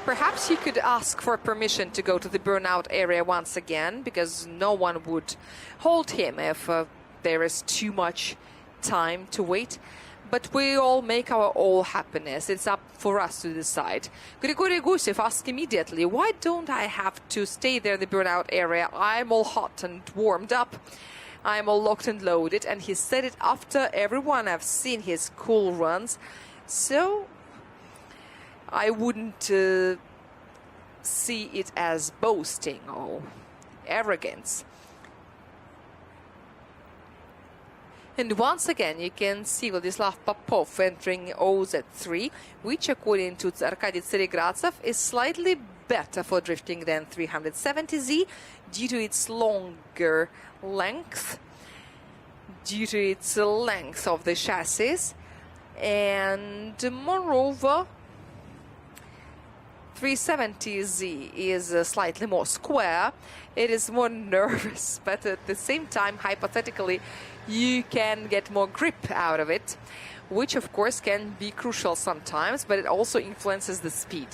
Perhaps he could ask for permission to go to the burnout area once again, because no one would hold him if there is too much time to wait. But we all make our own happiness. It's up for us to decide. Grigory Gusev asked immediately, why don't I have to stay there in the burnout area? I'm all hot and warmed up. I'm all locked and loaded. And he said it after everyone have seen his cool runs. So I wouldn't see it as boasting or arrogance. And once again, you can see Vladislav Popov entering OZ3, which, according to Arkady Tseregradzev, is slightly better for drifting than 370Z due to its longer length, of the chassis. And moreover, 370Z is slightly more square. It is more nervous, but at the same time, hypothetically, you can get more grip out of it, which of course can be crucial sometimes, but it also influences the speed.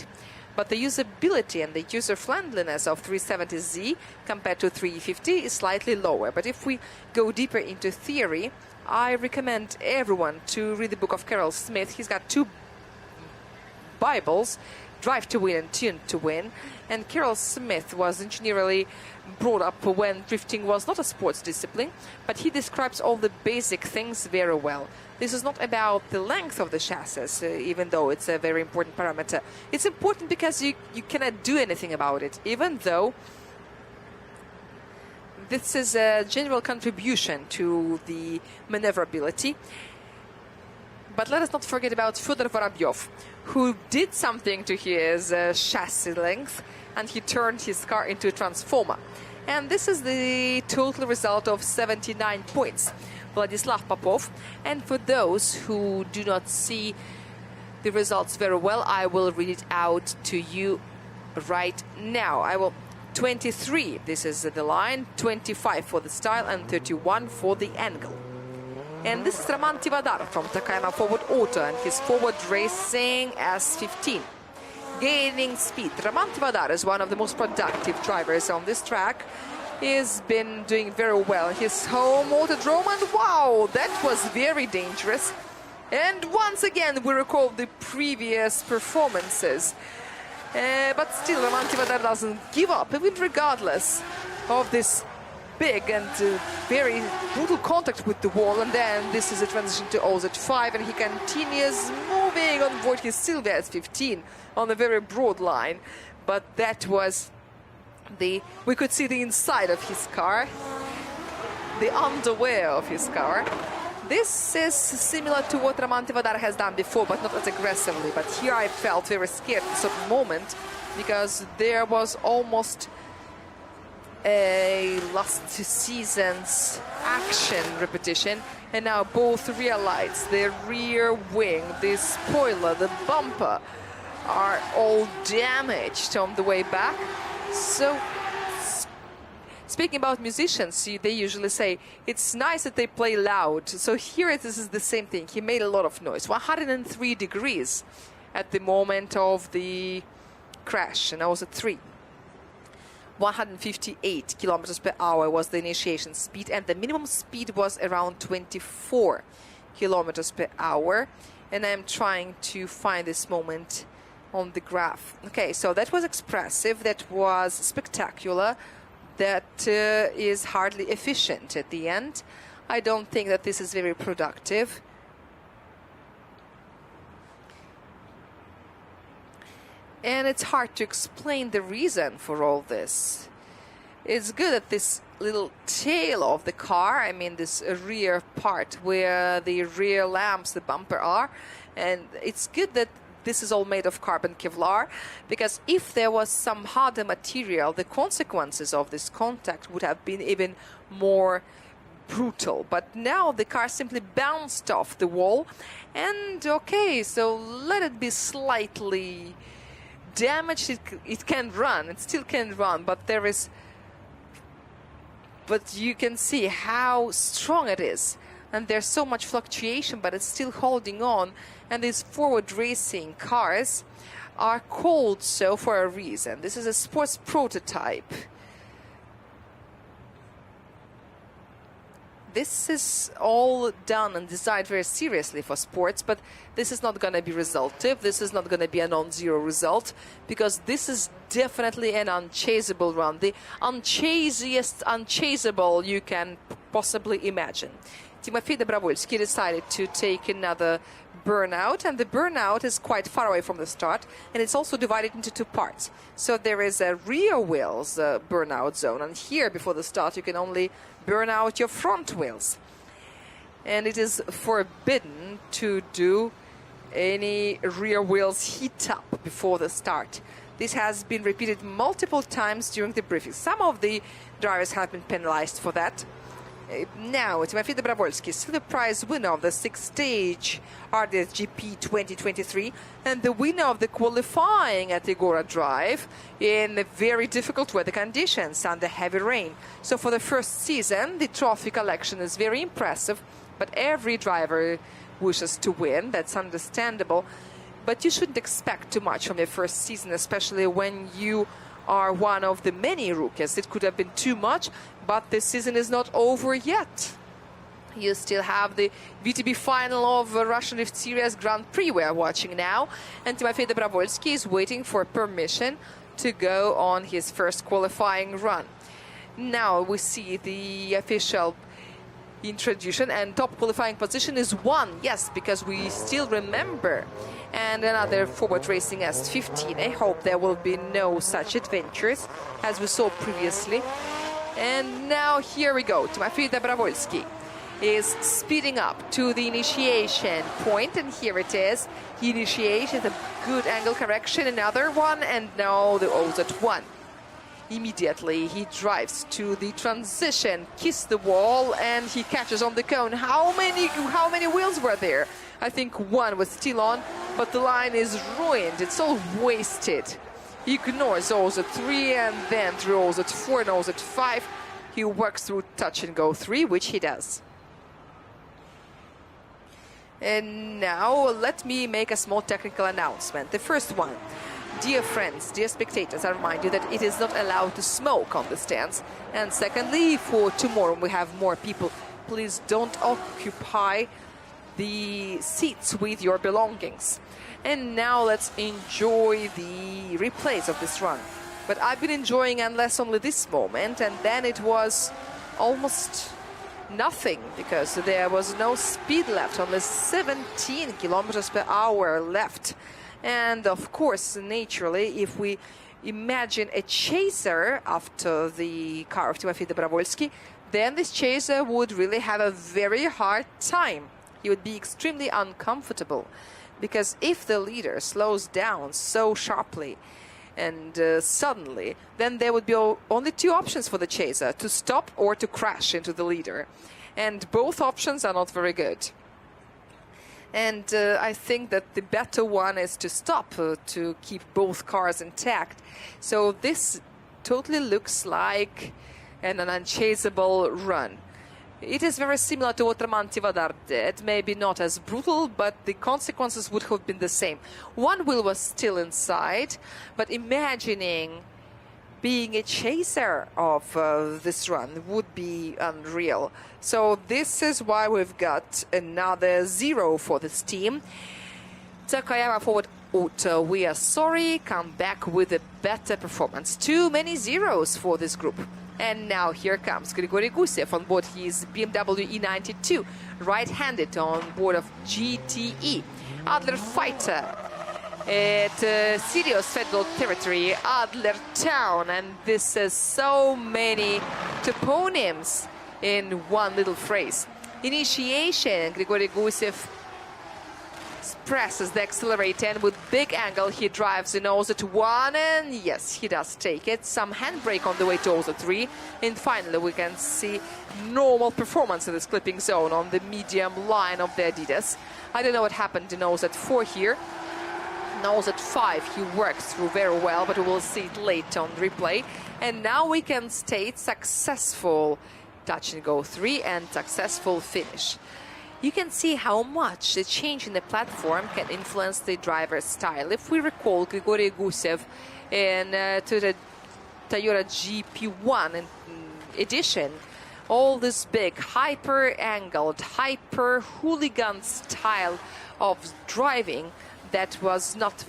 But the usability and the user-friendliness of 370Z compared to 350 is slightly lower. But if we go deeper into theory, I recommend everyone to read the book of Carroll Smith. He's got 2 Bibles, Drive to Win and Tune to Win. And Carroll Smith was engineerily brought up when drifting was not a sports discipline, but he describes all the basic things very well. This is not about the length of the chassis, even though it's a very important parameter. It's important because you cannot do anything about it, even though this is a general contribution to the maneuverability. But let us not forget about Fyodor Vorobyov, who did something to his chassis length, and he turned his car into a transformer. And this is the total result of 79 points. Vladislav Popov. And for those who do not see the results very well, I will read it out to you right now. 23, this is the line, 25 for the style, and 31 for the angle. And this is Roman Tivadar from Takayama Forward Auto, and his forward racing S15. Gaining speed. Roman Tivadar is one of the most productive drivers on this track. He's been doing very well. His home autodrome, and wow, that was very dangerous. And once again, we recall the previous performances. But still, Roman Tivadar doesn't give up, even regardless of this big and very brutal contact with the wall. And then this is a transition to OZ5, and he continues moving on board his Silvia S15 on a very broad line. But that was we could see the inside of his car, the underwear of his car. This is similar to what Roman Tivadar has done before, but not as aggressively. But here I felt very scared at a certain moment, because there was almost a last season's action repetition, and now both rear lights, the rear wing, the spoiler, the bumper are all damaged on the way back. So, speaking about musicians, they usually say it's nice that they play loud. So here this is the same thing. He made a lot of noise. 103 degrees at the moment of the crash, and I was at 3. 158 kilometers per hour was the initiation speed, and the minimum speed was around 24 kilometers per hour. And I'm trying to find this moment on the graph. Okay, so that was expressive, that was spectacular, that is hardly efficient at the end. I don't think that this is very productive. And it's hard to explain the reason for all this. It's good that this little tail of the car, I mean this rear part where the rear lamps, the bumper are, and it's good that this is all made of carbon Kevlar, because if there was some harder material, the consequences of this contact would have been even more brutal. But now the car simply bounced off the wall, and okay, so let it be slightly damaged. It can run, it still can run, but you can see how strong it is. And there's so much fluctuation, but it's still holding on. And these forward racing cars are called so for a reason. This is a sports prototype. This is all done and designed very seriously for sports, but this is not going to be resultive. This is not going to be a non-zero result, because this is definitely an unchaseable run. The unchaziest unchaseable you can possibly imagine. Timofey Dobrovolsky decided to take another burnout, and the burnout is quite far away from the start, and it's also divided into 2 parts. So there is a rear wheels burnout zone, and here before the start you can only burn out your front wheels. And it is forbidden to do any rear wheels heat up before the start. This has been repeated multiple times during the briefing. Some of the drivers have been penalized for that. Now, Timofey Dobrovolsky, silver prize winner of the six-stage RDS-GP 2023 and the winner of the qualifying at Agora Drive in very difficult weather conditions under heavy rain. So for the first season, the trophy collection is very impressive, but every driver wishes to win. That's understandable. But you shouldn't expect too much from your first season, especially when you are one of the many rookies. It could have been too much, but the season is not over yet. You still have the VTB final of Russian Rift Series Grand Prix we are watching now. And Timofey Dobrovolsky is waiting for permission to go on his first qualifying run. Now we see the official introduction, and top qualifying position is 1. Yes, because we still remember. And another Forward Racing S15. I hope there will be no such adventures as we saw previously. And now here we go. Timofey Dobrovolsky is speeding up to the initiation point, and here it is. He initiates a good angle correction, another one, and now the O's at 1. Immediately he drives to the transition, kiss the wall, and he catches on the cone. How many wheels were there? I think 1 was still on, but the line is ruined. It's all wasted. He ignores O's at 3 and then through O's at 4 and O's at 5. He works through touch and go 3, which he does. And now let me make a small technical announcement. The first one. Dear friends, dear spectators, I remind you that it is not allowed to smoke on the stands. And secondly, for tomorrow we have more people. Please don't occupy the seats with your belongings. And now let's enjoy the replays of this run. But I've been enjoying unless only this moment, and then it was almost nothing because there was no speed left, only 17 kilometers per hour left. And of course, naturally, if we imagine a chaser after the car of Timofey Dobrovolsky, then this chaser would really have a very hard time. He would be extremely uncomfortable, because if the leader slows down so sharply and suddenly, then there would be only 2 options for the chaser: to stop or to crash into the leader. And both options are not very good. And I think that the better one is to stop, to keep both cars intact. So this totally looks like an unchaseable run. It is very similar to what Roman Tivadar did, maybe not as brutal, but the consequences would have been the same. 1 wheel was still inside, but imagining being a chaser of this run would be unreal. So this is why we've got another 0 for this team. Takayama forward auto, we are sorry, come back with a better performance. Too many zeros for this group. And now here comes Grigory Gusev on board his BMW E92, right-handed on board of GTE. Adler Fighter at Sirius Federal Territory, Adler Town, and this is so many toponyms in one little phrase. Initiation, Grigory Gusev presses the accelerator, and with big angle he drives the nose at 1, and yes, he does take it. Some handbrake on the way to nose at 3, and finally we can see normal performance in this clipping zone on the medium line of the Adidas. I don't know what happened to nose at 4 here. Nose at 5 he worked through very well, but we will see it late on replay. And now we can state successful touch and go 3 and successful finish. You can see how much the change in the platform can influence the driver's style. If we recall Grigory Gusev in to the Toyota GP1 edition, all this big hyper-angled, hyper-hooligan style of driving that was not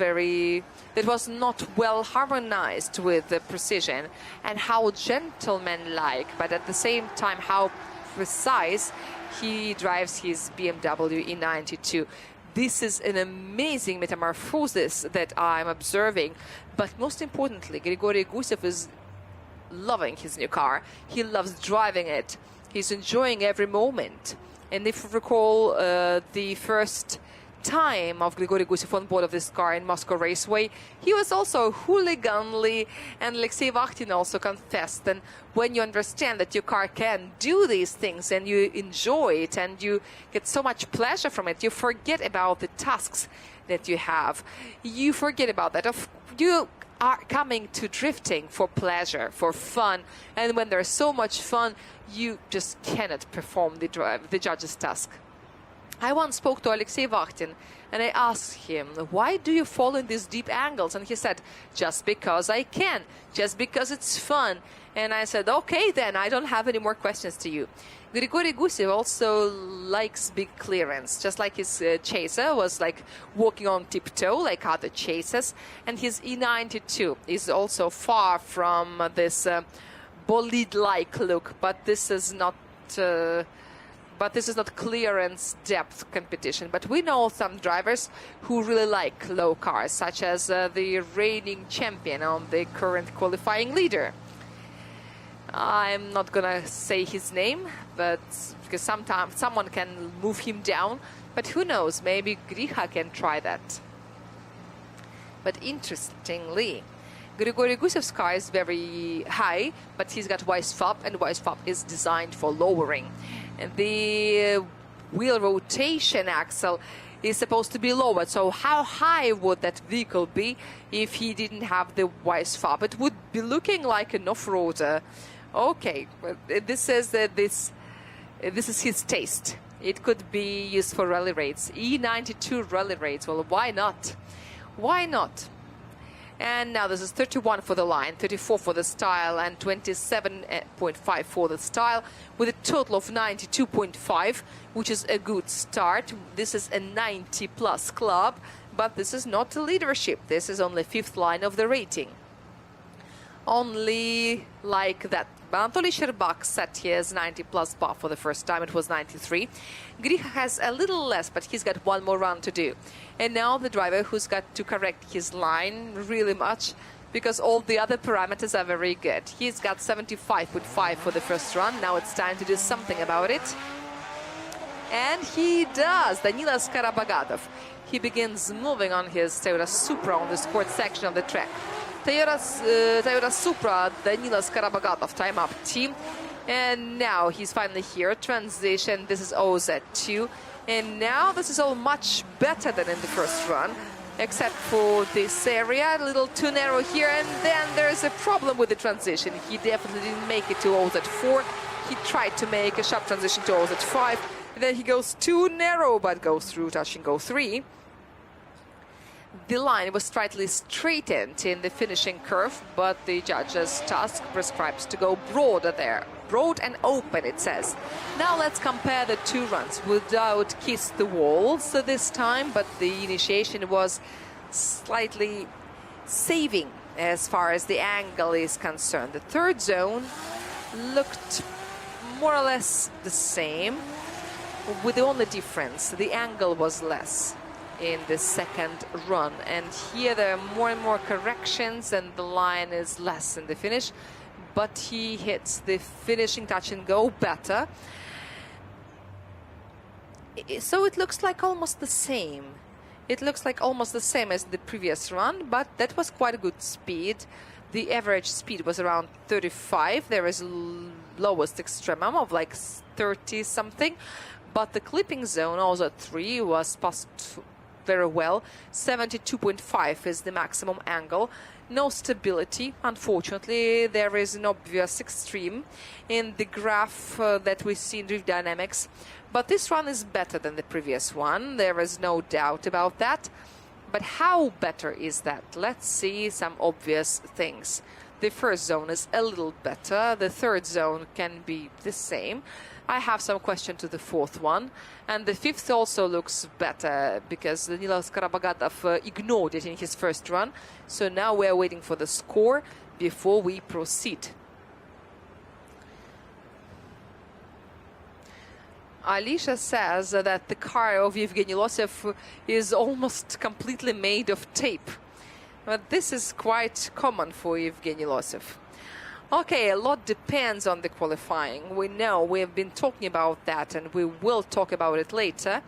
well harmonized with the precision, and how gentlemanlike, but at the same time how precise he drives his BMW E92. This is an amazing metamorphosis that I'm observing. But most importantly, Grigory Gusev is loving his new car. He loves driving it. He's enjoying every moment. And if you recall the first time of Grigory Gusev on board of this car in Moscow Raceway. He was also hooliganly, and Alexei Vakhtin also confessed. And when you understand that your car can do these things and you enjoy it and you get so much pleasure from it, you forget about the tasks that you have. You forget about that. You are coming to drifting for pleasure, for fun, and when there's so much fun, you just cannot perform the judge's task. I once spoke to Alexei Vakhtin and I asked him, why do you fall in these deep angles? And he said, just because I can, just because it's fun. And I said, okay, then I don't have any more questions to you. Grigory Gusev also likes big clearance, just like his chaser was like walking on tiptoe like other chasers. And his E92 is also far from this bolide-like look, but this is not clearance depth competition. But we know some drivers who really like low cars, such as the reigning champion and the current qualifying leader. I'm not gonna say his name, but because sometimes someone can move him down. But who knows, maybe Griha can try that. But interestingly, Grigory Gusev's car is very high, but he's got wise fob, and wise fob is designed for lowering. And the wheel rotation axle is supposed to be lowered. So how high would that vehicle be if he didn't have the wise fob? It would be looking like an off-roader. Okay, this is his taste. It could be used for rally raids. E92 rally raids. Well, why not? Why not? And now this is 31 for the line, 34 for the style, and 27.5 for the style, with a total of 92.5, which is a good start. This is a 90-plus club, but this is not a leadership. This is only fifth line of the rating. Only like that. Anatoly Sherbak set his 90-plus bar for the first time. It was 93. Griha has a little less, but he's got one more run to do. And now the driver who's got to correct his line really much, because all the other parameters are very good. He's got 75.5 for the first run. Now it's time to do something about it. And he does. Danila Skarabagatov. He begins moving on his Toyota Supra on the court section of the track. Toyota Supra, Danila Skarabagatov, time up team. And now he's finally here. Transition. This is OZ2. And now this is all much better than in the first run, except for this area, a little too narrow here. And then there's a problem with the transition. He definitely didn't make it to OZ4. He tried to make a sharp transition to OZ5. And then he goes too narrow, but goes through touching O3. The line was slightly straightened in the finishing curve, but the judge's task prescribes to go broader there. Broad and open, it says. Now let's compare the two runs without kiss the walls this time, but the initiation was slightly saving as far as the angle is concerned. The third zone looked more or less the same, with the only difference, the angle was less in the second run, and here there are more and more corrections and the line is less in the finish, but he hits the finishing touch and go better. So it looks like almost the same. It looks like almost the same as the previous run, but that was quite a good speed. The average speed was around 35. There is lowest extremum of like 30 something, but the clipping zone, also 3, was passed very well. 72.5 is the maximum angle. No stability, unfortunately. There is an obvious extreme in the graph that we see in Drift Dynamics. But this run is better than the previous one. There is no doubt about that. But how better is that? Let's see some obvious things. The first zone is a little better. The third zone can be the same. I have some question to the fourth one. And the fifth also looks better because Danila Skarabagatov ignored it in his first run. So now we're waiting for the score before we proceed. Alicia says that the car of Evgeny Losev is almost completely made of tape. But this is quite common for Evgeny Losev. Okay, a lot depends on the qualifying. We know, we have been talking about that, and we will talk about it later.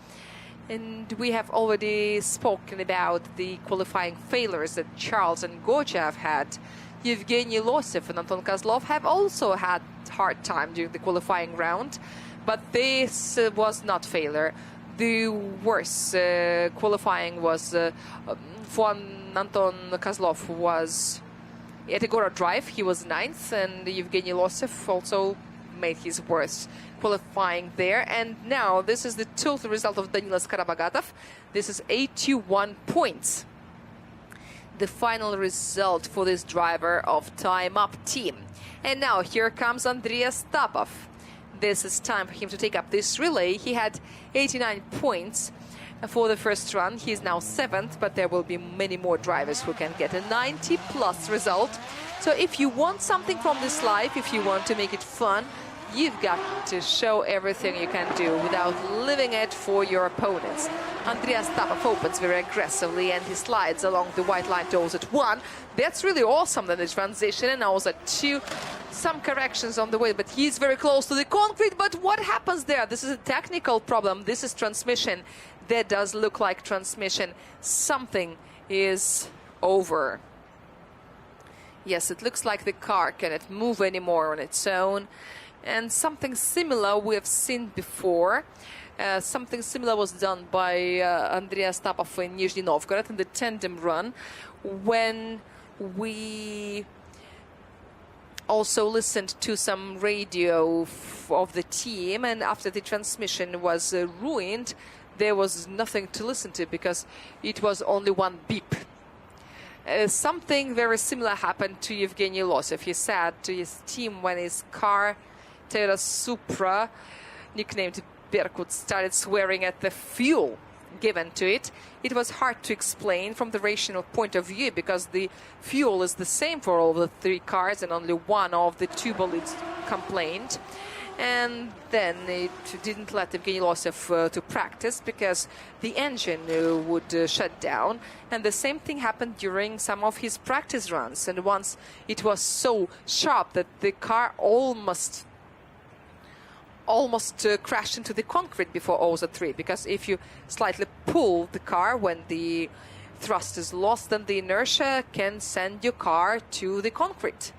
And we have already spoken about the qualifying failures that Charles and Gocha have had. Yevgeny Losev and Anton Kozlov have also had hard time during the qualifying round, but this was not failure. The worst qualifying was for Anton Kozlov was at Agora Drive. He was 9th, and Yevgeny Losev also made his worst qualifying there. And now this is the total result of Danilas Karabagatov. This is 81 points. The final result for this driver of Time Up team. And now here comes Andreas Tapov. This is time for him to take up this relay. He had 89 points for the first run. He is now 7th, but there will be many more drivers who can get a 90+ result. So if you want something from this life, if you want to make it fun, you've got to show everything you can do without leaving it for your opponents. Andreas Tapov opens very aggressively and he slides along the white line towards at 1. That's really awesome, then the transition, and also at 2. Some corrections on the way, but he's very close to the concrete. But what happens there? This is a technical problem. This is transmission. That does look like transmission. Something is over. Yes, it looks like the car cannot move anymore on its own. And something similar we have seen before. Something similar was done by Andreas Tapov in Nizhny Novgorod in the tandem run, when we also listened to some radio of the team, and after the transmission was ruined, there was nothing to listen to because it was only one beep. Something very similar happened to Yevgeny Losev. He said to his team when his car Toyota Supra, nicknamed Berkut, started swearing at the fuel given to it. It was hard to explain from the rational point of view because the fuel is the same for all the 3 cars and only one of the 2 bolides complained. And then it didn't let Evgeny Losev to practice because the engine would shut down. And the same thing happened during some of his practice runs. And once it was so sharp that the car almost crashed into the concrete before Oza 3, because if you slightly pull the car when the thrust is lost, then the inertia can send your car to the concrete.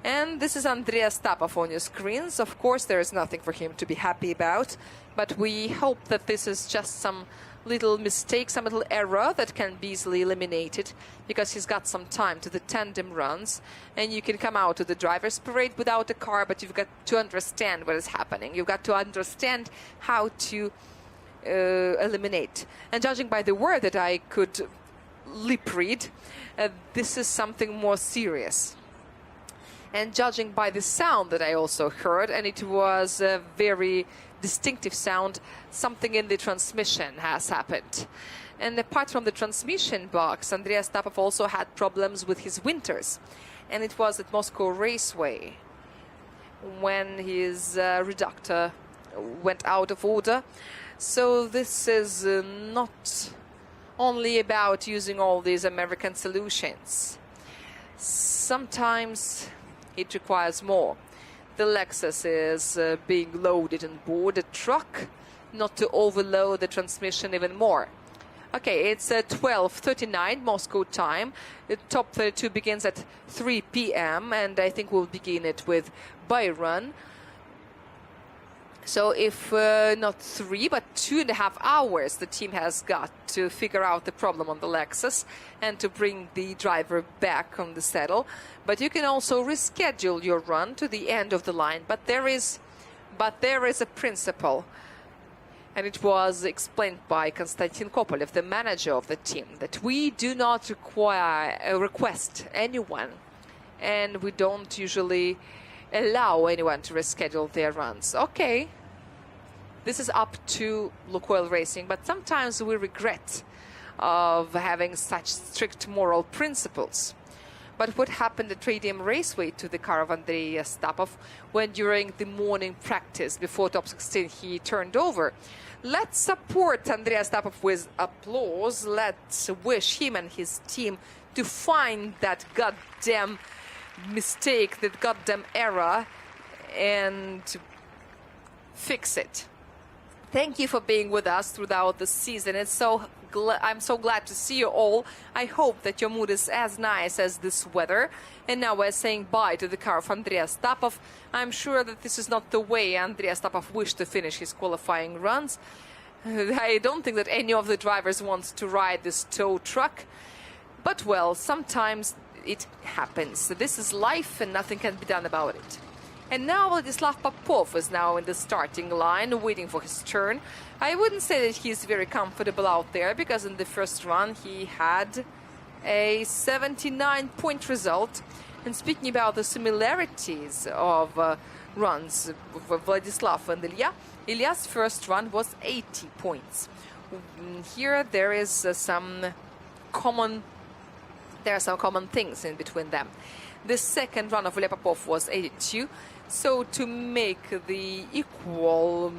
And this is Andreas Tapov on your screens. Of course, there is nothing for him to be happy about, but we hope that this is just some little mistake, some little error that can be easily eliminated, because he's got some time to the tandem runs, and you can come out to the driver's parade without a car, but you've got to understand what is happening. You've got to understand how to eliminate. And judging by the word that I could lip read, this is something more serious. And judging by the sound that I also heard, and it was a very distinctive sound, something in the transmission has happened. And apart from the transmission box, Andreas Tapov also had problems with his winters. And it was at Moscow Raceway when his reductor went out of order. So this is not only about using all these American solutions. Sometimes it requires more. The Lexus is being loaded on board a truck, not to overload the transmission even more. Okay, it's 12:39 Moscow time. The top 32 begins at 3 p.m. and I think we'll begin it with Byron. So if not 3 but 2.5 hours the team has got to figure out the problem on the Lexus and to bring the driver back on the saddle. But you can also reschedule your run to the end of the line. But there is a principle, and it was explained by Konstantin Kopolev, the manager of the team, that we do not request anyone, and we don't usually allow anyone to reschedule their runs. Okay, this is up to Lukoil Racing, but sometimes we regret of having such strict moral principles. But what happened at Radium Raceway to the car of Andreas Tapov when during the morning practice before top 16 he turned over? Let's support Andreas Tapov with applause. Let's wish him and his team to find that goddamn mistake, that goddamn error, and fix it. Thank you for being with us throughout the season. I'm so glad to see you all. I hope that your mood is as nice as this weather. And now we're saying bye to the car of Andrei Astapov. I'm sure that this is not the way Andrei Astapov wished to finish his qualifying runs. I don't think that any of the drivers wants to ride this tow truck. But, well, sometimes it happens. This is life and nothing can be done about it. And now Vladislav Popov is now in the starting line, waiting for his turn. I wouldn't say that he's very comfortable out there, because in the first run he had a 79-point result. And speaking about the similarities of runs of Vladislav and Ilya's first run was 80 points. Here there is some common things in between them. The second run of Ilya Popov was 82. So to make the equal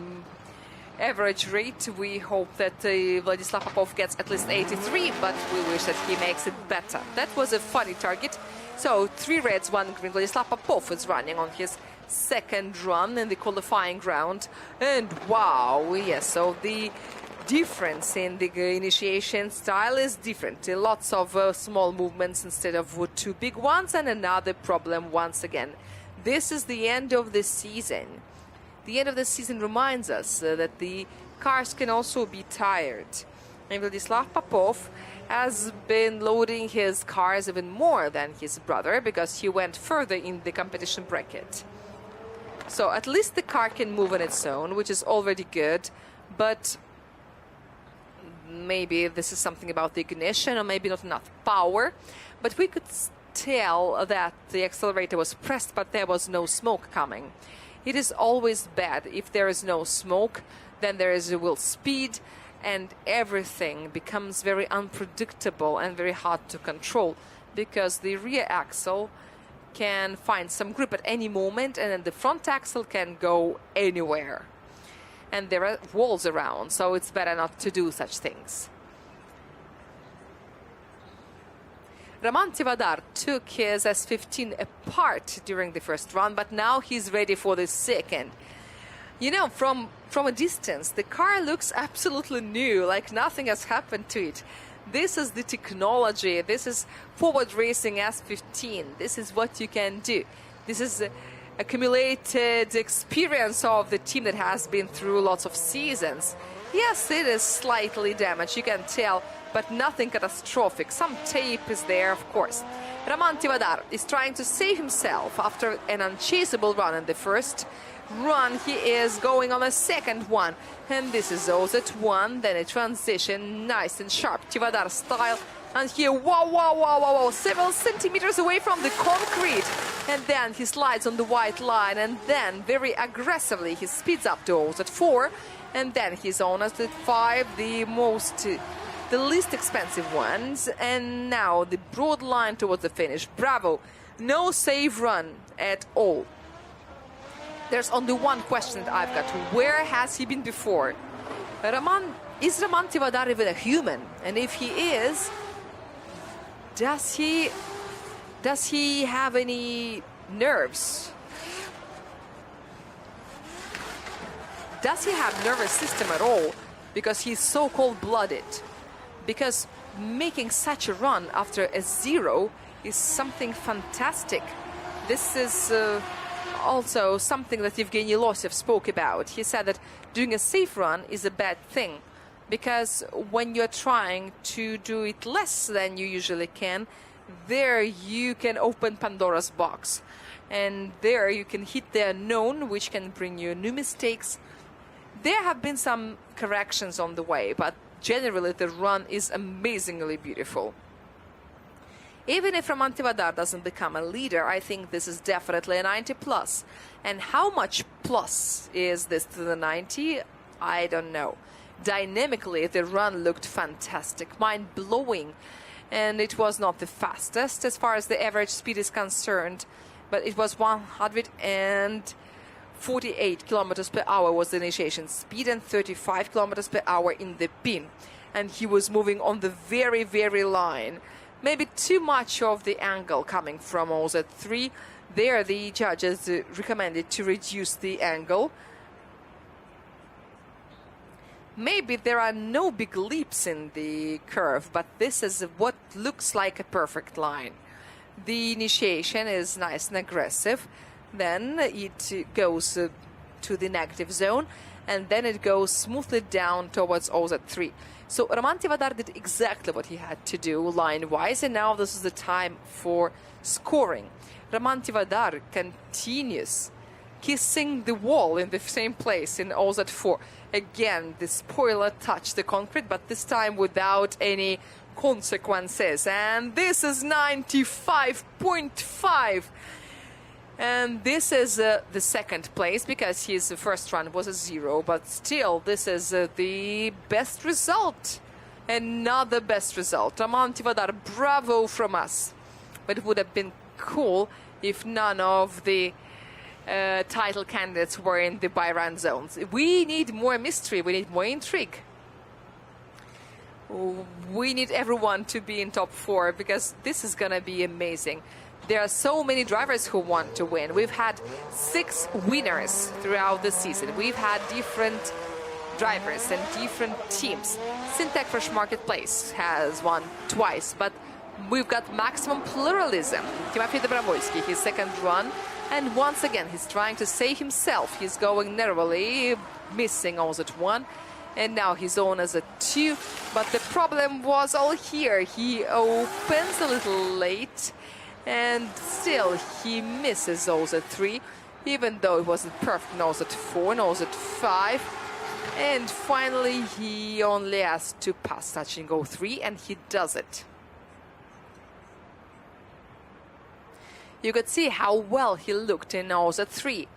average rate, we hope that Vladislav Popov gets at least 83, but we wish that he makes it better. That was a funny target. So 3 reds, 1 green. Vladislav Popov is running on his second run in the qualifying round. And wow, yes, so the difference in the initiation style is different. Lots of small movements instead of 2 big ones, and another problem once again. This is the end of the season. The end of the season reminds us that the cars can also be tired. And Vladislav Popov has been loading his cars even more than his brother, because he went further in the competition bracket. So at least the car can move on its own, which is already good, but maybe this is something about the ignition, or maybe not enough power. But we could tell that the accelerator was pressed, but there was no smoke coming. It is always bad. If there is no smoke, then there is a will speed, and everything becomes very unpredictable and very hard to control, because the rear axle can find some grip at any moment, and then the front axle can go anywhere. And there are walls around, so it's better not to do such things. Roman Tivadar took his S15 apart during the first run, but now he's ready for the second. You know, from a distance, the car looks absolutely new, like nothing has happened to it. This is the technology. This is forward racing S15. This is what you can do. This is accumulated experience of the team that has been through lots of seasons. Yes, it is slightly damaged, you can tell, but nothing catastrophic. Some tape is there, of course. Roman Tivadar is trying to save himself after an unchaseable run in the first run. He is going on a second one, and this is also at 1, then a transition, nice and sharp Tivadar style. And here, wow, several centimeters away from the concrete. And then he slides on the white line, and then very aggressively he speeds up to Oz at 4. And then he's on at 5, the least expensive ones. And now the broad line towards the finish. Bravo. No safe run at all. There's only one question that I've got. Where has he been before? Is Roman Tivadar even a human? And if he is, does he have any nerves? Does he have nervous system at all? Because he's so cold-blooded. Because making such a run after a 0 is something fantastic. This is also something that Evgeny Losev spoke about. He said that doing a safe run is a bad thing, because when you're trying to do it less than you usually can, there you can open Pandora's box, and there you can hit the unknown, which can bring you new mistakes. There have been some corrections on the way, but generally the run is amazingly beautiful. Even if Roman Tivadar doesn't become a leader, I think this is definitely a 90 plus. And how much plus is this to the 90? I don't know. Dynamically, the run looked fantastic, mind-blowing. And it was not the fastest as far as the average speed is concerned, but it was 148 kilometers per hour was the initiation speed, and 35 kilometers per hour in the pin. And he was moving on the very, very line. Maybe too much of the angle coming from Oz at 3. There, the judges recommended to reduce the angle. Maybe there are no big leaps in the curve, but this is what looks like a perfect line. The initiation is nice and aggressive, then it goes to the negative zone, and then it goes smoothly down towards OZ3. So Roman Tivadar did exactly what he had to do line-wise, and now this is the time for scoring. Roman Tivadar continues kissing the wall in the same place in OZ4. Again, the spoiler touched the concrete, but this time without any consequences. And this is 95.5. And this is the second place, because his first run was a 0, but still this is the best result. Another best result. Roman Tivadar, bravo from us. But it would have been cool if none of the title candidates were in the buy-run zones. We need more mystery, we need more intrigue. We need everyone to be in top 4, because this is gonna be amazing. There are so many drivers who want to win. We've had 6 winners throughout the season. We've had different drivers and different teams. Syntec Fresh Marketplace has won twice, but we've got maximum pluralism. Timofey Dobrovolsky, his second run, and once again he's trying to save himself. He's going narrowly, missing also at 1, and now he's on as a 2. But the problem was all here. He opens a little late, and still he misses also at 3, even though it wasn't perfect. Nose at 4, nose at 5, and finally he only has to pass touch and go 3, and he does it. You could see how well he looked in nose at 3,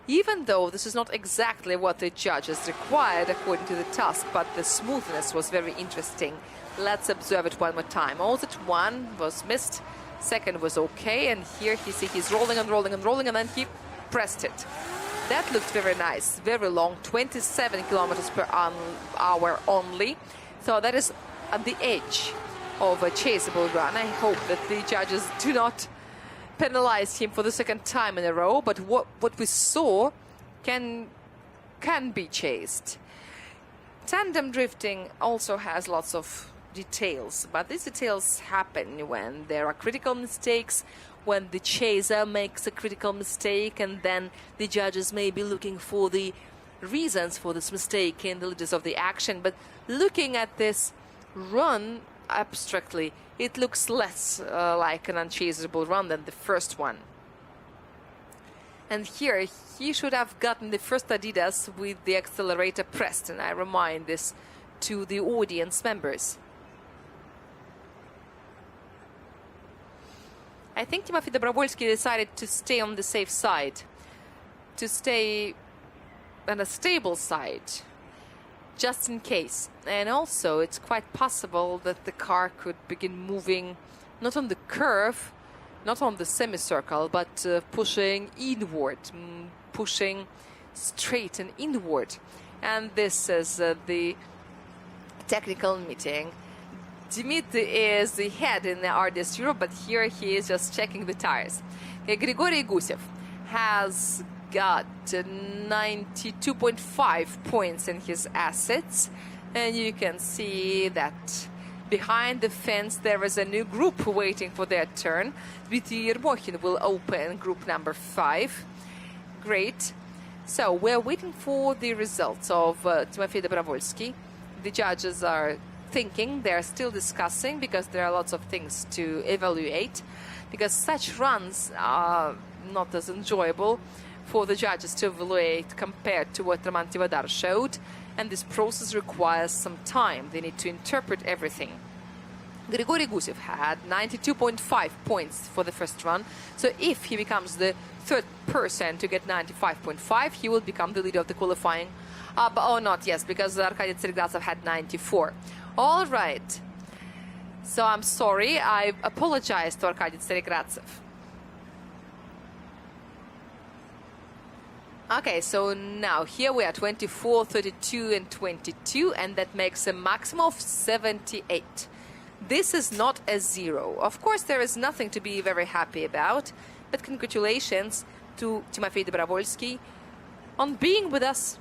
even though this is not exactly what the judges required according to the task, but the smoothness was very interesting. Let's observe it one more time. Nose at 1 was missed. Second was okay, and here you see he's rolling and rolling and rolling, and then he pressed it. That looked very nice, very long, 27 kilometers per hour only. So that is at the edge of a chaseable run. I hope that the judges do not penalize him for the second time in a row, but what we saw can be chased. Tandem drifting also has lots of details, but these details happen when there are critical mistakes, when the chaser makes a critical mistake, and then the judges may be looking for the reasons for this mistake in the leaders of the action. But looking at this run abstractly, it looks less like an unchaseable run than the first one. And here he should have gotten the first Adidas with the accelerator pressed, and I remind this to the audience members. I think Timofey Dobrovolsky decided to stay on the safe side, to stay on a stable side, just in case. And also, it's quite possible that the car could begin moving not on the curve, not on the semicircle, but pushing inward, pushing straight and inward. And this is the technical meeting. Dmitry is the head in the RDS Europe, but here he is just checking the tires. Grigory Gusev has got 92.5 points in his assets, and you can see that behind the fence there is a new group waiting for their turn. Dmitry Yermokhin will open group number 5. Great. So we're waiting for the results of Timofey Dobrovolsky. The judges are thinking, they're still discussing, because there are lots of things to evaluate, because such runs are not as enjoyable for the judges to evaluate compared to what Roman Tivadar showed, and this process requires some time. They need to interpret everything. Grigory Gusev had 92.5 points for the first run, so if he becomes the third person to get 95.5, he will become the leader of the qualifying. Not yes, because Arkady Tseregratsev had 94. All right. So I'm sorry. I apologize to Arkady Tseregratsev. Okay, so now here we are 24, 32, and 22, and that makes a maximum of 78. This is not a 0. Of course, there is nothing to be very happy about, but congratulations to Timofey Dobrovolsky on being with us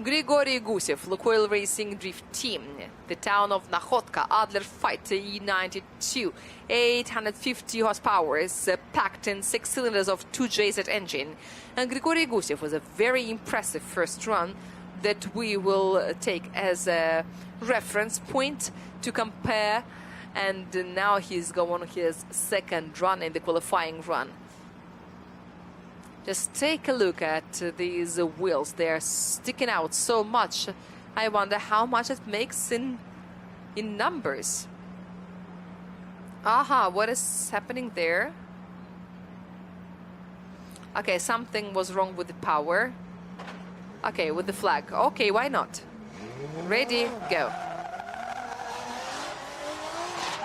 Grigory Gusev, Lukoil Racing Drift Team, the town of Nakhotka, Adler Fighter E92, 850 horsepower, is packed in 6 cylinders of 2JZ engine. And Grigory Gusev was a very impressive first run that we will take as a reference point to compare. And now he's going on his second run in the qualifying run. Just take a look at these wheels. They're sticking out so much. I wonder how much it makes in numbers. Aha, what is happening there? Okay, something was wrong with the power. Okay, with the flag. Okay, why not? Ready, go.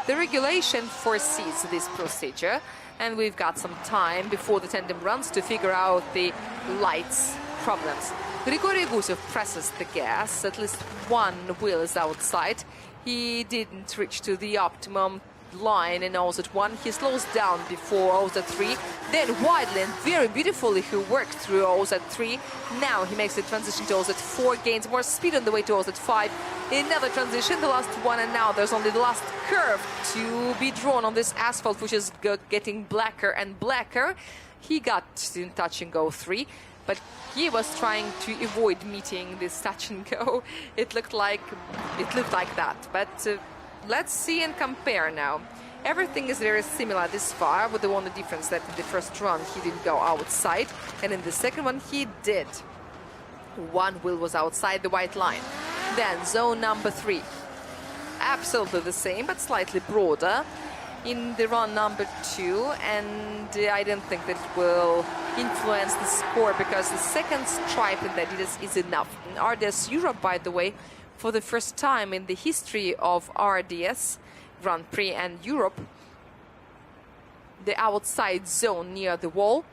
The regulation foresees this procedure, and we've got some time before the tandem runs to figure out the lights problems. Grigory Gusev presses the gas. At least one wheel is outside. He didn't reach to the optimum line in OZ 1. He slows down before OZ 3. Then widely and very beautifully he worked through OZ 3. Now he makes the transition to OZ 4, gains more speed on the way to OZ 5. Another transition, the last one, and now there's only the last curve to be drawn on this asphalt, which is getting blacker and blacker. He got in touch and go 3, but he was trying to avoid meeting this touch and go. It looked like that, but let's see and compare now. Everything is very similar this far, with the only difference that in the first run he didn't go outside, and in the second one he did. One wheel was outside the white line. Then zone number 3. Absolutely the same, but slightly broader in the run number 2, and I don't think that it will influence the score because the second stripe in the Adidas is enough. In RDS Europe, by the way, for the first time in the history of RDS Grand Prix and Europe, the outside zone near the wall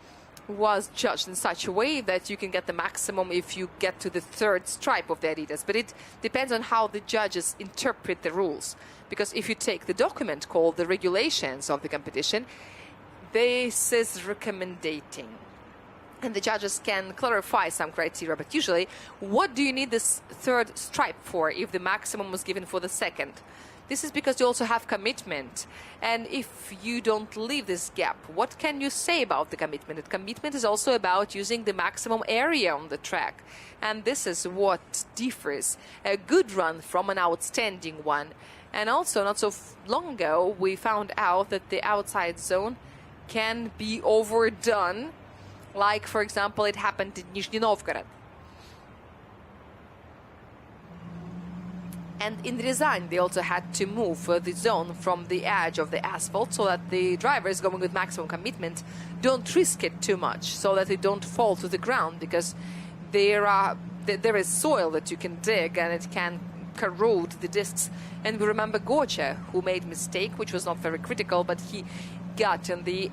was judged in such a way that you can get the maximum if you get to the third stripe of the Adidas. But it depends on how the judges interpret the rules. Because if you take the document called the regulations of the competition, this is recommending. And the judges can clarify some criteria. But usually, what do you need this third stripe for if the maximum was given for the second? This is because you also have commitment. And if you don't leave this gap, what can you say about the commitment? The commitment is also about using the maximum area on the track. And this is what differs a good run from an outstanding one. And also, not so long ago, we found out that the outside zone can be overdone. Like, for example, it happened in Nizhny Novgorod. And in Ryazan, they also had to move the zone from the edge of the asphalt so that the drivers going with maximum commitment don't risk it too much, so that they don't fall to the ground, because there is soil that you can dig and it can corrode the discs. And we remember Gocha, who made a mistake, which was not very critical, but he got on the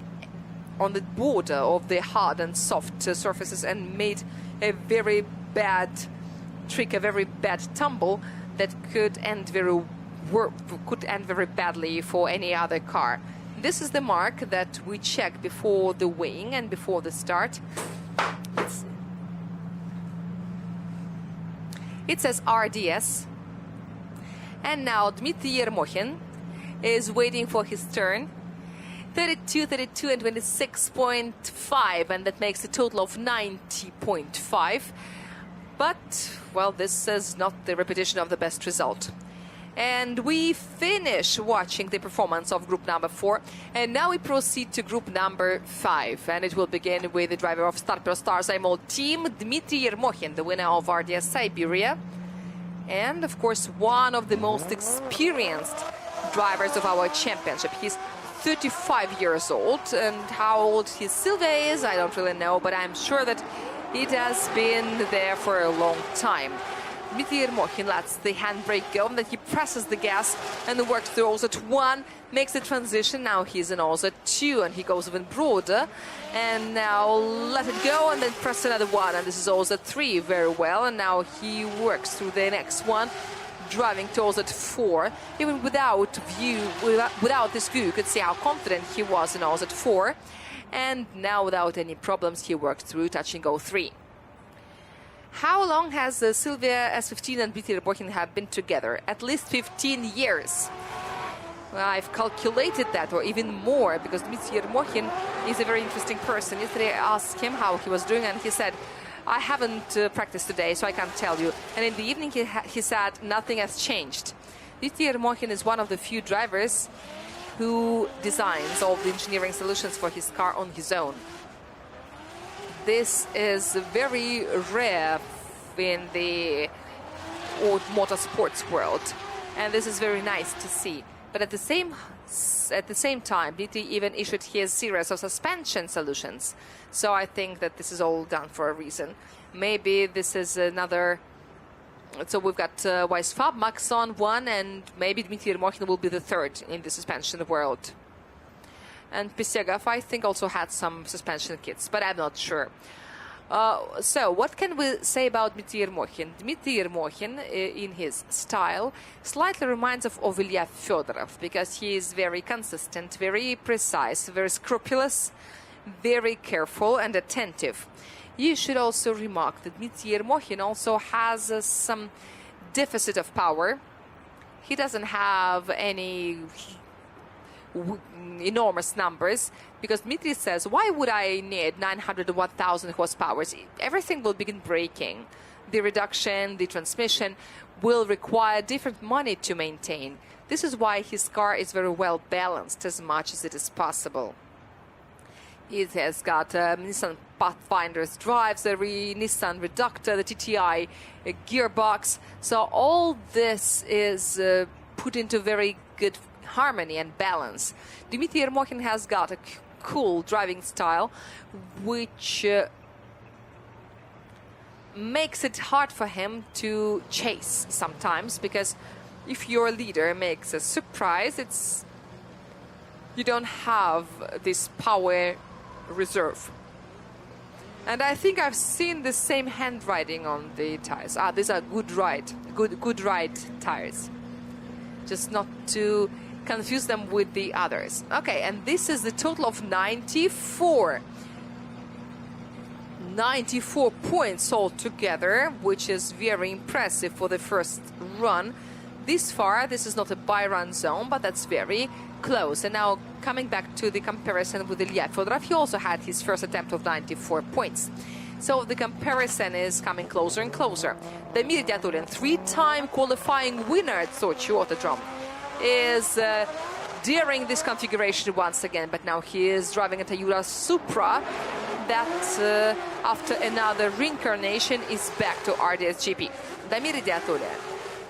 border of the hard and soft surfaces and made a very bad trick, a very bad tumble that could end very badly for any other car. This is the mark that we check before the weighing and before the start. It says RDS. And now Dmitry Yermokhin is waiting for his turn. 32, 32 and 26.5, and that makes a total of 90.5. But, well, this is not the repetition of the best result. And we finish watching the performance of group number 4. And now we proceed to group number 5. And it will begin with the driver of Starpro Stars Imol team, Dmitry Yermokhin, the winner of RDS Siberia. And, of course, one of the most experienced drivers of our championship. He's 35 years old. And how old his Silvia is, I don't really know. But I'm sure that it has been there for a long time. Dmitry Yermokhin lets the handbrake go, and then he presses the gas and then works through OZ 1, makes the transition. Now he's in OZ 2 and he goes even broader. And now let it go and then press another one. And this is OZ 3 very well. And now he works through the next one, driving to OZ 4. Even without this view, you could see how confident he was in OZ 4. And now without any problems, he worked through touch and go 3. How long has Sylvia S15 and Dmitry Yermokhin have been together? At least 15 years. Well, I've calculated that, or even more, because Dmitry Yermokhin is a very interesting person. Yesterday I asked him how he was doing, and he said, I haven't practiced today, so I can't tell you. And in the evening he said nothing has changed. Dmitry Yermokhin is one of the few drivers who designs all the engineering solutions for his car on his own. This is very rare in the motorsports world, and this is very nice to see. But at the same time, Dmitry even issued his series of suspension solutions. So I think that this is all done for a reason. Maybe this is another. So we've got Weisfab, Maxon 1, and maybe Dmitry Yermokhin will be the third in the suspension world. And Pisegov, I think, also had some suspension kits, but I'm not sure. So what can we say about Dmitry Yermokhin? Dmitry Yermokhin, in his style, slightly reminds of Ilya Fedorov, because he is very consistent, very precise, very scrupulous, very careful and attentive. You should also remark that Dmitry Yermokhin also has some deficit of power. He doesn't have any enormous numbers, because Dmitry says, why would I need 900 or 1000 horsepower? Everything will begin breaking. The reduction, the transmission will require different money to maintain. This is why his car is very well balanced as much as it is possible. It has got Nissan Pathfinder's drives, the Nissan Reductor, the TTI gearbox. So all this is put into very good harmony and balance. Dmitry Yermokhin has got a cool driving style, which makes it hard for him to chase sometimes, because if your leader makes a surprise, you don't have this power reserve. And I think I've seen the same handwriting on the tires. These are good ride tires. Just not to confuse them with the others. Okay, and this is the total of 94 points altogether, which is very impressive for the first run. This far, this is not a by-run zone, but that's very close. And now coming back to the comparison with Ilya Fedorov, he also had his first attempt of 94 points. So the comparison is coming closer and closer. Damir Dyatulin, three-time qualifying winner at Sochi Autodrome, is daring this configuration once again, but now he is driving a Toyota Supra that, after another reincarnation, is back to RDS GP. Damir Dyatulin,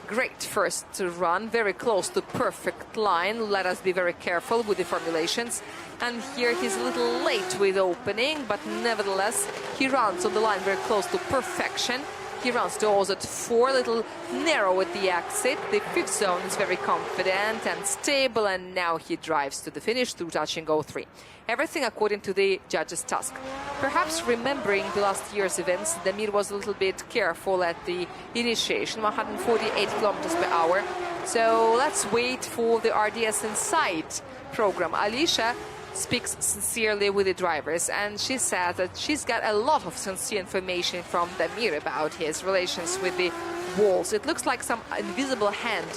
great first run, very close to perfect line. Let us be very careful with the formulations. And here he's a little late with opening, but nevertheless, he runs on the line very close to perfection. He runs to OZ4, a little narrow at the exit. The fifth zone is very confident and stable, and now he drives to the finish through touching O3. Everything according to the judge's task. Perhaps remembering the last year's events, Damir was a little bit careful at the initiation, 148 kilometers per hour. So let's wait for the RDS Inside program. Alicia speaks sincerely with the drivers, and she said that she's got a lot of sincere information from Damir about his relations with the walls. It looks like some invisible hand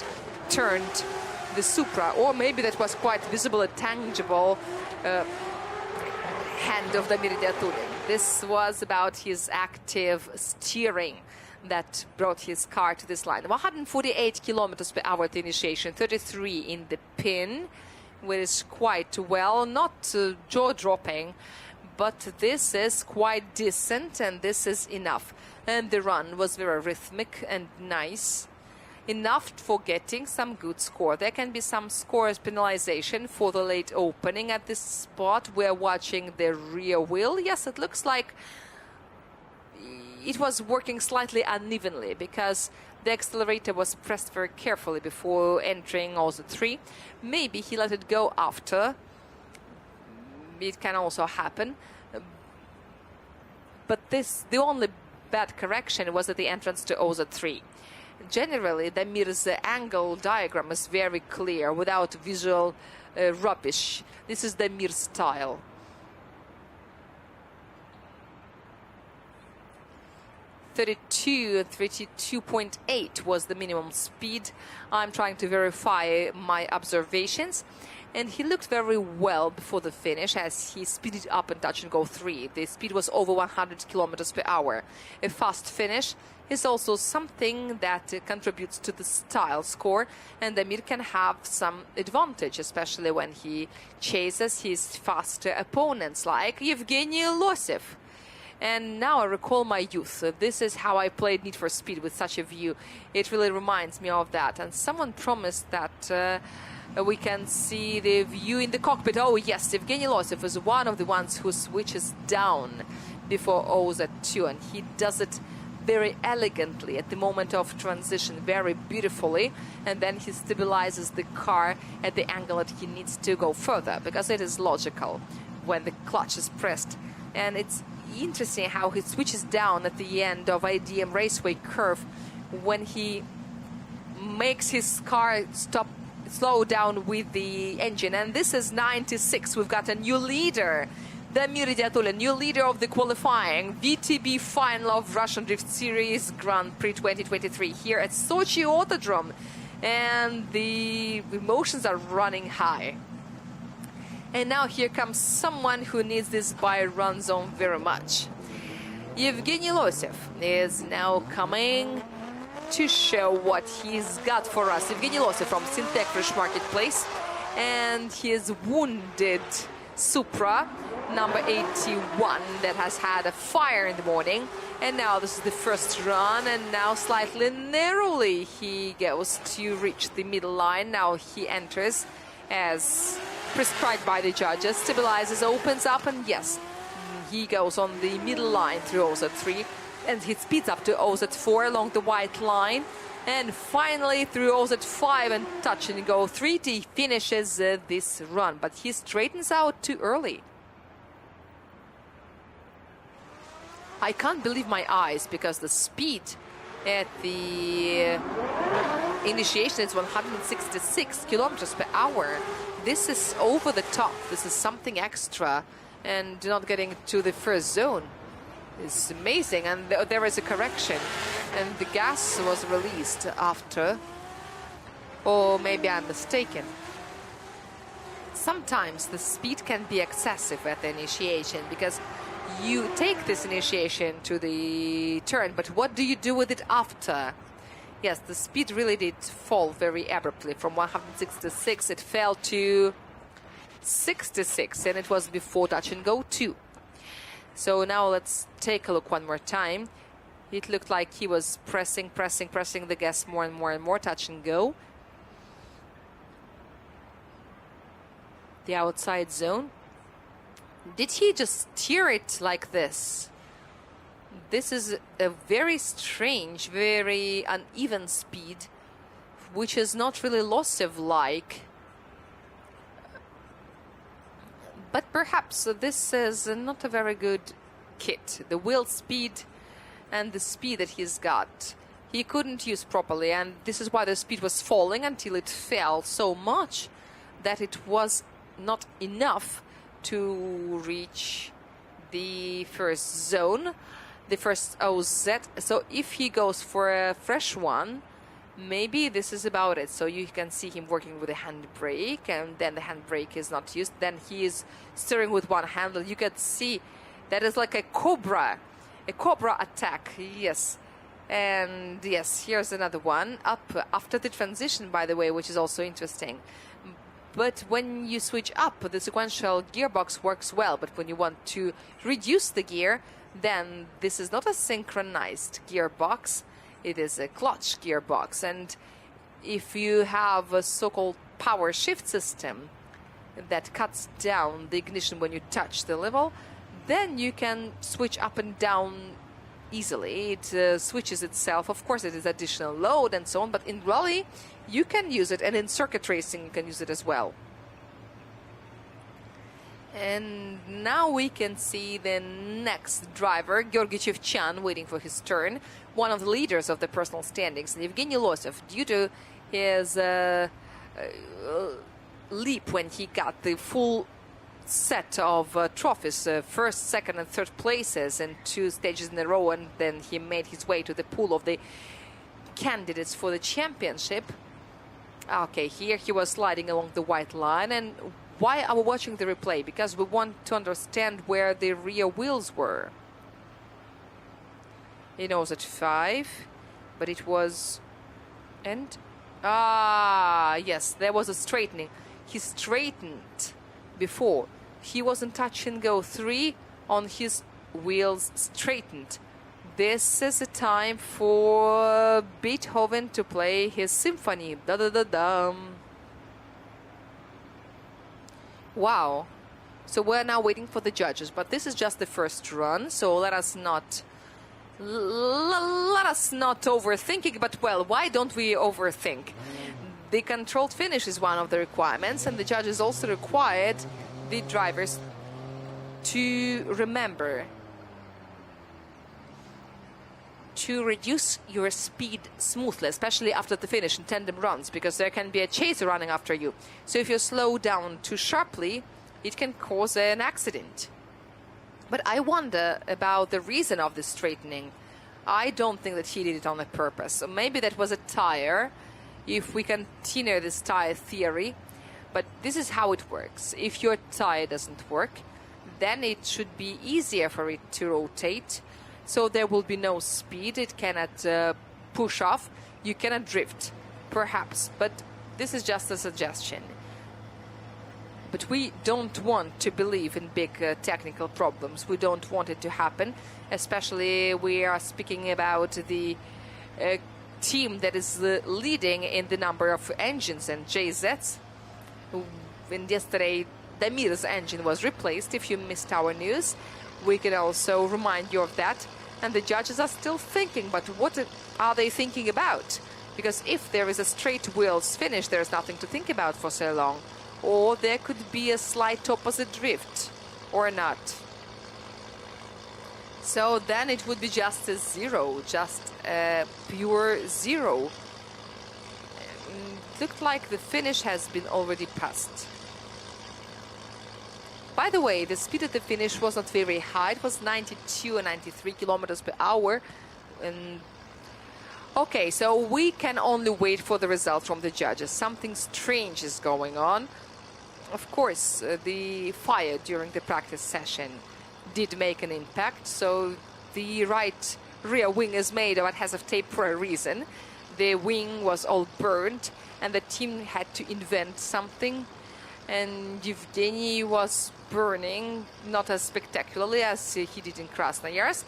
turned the Supra, or maybe that was quite visible, a tangible hand of Damir Dyatulin. This was about his active steering that brought his car to this line. 148 kilometers per hour at the initiation, 33 in the pin, which is quite well, not jaw-dropping, but this is quite decent, and this is enough. And the run was very rhythmic and nice, enough for getting some good score. There can be some scores penalization for the late opening at this spot. We're watching the rear wheel. Yes, it looks like it was working slightly unevenly, because the accelerator was pressed very carefully before entering also 3. Maybe he let it go after. It can also happen. But the only bad correction was at the entrance to OZ3. Generally, Damir's angle diagram is very clear, without visual rubbish. This is Damir's style. 32, 32.8 was the minimum speed. I'm trying to verify my observations. And he looked very well before the finish as he speeded up in touch and go 3. The speed was over 100 kilometers per hour. A fast finish is also something that contributes to the style score, and Damir can have some advantage, especially when he chases his faster opponents like Yevgeny Losev. And now I recall my youth. This is how I played Need for Speed with such a view. It really reminds me of that. And someone promised that we can see the view in the cockpit. Oh yes, Evgeny Losev is one of the ones who switches down before OZ2, and he does it very elegantly at the moment of transition, very beautifully, and then he stabilizes the car at the angle that he needs to go further, because it is logical when the clutch is pressed. And it's interesting how he switches down at the end of IDM Raceway curve when he makes his car slow down with the engine. And this is 96. We've got a new leader, Damir Idiatulin, new leader of the qualifying VTB final of Russian Drift Series Grand Prix 2023 here at Sochi Autodrome, and the emotions are running high. And now here comes someone who needs this by-run zone very much. Yevgeny Losev is now coming to show what he's got for us. Yevgeny Losev from Syntec Fresh Marketplace, and his wounded Supra number 81 that has had a fire in the morning. And now this is the first run, and now slightly narrowly he goes to reach the middle line. Now he enters as prescribed by the judges, stabilizes, opens up, and yes, he goes on the middle line through OZ3, and he speeds up to OZ4 along the white line, and finally through OZ5 and touch and go 3. He finishes this run, but he straightens out too early. I can't believe my eyes, because the speed at the initiation is 166 kilometers per hour. This is over the top. This is something extra, and not getting to the first zone is amazing. And there is a correction, and the gas was released after, or maybe I'm mistaken. Sometimes the speed can be excessive at the initiation, because you take this initiation to the turn, but what do you do with it after? Yes, the speed really did fall very abruptly. From 166 it fell to 66, and it was before touch and go 2. So now let's take a look one more time. It looked like he was pressing the gas more and more and more, touch and go. The outside zone. Did he just steer it like this? This is a very strange, very uneven speed, which is not really Losev-like. But perhaps this is not a very good kit. The wheel speed and the speed that he's got, he couldn't use properly, and this is why the speed was falling until it fell so much that it was not enough to reach the first zone, the first OZ. So if he goes for a fresh one, maybe this is about it. So you can see him working with a handbrake, and then the handbrake is not used. Then he is steering with one handle. You can see that is like a cobra attack. Yes. And yes, here's another one up after the transition, by the way, which is also interesting. But when you switch up, the sequential gearbox works well. But when you want to reduce the gear, then this is not a synchronized gearbox. It is a clutch gearbox. And if you have a so-called power shift system that cuts down the ignition when you touch the level, then you can switch up and down easily. It switches itself. Of course, it is additional load and so on, but in rally you can use it, and in circuit racing you can use it as well. And now we can see the next driver, Georgy Chevchan, waiting for his turn, one of the leaders of the personal standings. And Yevgeny Losev, due to his leap when he got the full set of trophies, first, second and third places in 2 stages in a row, and then he made his way to the pool of the candidates for the championship. Okay, here he was sliding along the white line. And why are we watching the replay? Because we want to understand where the rear wheels were. He knows at 5, but it was... And... yes, there was a straightening. He straightened before. He was in touch and go 3 on his wheels straightened. This is a time for Beethoven to play his symphony. Da-da-da-dum. Wow. So we're now waiting for the judges, but this is just the first run, so let us not overthink it. But, well, why don't we overthink? The controlled finish is one of the requirements, and the judges also required the drivers to remember to reduce your speed smoothly, especially after the finish in tandem runs, because there can be a chaser running after you. So if you slow down too sharply, it can cause an accident. But I wonder about the reason of this straightening. I don't think that he did it on purpose. So maybe that was a tire, if we continue this tire theory. But this is how it works. If your tire doesn't work, then it should be easier for it to rotate. So there will be no speed. It cannot push off. You cannot drift, perhaps. But this is just a suggestion. But we don't want to believe in big technical problems. We don't want it to happen. Especially we are speaking about the team that is leading in the number of engines and JZs. And yesterday, Damir's engine was replaced. If you missed our news, we can also remind you of that. And the judges are still thinking, but what are they thinking about? Because if there is a straight wheels finish, there's nothing to think about for so long. Or there could be a slight opposite drift, or not. So then it would be just a 0, just a pure 0. It looked like the finish has been already passed. By the way, the speed at the finish was not very high. It was 92 and 93 kilometers per hour. And okay, so we can only wait for the results from the judges. Something strange is going on. Of course, the fire during the practice session did make an impact. So the right rear wing is made of adhesive tape for a reason. The wing was all burned, and the team had to invent something. And Yevgeny was burning, not as spectacularly as he did in Krasnoyarsk,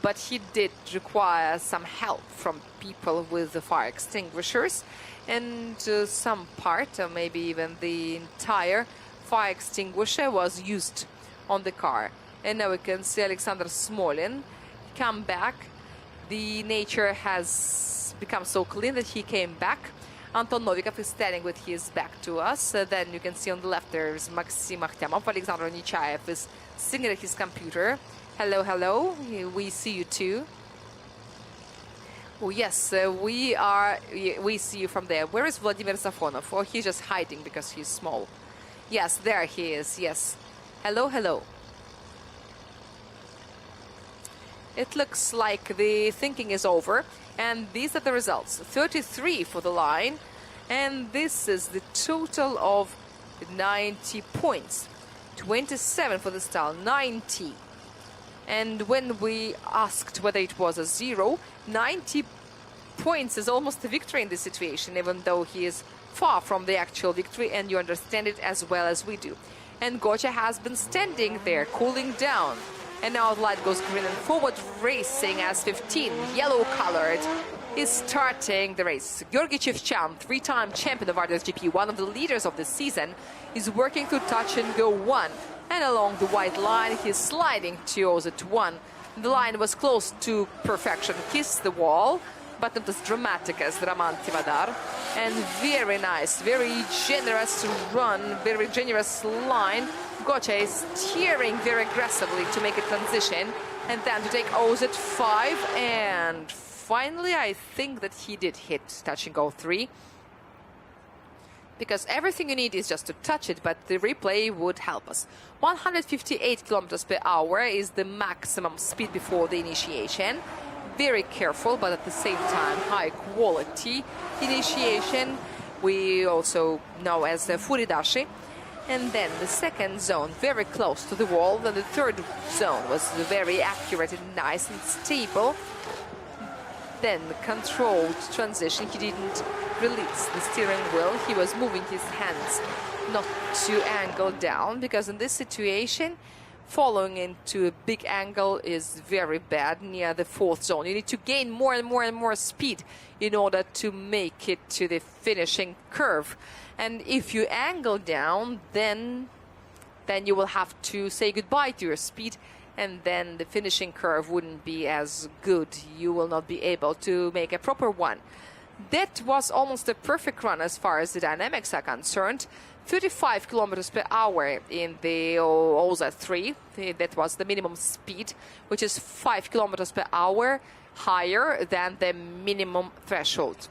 but he did require some help from people with the fire extinguishers, and some part, or maybe even the entire fire extinguisher was used on the car. And now we can see Alexander Smolin come back. The nature has become so clean that he came back. Anton Novikov is standing with his back to us. Then you can see on the left there's Maxim Akhtyamov. Alexander Nechayev is sitting at his computer. Hello, hello. We see you too. Oh, yes, we see you from there. Where is Vladimir Safonov? Oh, he's just hiding because he's small. Yes, there he is. Yes. Hello, hello. It looks like the thinking is over. And these are the results. 33 for the line. And this is the total of 90 points. 27 for the style, 90. And when we asked whether it was a 0, 90 points is almost a victory in this situation, even though he is far from the actual victory, and you understand it as well as we do. And Gocha has been standing there, cooling down. And now the light goes green and forward racing as 15, yellow-colored, is starting the race. Georgy Chevchan, 3-time champion of RDSGP, one of the leaders of the season, is working through touch and go 1. And along the white line, he's sliding to 1. The line was close to perfection, kissed the wall, but not as dramatic as Roman Tivadar. And very nice, very generous run, very generous line. Gocha is steering very aggressively to make a transition and then to take Oz at 5. And finally, I think that he did hit touch and go 3. because everything you need is just to touch it, but the replay would help us. 158 kilometers per hour is the maximum speed before the initiation. Very careful, but at the same time, high quality initiation. We also know as the furidashi. And then the second zone, very close to the wall. Then the third zone was very accurate and nice and stable. Then the controlled transition. He didn't release the steering wheel. He was moving his hands not to angle down, because in this situation, following into a big angle is very bad near the fourth zone. You need to gain more and more and more speed in order to make it to the finishing curve. And if you angle down, then you will have to say goodbye to your speed, and then the finishing curve wouldn't be as good. You will not be able to make a proper one. That was almost a perfect run as far as the dynamics are concerned. 35 kilometers per hour in the OZ3. That was the minimum speed, which is 5 kilometers per hour higher than the minimum threshold.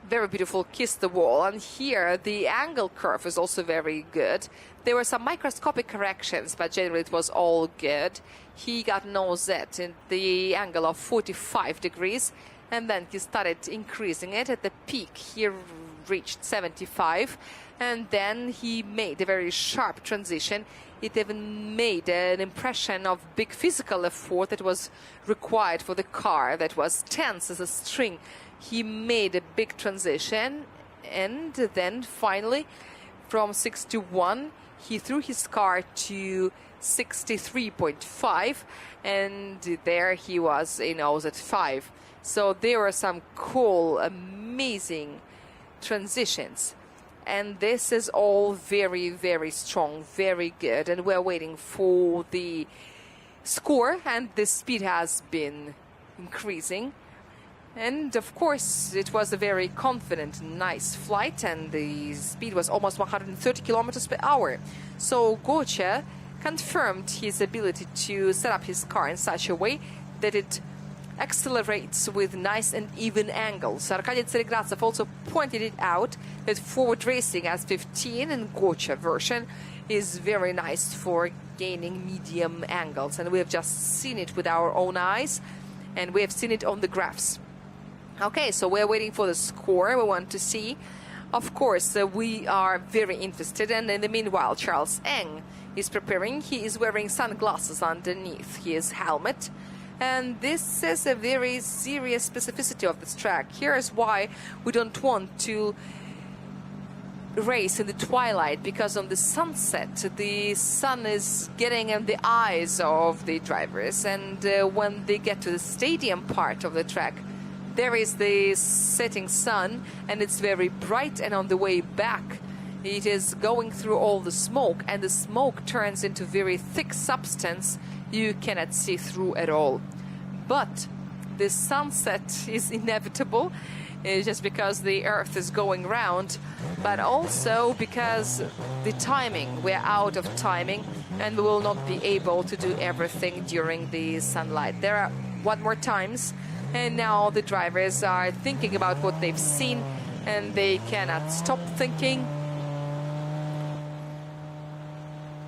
Very beautiful kiss the wall, and here the angle curve is also very good. There were some microscopic corrections, but generally it was all good. He got no Z in the angle of 45 degrees, and then he started increasing it. At the peak he reached 75, and then he made a very sharp transition. It even made an impression of big physical effort that was required for the car, that was tense as a string. He made a big transition, and then finally from 6 to 1 he threw his car to 63.5, and there he was in OZ5. So there were some cool, amazing transitions, and this is all very, very strong, very good, and we're waiting for the score, and the speed has been increasing. And of course it was a very confident, nice flight, and the speed was almost 130 kilometers per hour. So Gocha confirmed his ability to set up his car in such a way that it accelerates with nice and even angles. Arkady Tseregradzev also pointed it out that forward racing as 15 and Gocha version is very nice for gaining medium angles, and we have just seen it with our own eyes, and we have seen it on the graphs. Okay, so we're waiting for the score. We want to see. Of course, we are very interested, and in the meanwhile, Charles Eng is preparing. He is wearing sunglasses underneath his helmet, and this is a very serious specificity of this track. Here is why we don't want to race in the twilight, because on the sunset the sun is getting in the eyes of the drivers, and when they get to the stadium part of the track, there is the setting sun, and it's very bright, and on the way back it is going through all the smoke, and the smoke turns into very thick substance you cannot see through at all. But the sunset is inevitable, just because the earth is going round, but also because the timing, we're out of timing, and we will not be able to do everything during the sunlight. There are one more times, and now the drivers are thinking about what they've seen, and they cannot stop thinking.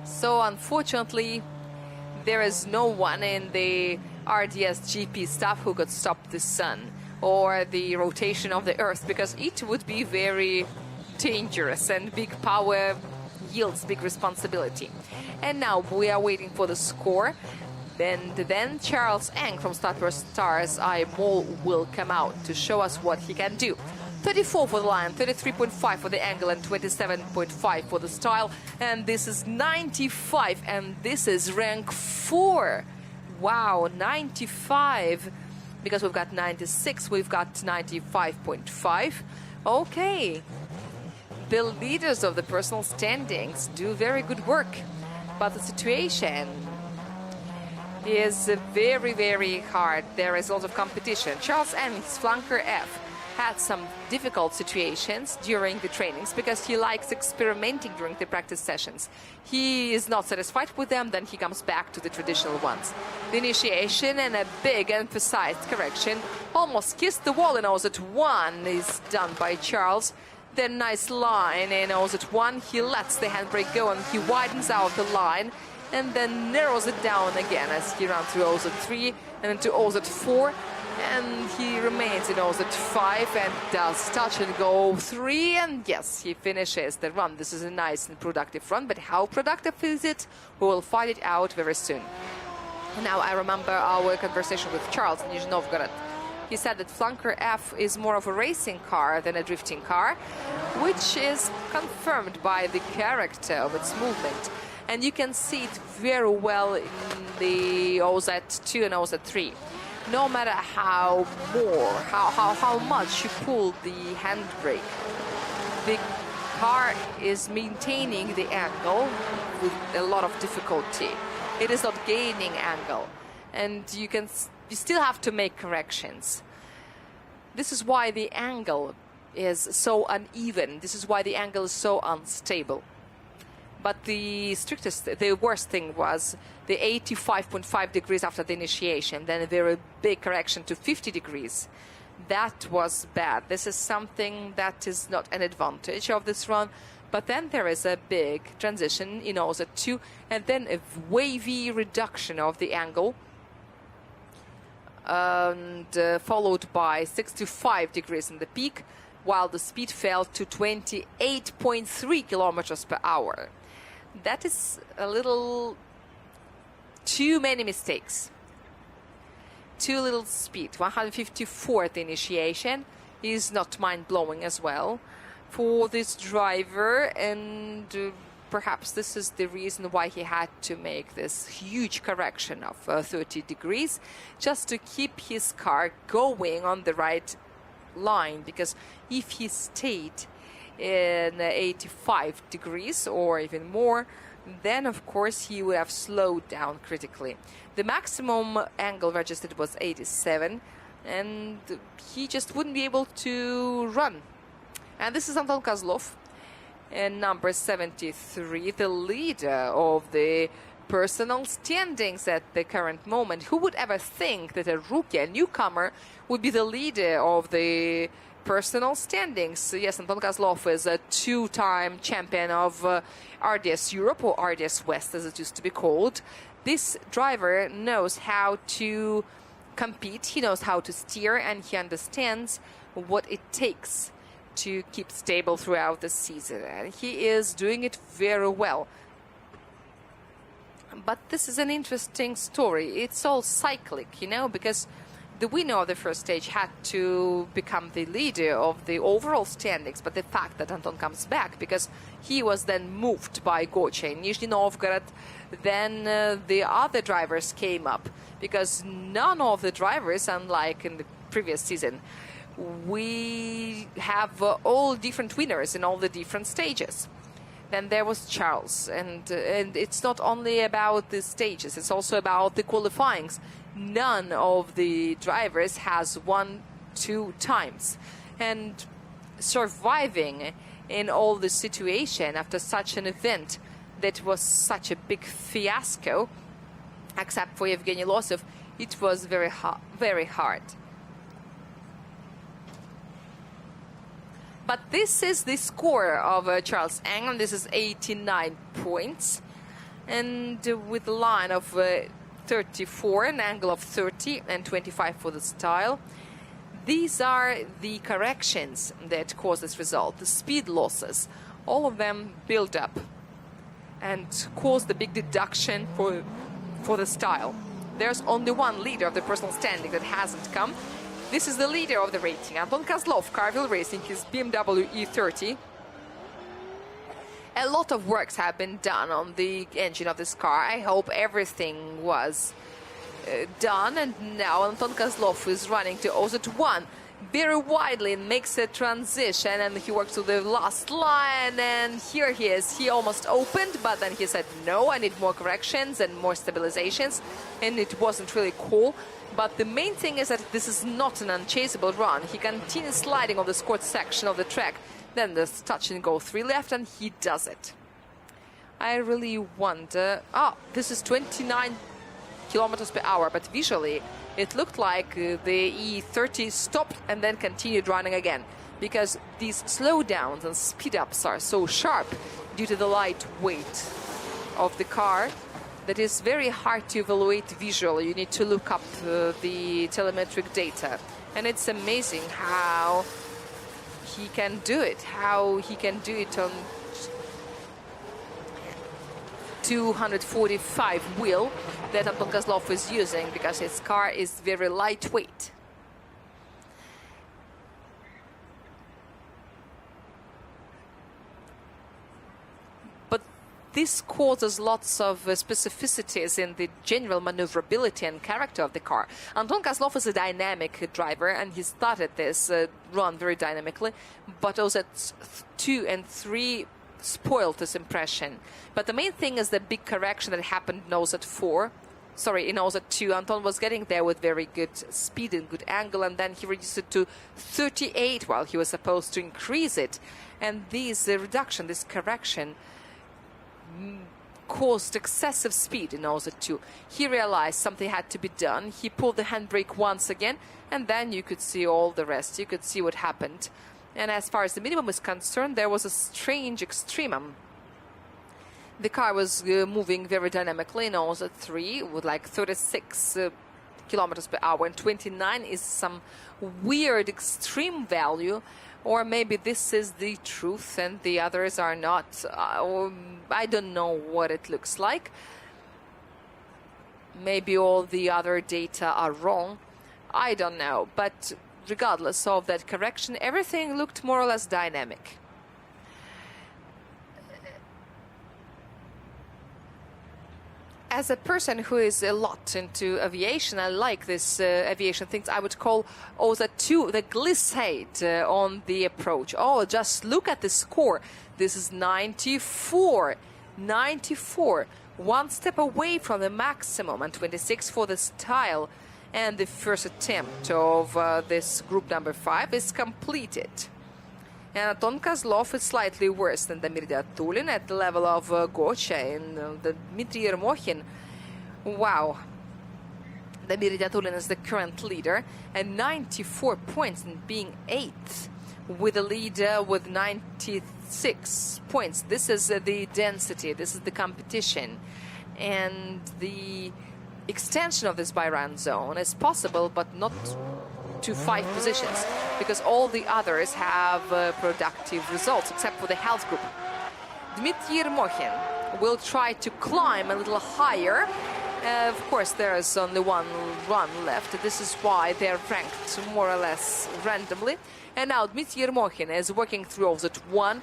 So unfortunately, there is no one in the RDS GP staff who could stop the sun or the rotation of the earth, because it would be very dangerous, and big power yields big responsibility. And now we are waiting for the score. And then Charles Eng from Stars Eye Mall will come out to show us what he can do. 34 for the line, 33.5 for the angle, and 27.5 for the style. And this is 95, and this is rank 4. Wow, 95. Because we've got 96, we've got 95.5. Okay. The leaders of the personal standings do very good work, but the situation is very, very hard. There is a lot of competition. Charles Eng, his flanker F, had some difficult situations during the trainings because he likes experimenting during the practice sessions. He is not satisfied with them, then he comes back to the traditional ones. The initiation and a big emphasized correction almost kissed the wall, and also at 1 is done by Charles. then nice line in OZ1. He lets the handbrake go and he widens out the line and then narrows it down again as he runs through OZ3 and into OZ4. And he remains in OZ5 and does touch and go 3. And yes, he finishes the run. This is a nice and productive run, but how productive is it? We will find it out very soon. Now I remember our conversation with Charles in Nizhny Novgorod. He said that Flanker F is more of a racing car than a drifting car, which is confirmed by the character of its movement. And you can see it very well in the OZ2 and OZ3. No matter how much you pull the handbrake, the car is maintaining the angle with a lot of difficulty. It is not gaining angle, and you still have to make corrections. This is why the angle is so uneven. This is why the angle is so unstable. But the worst thing was the 85.5 degrees after the initiation, then a very big correction to 50 degrees. That was bad. This is something that is not an advantage of this run. But then there is a big transition in OZ2 and then a wavy reduction of the angle. And followed by 65 degrees in the peak, while the speed fell to 28.3 kilometers per hour. That is a little too many mistakes. Too little speed. 154 at the initiation is not mind-blowing as well for this driver, and perhaps this is the reason why he had to make this huge correction of 30 degrees just to keep his car going on the right line, because if he stayed in 85 degrees or even more, then of course he would have slowed down critically. The maximum angle registered was 87 and he just wouldn't be able to run. And this is Anton Kozlov in number 73, the leader of the personal standings at the current moment. Who would ever think that a rookie, a newcomer, would be the leader of the personal standings? Yes, Anton Kozlov is a two-time champion of RDS Europe, or RDS West as it used to be called. This driver knows how to compete, he knows how to steer, and he understands what it takes to keep stable throughout the season, and he is doing it very well. But this is an interesting story. It's all cyclic, you know, because the winner of the first stage had to become the leader of the overall standings, but the fact that Anton comes back, because he was then moved by Gocha in Nizhny Novgorod, then the other drivers came up, because none of the drivers, unlike in the previous season, we have all different winners in all the different stages. Then there was Charles, and it's not only about the stages, it's also about the qualifyings. None of the drivers has won 2 times, and surviving in all the situation after such an event that was such a big fiasco, except for Evgeny Losov, it was very hard. But this is the score of Charles Eng. This is 89 points. And with a line of 34, an angle of 30, and 25 for the style. These are the corrections that cause this result. The speed losses, all of them build up and cause the big deduction for the style. There's only one leader of the personal standing that hasn't come. This is the leader of the rating, Anton Kozlov, Carville Racing, his BMW E30. A lot of works have been done on the engine of this car. I hope everything was done, and now Anton Kozlov is running to OZ1 very widely and makes a transition, and he works to the last line, and here he is. He almost opened, but then he said, no, I need more corrections and more stabilizations, and it wasn't really cool. But the main thing is that this is not an unchaseable run. He continues sliding on the scored section of the track. Then there's touch and go 3 left, and he does it. I really wonder... this is 29 kilometers per hour, but visually it looked like the E30 stopped and then continued running again. because these slowdowns and speed-ups are so sharp due to the light weight of the car that is very hard to evaluate visually. You need to look up the telemetric data. And it's amazing how he can do it, on 245 wheel that Anton Kozlov is using, because his car is very lightweight. But this causes lots of specificities in the general maneuverability and character of the car. Anton Kozlov is a dynamic driver, and he started this run very dynamically, but also at 2 and 3 spoiled this impression. But the main thing is the big correction that happened in OZ 4. Sorry, in OZ 2, Anton was getting there with very good speed and good angle, and then he reduced it to 38 while he was supposed to increase it. And this reduction, this correction, caused excessive speed in OZ 2. He realized something had to be done. He pulled the handbrake once again, and then you could see all the rest. You could see what happened. And as far as the minimum is concerned, there was a strange extremum. The car was moving very dynamically in OZ 3 with like 36 kilometers per hour, and 29 is some weird extreme value. Or maybe this is the truth and the others are not. I don't know what it looks like. Maybe all the other data are wrong. I don't know. But regardless of that correction, everything looked more or less dynamic. As a person who is a lot into aviation, I like this aviation things. I would call OZ2 the glissade on the approach. Oh, just look at the score. This is 94. 94. One step away from the maximum, and 26 for the style. And the first attempt of this group number 5 is completed. And Anton Kozlov is slightly worse than Damir Diatulin at the level of Gocha and the Dmitry Yermokhin. Wow. Damir Diatulin is the current leader, and 94 points and being 8th with a leader with 96 points. This is the density, this is the competition. And the extension of this by-run zone is possible, but not to 5 positions, because all the others have productive results, except for the health group. Dmitry Yermokhin will try to climb a little higher. Of course, there is only one run left. This is why they're ranked more or less randomly. And now Dmitry Yermokhin is working through OZ1,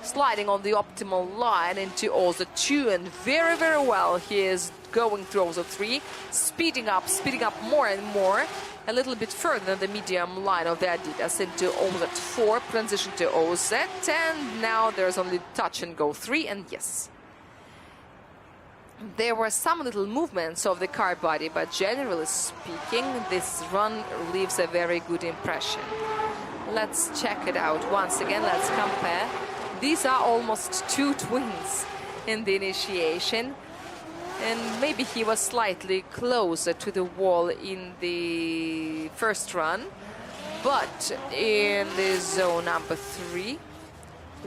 sliding on the optimal line into OZ2, and very, very well he is going through OZ3, speeding up more and more, a little bit further than the medium line of the Adidas into OZ4, transition to OZ, and now there's only touch and go 3, and yes. There were some little movements of the car body, but generally speaking, this run leaves a very good impression. Let's check it out once again, let's compare. These are almost 2 twins in the initiation. And maybe he was slightly closer to the wall in the first run. But in the zone number 3,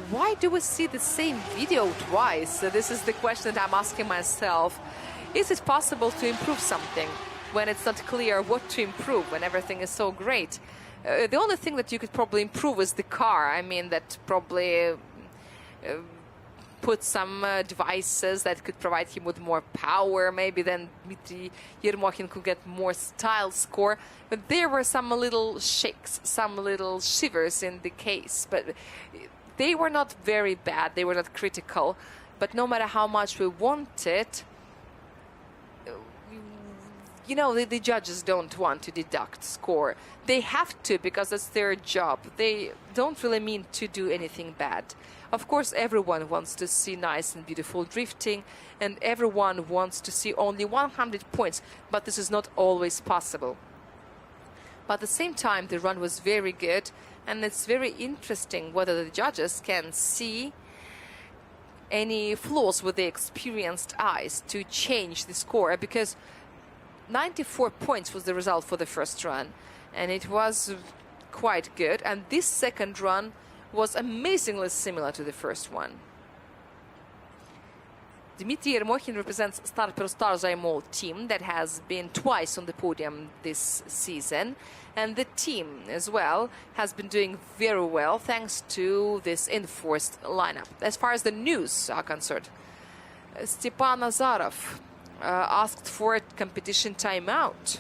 why do we see the same video twice? This is the question that I'm asking myself. Is it possible to improve something when it's not clear what to improve, when everything is so great? The only thing that you could probably improve is the car. I mean, that probably put some devices that could provide him with more power. Maybe then Dmitry Yermokhin could get more style score. But there were some little shakes, some little shivers in the case. But they were not very bad. They were not critical. But no matter how much we want it, you know, the judges don't want to deduct score. They have to, because that's their job. They don't really mean to do anything bad. Of course, everyone wants to see nice and beautiful drifting, and everyone wants to see only 100 points, but this is not always possible. But at the same time, the run was very good, and it's very interesting whether the judges can see any flaws with their experienced eyes to change the score, because 94 points was the result for the first run, and it was quite good, and this second run was amazingly similar to the first one. Dmitry Yermokhin represents Star team that has been twice on the podium this season, and the team as well has been doing very well thanks to this enforced lineup. As far as the news are concerned, Stepan Azarov asked for a competition timeout.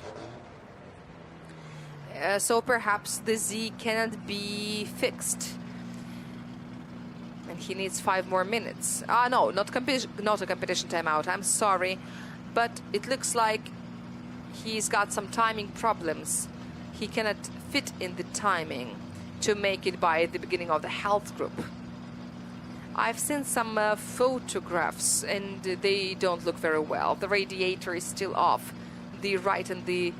So perhaps the Z cannot be fixed. And he needs 5 more minutes. No, not a competition timeout, I'm sorry. But it looks like he's got some timing problems. He cannot fit in the timing to make it by the beginning of the health group. I've seen some photographs and they don't look very well. The radiator is still off. The right and the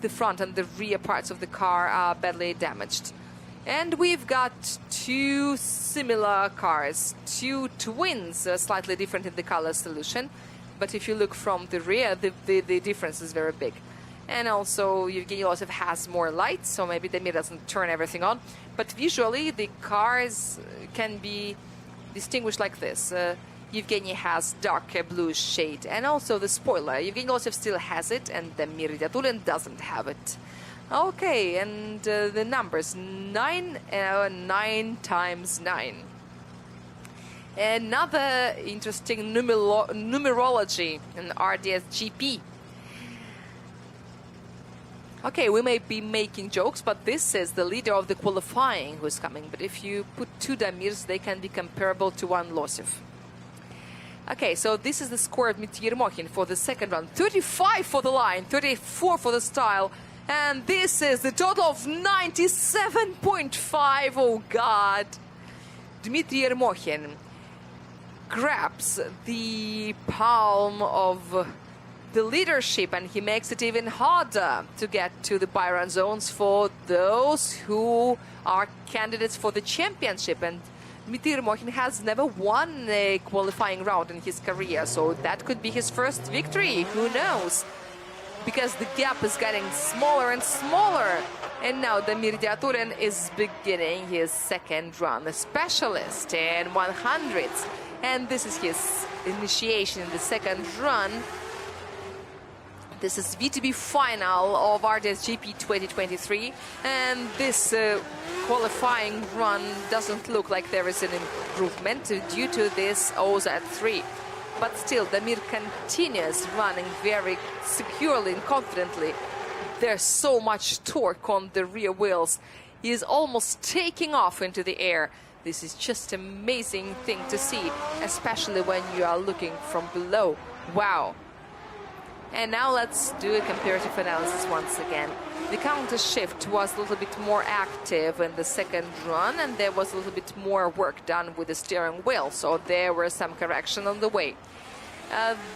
front and the rear parts of the car are badly damaged. And we've got 2 similar cars, 2 twins, slightly different in the color solution. But if you look from the rear, the difference is very big. And also, Yevgeny Losov has more lights, so maybe the mirror doesn't turn everything on. But visually, the cars can be distinguished like this. Yevgeny has darker blue shade, and also the spoiler. Yevgeny Losov still has it, and the Miridyatulin doesn't have it. Okay, and the numbers 9 times 9. Another interesting numerology in RDS GP. Okay, we may be making jokes, but this is the leader of the qualifying who is coming. But if you put 2 Damirs, they can be comparable to 1 Losov. Okay, so this is the score of Dmitry Yermokhin for the second run. 35 for the line, 34 for the style. And this is the total of 97.5. Oh, God. Dmitry Yermokhin grabs the palm of the leadership, and he makes it even harder to get to the Byron zones for those who are candidates for the championship. And Dmitry Yermokhin has never won a qualifying round in his career, so that could be his first victory. Who knows? Because the gap is getting smaller and smaller. And now the Miridyaturin is beginning his second run, a specialist in 100s. And this is his initiation in the second run. This is VTB final of RDS GP 2023. And this qualifying run doesn't look like there is an improvement due to this OZ3. But still, Damir continues running very securely and confidently. There's so much torque on the rear wheels. He is almost taking off into the air. This is just an amazing thing to see, especially when you are looking from below. Wow. And now let's do a comparative analysis once again. The counter shift was a little bit more active in the second run, and there was a little bit more work done with the steering wheel, so there were some correction on the way.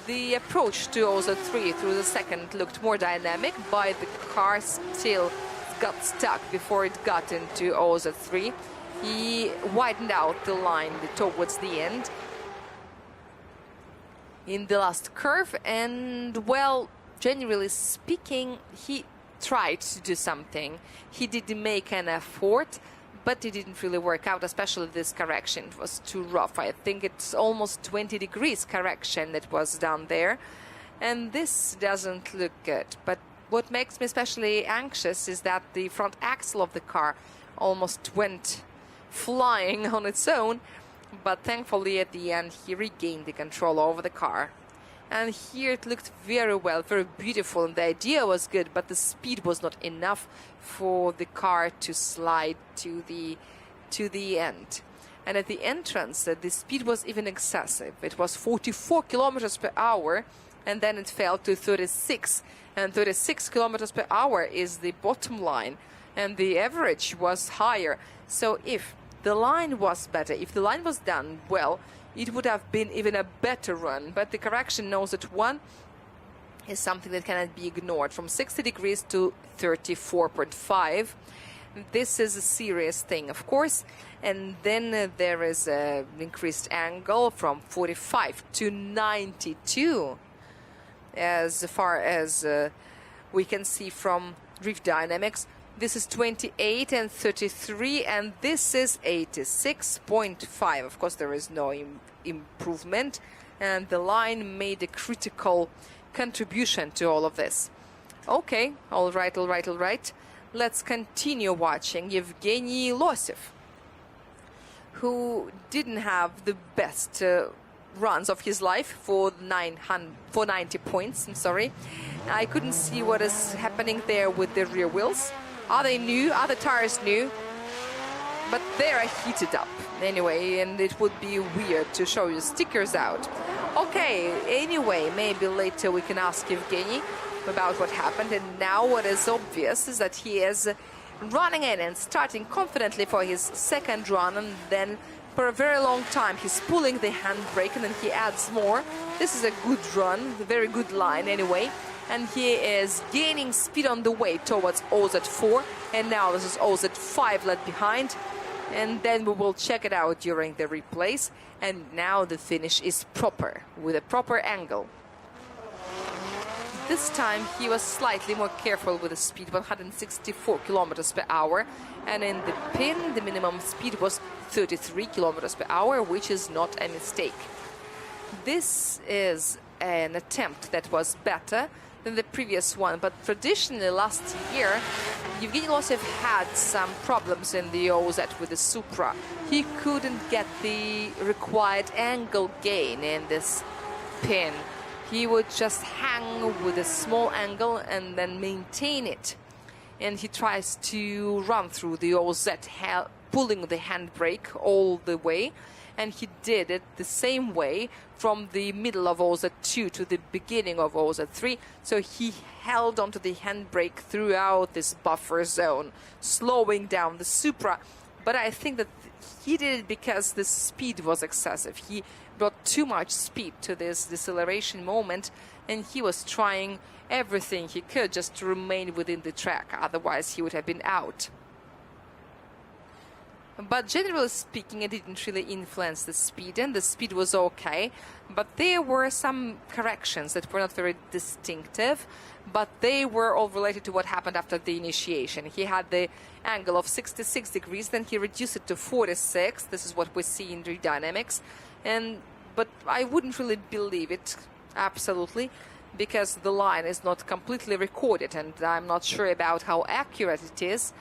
The approach to OZ3 through the second looked more dynamic, but the car still got stuck before it got into OZ3. He widened out the line towards the end in the last curve, and, well, generally speaking, he tried to do something. He did make an effort, but it didn't really work out, especially this correction. It was too rough. I think it's almost 20 degrees correction that was done there, and this doesn't look good. But what makes me especially anxious is that the front axle of the car almost went flying on its own, but thankfully at the end he regained the control over the car. And here it looked very well, very beautiful, and the idea was good, but the speed was not enough for the car to slide to the end. And at the entrance, the speed was even excessive. It was 44 kilometers per hour, and then it fell to 36. And 36 kilometers per hour is the bottom line, and the average was higher. So if the line was better, if the line was done well, it would have been even a better run. But the correction knows that one is something that cannot be ignored. From 60 degrees to 34.5. This is a serious thing, of course. And then there is an increased angle from 45 to 92. As far as we can see from drift dynamics. This is 28 and 33, and this is 86.5. Of course, there is no improvement, and the line made a critical contribution to all of this. Okay, all right. Let's continue watching Yevgeny Losev, who didn't have the best runs of his life for 90 points. I'm sorry. I couldn't see what is happening there with the rear wheels. Are they new? Are the tires new? But they are heated up anyway, and it would be weird to show you stickers out. Okay, anyway, maybe later we can ask Evgeny about what happened. And now what is obvious is that he is running in and starting confidently for his second run, and then for a very long time he's pulling the handbrake, and then he adds more. This is a good run, a very good line anyway. And he is gaining speed on the way towards OZ4, and now this is OZ5 left behind, and then we will check it out during the replays. And now the finish is proper, with a proper angle. This time he was slightly more careful with the speed, 164 kilometers per hour, and in the pin the minimum speed was 33 kilometers per hour, which is not a mistake. This is an attempt that was better than the previous one, but traditionally last year Yevgeny Losev had some problems in the OZ with the Supra. He couldn't get the required angle gain in this pin. He would just hang with a small angle and then maintain it. And he tries to run through the OZ, pulling the handbrake all the way. And he did it the same way from the middle of OZ2 to the beginning of OZ3. So he held onto the handbrake throughout this buffer zone, slowing down the Supra. But I think that he did it because the speed was excessive. He brought too much speed to this deceleration moment, and he was trying everything he could just to remain within the track. Otherwise, he would have been out. But generally speaking, it didn't really influence the speed, and the speed was okay. But there were some corrections that were not very distinctive, but they were all related to what happened after the initiation. He had the angle of 66 degrees, then he reduced it to 46. This is what we see in redynamics. But I wouldn't really believe it, absolutely, because the line is not completely recorded, and I'm not sure about how accurate it is.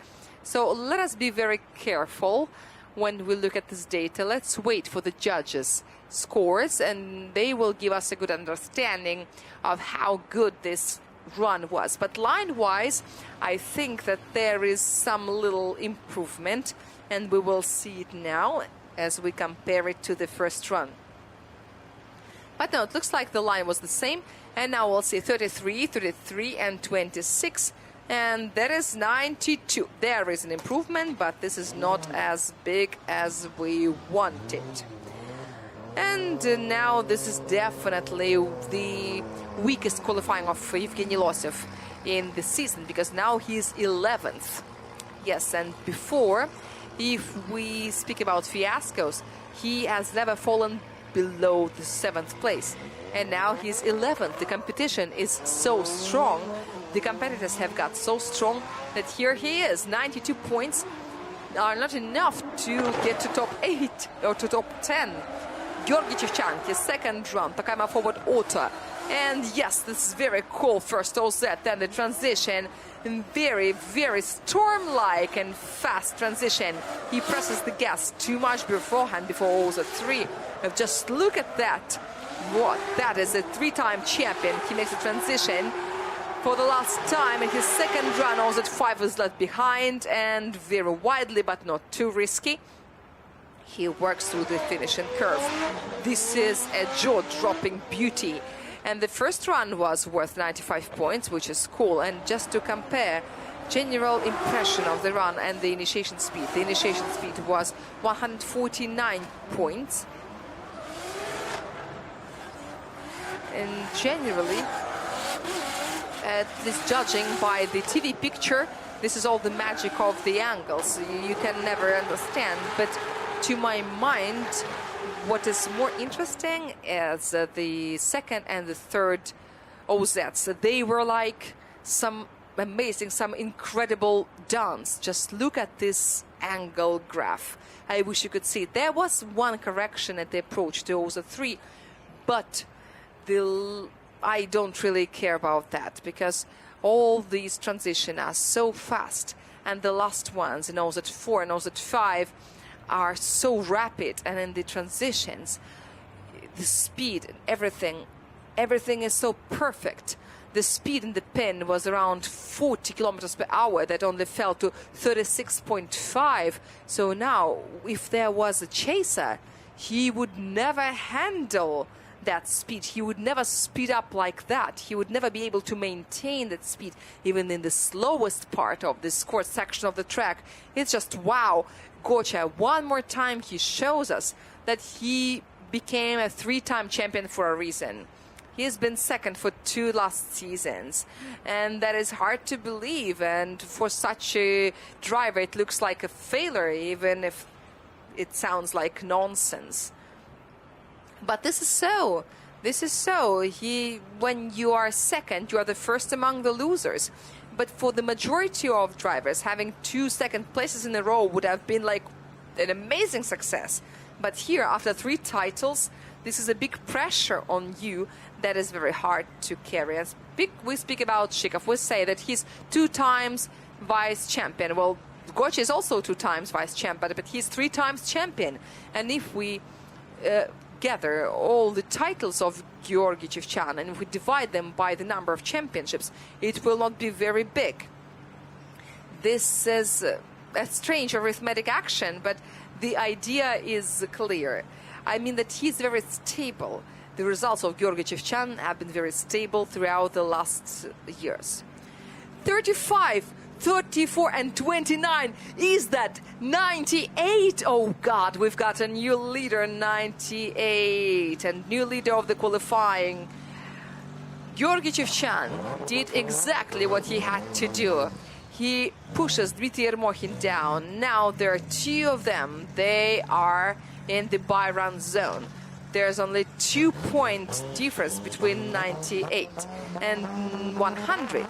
So let us be very careful when we look at this data. Let's wait for the judges' scores, and they will give us a good understanding of how good this run was. But line-wise, I think that there is some little improvement, and we will see it now as we compare it to the first run. But no, it looks like the line was the same, and now we'll see 33, 33, and 26. And that is 92. There is an improvement, but this is not as big as we wanted. And now this is definitely the weakest qualifying of Yevgeny Losev in the season, because now he's 11th. Yes, and before, if we speak about fiascos, he has never fallen below the 7th place. And now he's 11th. The competition is so strong. The competitors have got so strong that here he is. 92 points are not enough to get to top 8 or to top 10. Georgy Chevchan, his second run, Takayama forward auto. And yes, this is very cool. First OZ, then the transition. Very, very storm-like and fast transition. He presses the gas too much beforehand, before OZ3. Just look at that. What? That is a 3-time champion. He makes a transition for the last time in his second run. OZ5 is left behind, and very widely, but not too risky. He works through the finishing curve. This is a jaw-dropping beauty. And the first run was worth 95 points, which is cool. And just to compare general impression of the run and the initiation speed. The initiation speed was 149 points. And generally, at least judging by the TV picture, this is all the magic of the angles. You can never understand. But to my mind, what is more interesting is the second and the third OZs. They were like some amazing, some incredible dance. Just look at this angle graph. I wish you could see it. There was one correction at the approach to OZA 3, but I don't really care about that because all these transitions are so fast, and the last ones in OZA 4 and OZA 5 are so rapid, and in the transitions, the speed and everything is so perfect. The speed in the pin was around 40 kilometers per hour. That only fell to 36.5. So now, if there was a chaser, he would never handle that speed. He would never speed up like that. He would never be able to maintain that speed, even in the slowest part of this course section of the track. It's just wow. Gocha, one more time, he shows us that he became a 3-time champion for a reason. He has been second for 2 last seasons, and that is hard to believe. And for such a driver, it looks like a failure, even if it sounds like nonsense. But this is so. This is so. When you are second, you are the first among the losers. But for the majority of drivers, having 2 second places in a row would have been like an amazing success. But here, after 3 titles, this is a big pressure on you that is very hard to carry. As we speak about Zhykov, we say that he's 2 times vice champion. Well, Gocha is also 2 times vice champion, but he's 3 times champion. And if we gather all the titles of Georgy Chevchan and if we divide them by the number of championships, it will not be very big. This is a strange arithmetic action, but the idea is clear. I mean that he's very stable. The results of Georgy Chevchan have been very stable throughout the last years. 35, 34 and 29. Is that 98? Oh God, we've got a new leader, 98, and new leader of the qualifying. Georgy Chevchan did exactly what he had to do. He pushes Dmitry Ermohin down. Now there are 2 of them. They are in the buy-run zone. There's only 2-point difference between 98 and 100.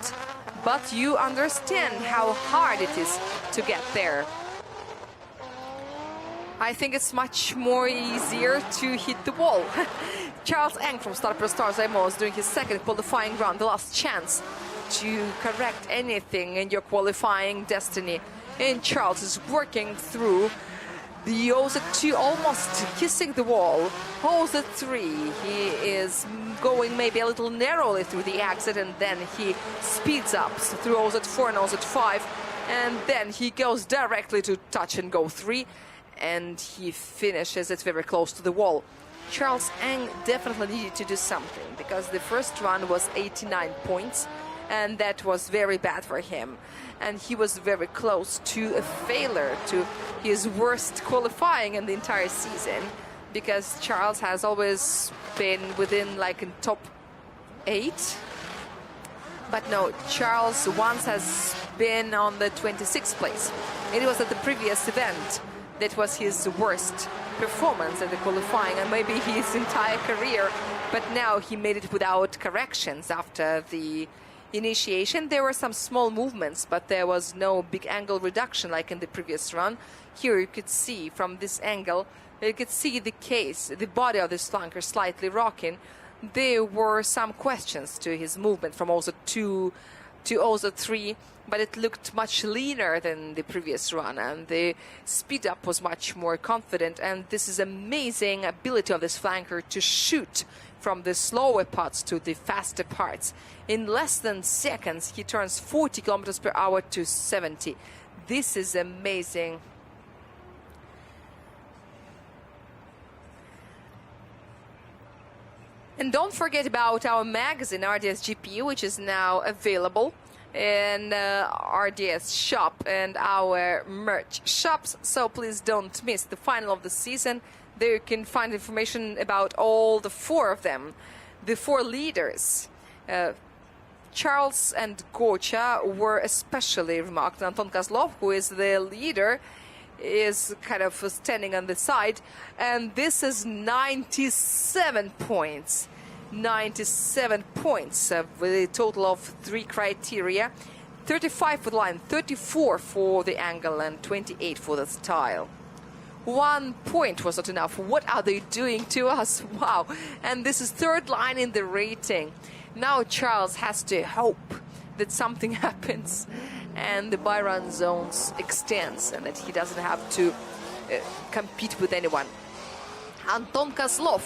But you understand how hard it is to get there. I think it's much more easier to hit the wall. Charles Eng from Star Pro Stars IMO is doing his second qualifying round, the last chance to correct anything in your qualifying destiny. And Charles is working through the OZA 2, almost kissing the wall. OZA 3, he is going maybe a little narrowly through the exit, and then he speeds up through OZA 4 and OZA 5, and then he goes directly to touch and go 3, and he finishes it very close to the wall. Charles Eng definitely needed to do something, because the first run was 89 points, and that was very bad for him. And he was very close to a failure, to his worst qualifying in the entire season, because Charles has always been within like in top 8. But no, Charles once has been on the 26th place. It was at the previous event that was his worst performance at the qualifying, and maybe his entire career. But now he made it without corrections after the initiation. There were some small movements, but there was no big angle reduction like in the previous run. Here you could see from this angle, you could see the case, the body of this flanker slightly rocking. There were some questions to his movement from OZA 2 to OZA 3, but it looked much leaner than the previous run, and the speed up was much more confident. And this is amazing ability of this flanker to shoot from the slower parts to the faster parts. In less than seconds, he turns 40 kilometers per hour to 70. This is amazing. And don't forget about our magazine, RDS GP, which is now available in RDS shop and our merch shops. So please don't miss the final of the season. There you can find information about all the 4 of them, the 4 leaders. Charles and Gocha were especially remarked. Anton Kozlov, who is the leader, is kind of standing on the side. And this is 97 points. 97 points with a total of 3 criteria. 35 for the line, 34 for the angle, and 28 for the style. 1 point was not enough. What are they doing to us? Wow. And this is third line in the rating. Now Charles has to hope that something happens and the by-run zones extends and that he doesn't have to compete with anyone. Anton Kozlov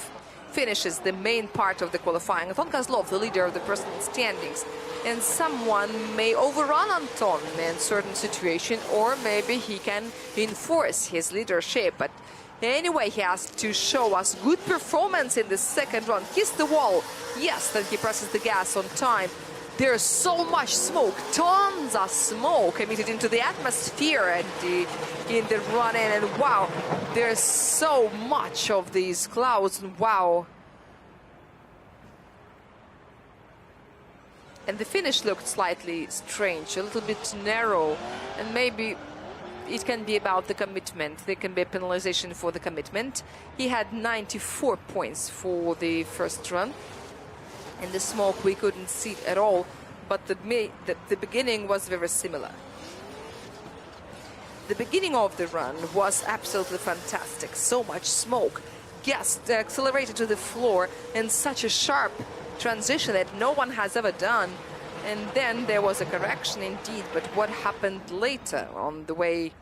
finishes the main part of the qualifying. Anton Kozlov, the leader of the personal standings. And someone may overrun Anton in certain situation, or maybe he can enforce his leadership. But anyway, he has to show us good performance in the second run. Kiss the wall. Yes, then he presses the gas on time. There's so much smoke, tons of smoke emitted into the atmosphere and in the run-in. And wow, there's so much of these clouds. Wow. And the finish looked slightly strange, a little bit narrow, and maybe it can be about the commitment. There can be a penalization for the commitment. He had 94 points for the first run. In the smoke, we couldn't see it at all, but the beginning was very similar. The beginning of the run was absolutely fantastic. So much smoke, gas accelerated to the floor, and such a sharp transition that no one has ever done. And then there was a correction indeed, but what happened later on the way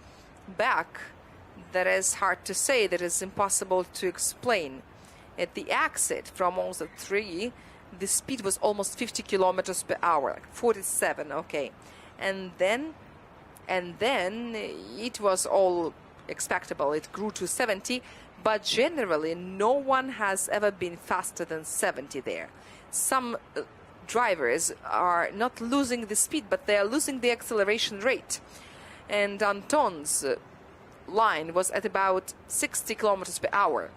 back, that is hard to say, that is impossible to explain. At the exit from also 3, the speed was almost 50 kilometers per hour, like 47, okay. And then it was all expectable. It grew to 70, but generally no one has ever been faster than 70 there. Some drivers are not losing the speed, but they are losing the acceleration rate. And Anton's line was at about 60 kilometers per hour.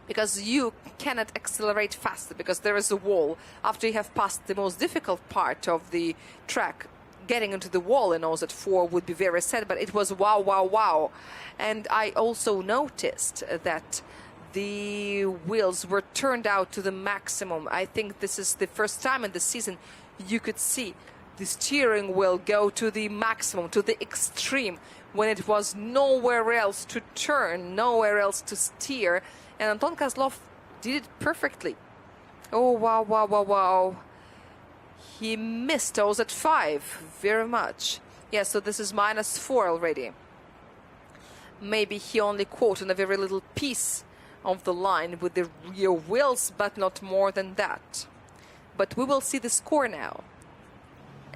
Because you cannot accelerate faster, because there is a wall. After you have passed the most difficult part of the track, getting into the wall in OZ 4 would be very sad, but it was wow, wow, wow. And I also noticed that the wheels were turned out to the maximum. I think this is the first time in the season you could see the steering wheel go to the maximum, to the extreme, when it was nowhere else to turn, nowhere else to steer. And Anton Kozlov did it perfectly. Oh, wow, wow, wow, wow. He missed OZ 5 very much. Yeah, so this is -4 already. Maybe he only caught on a very little piece of the line with the rear wheels, but not more than that. But we will see the score now,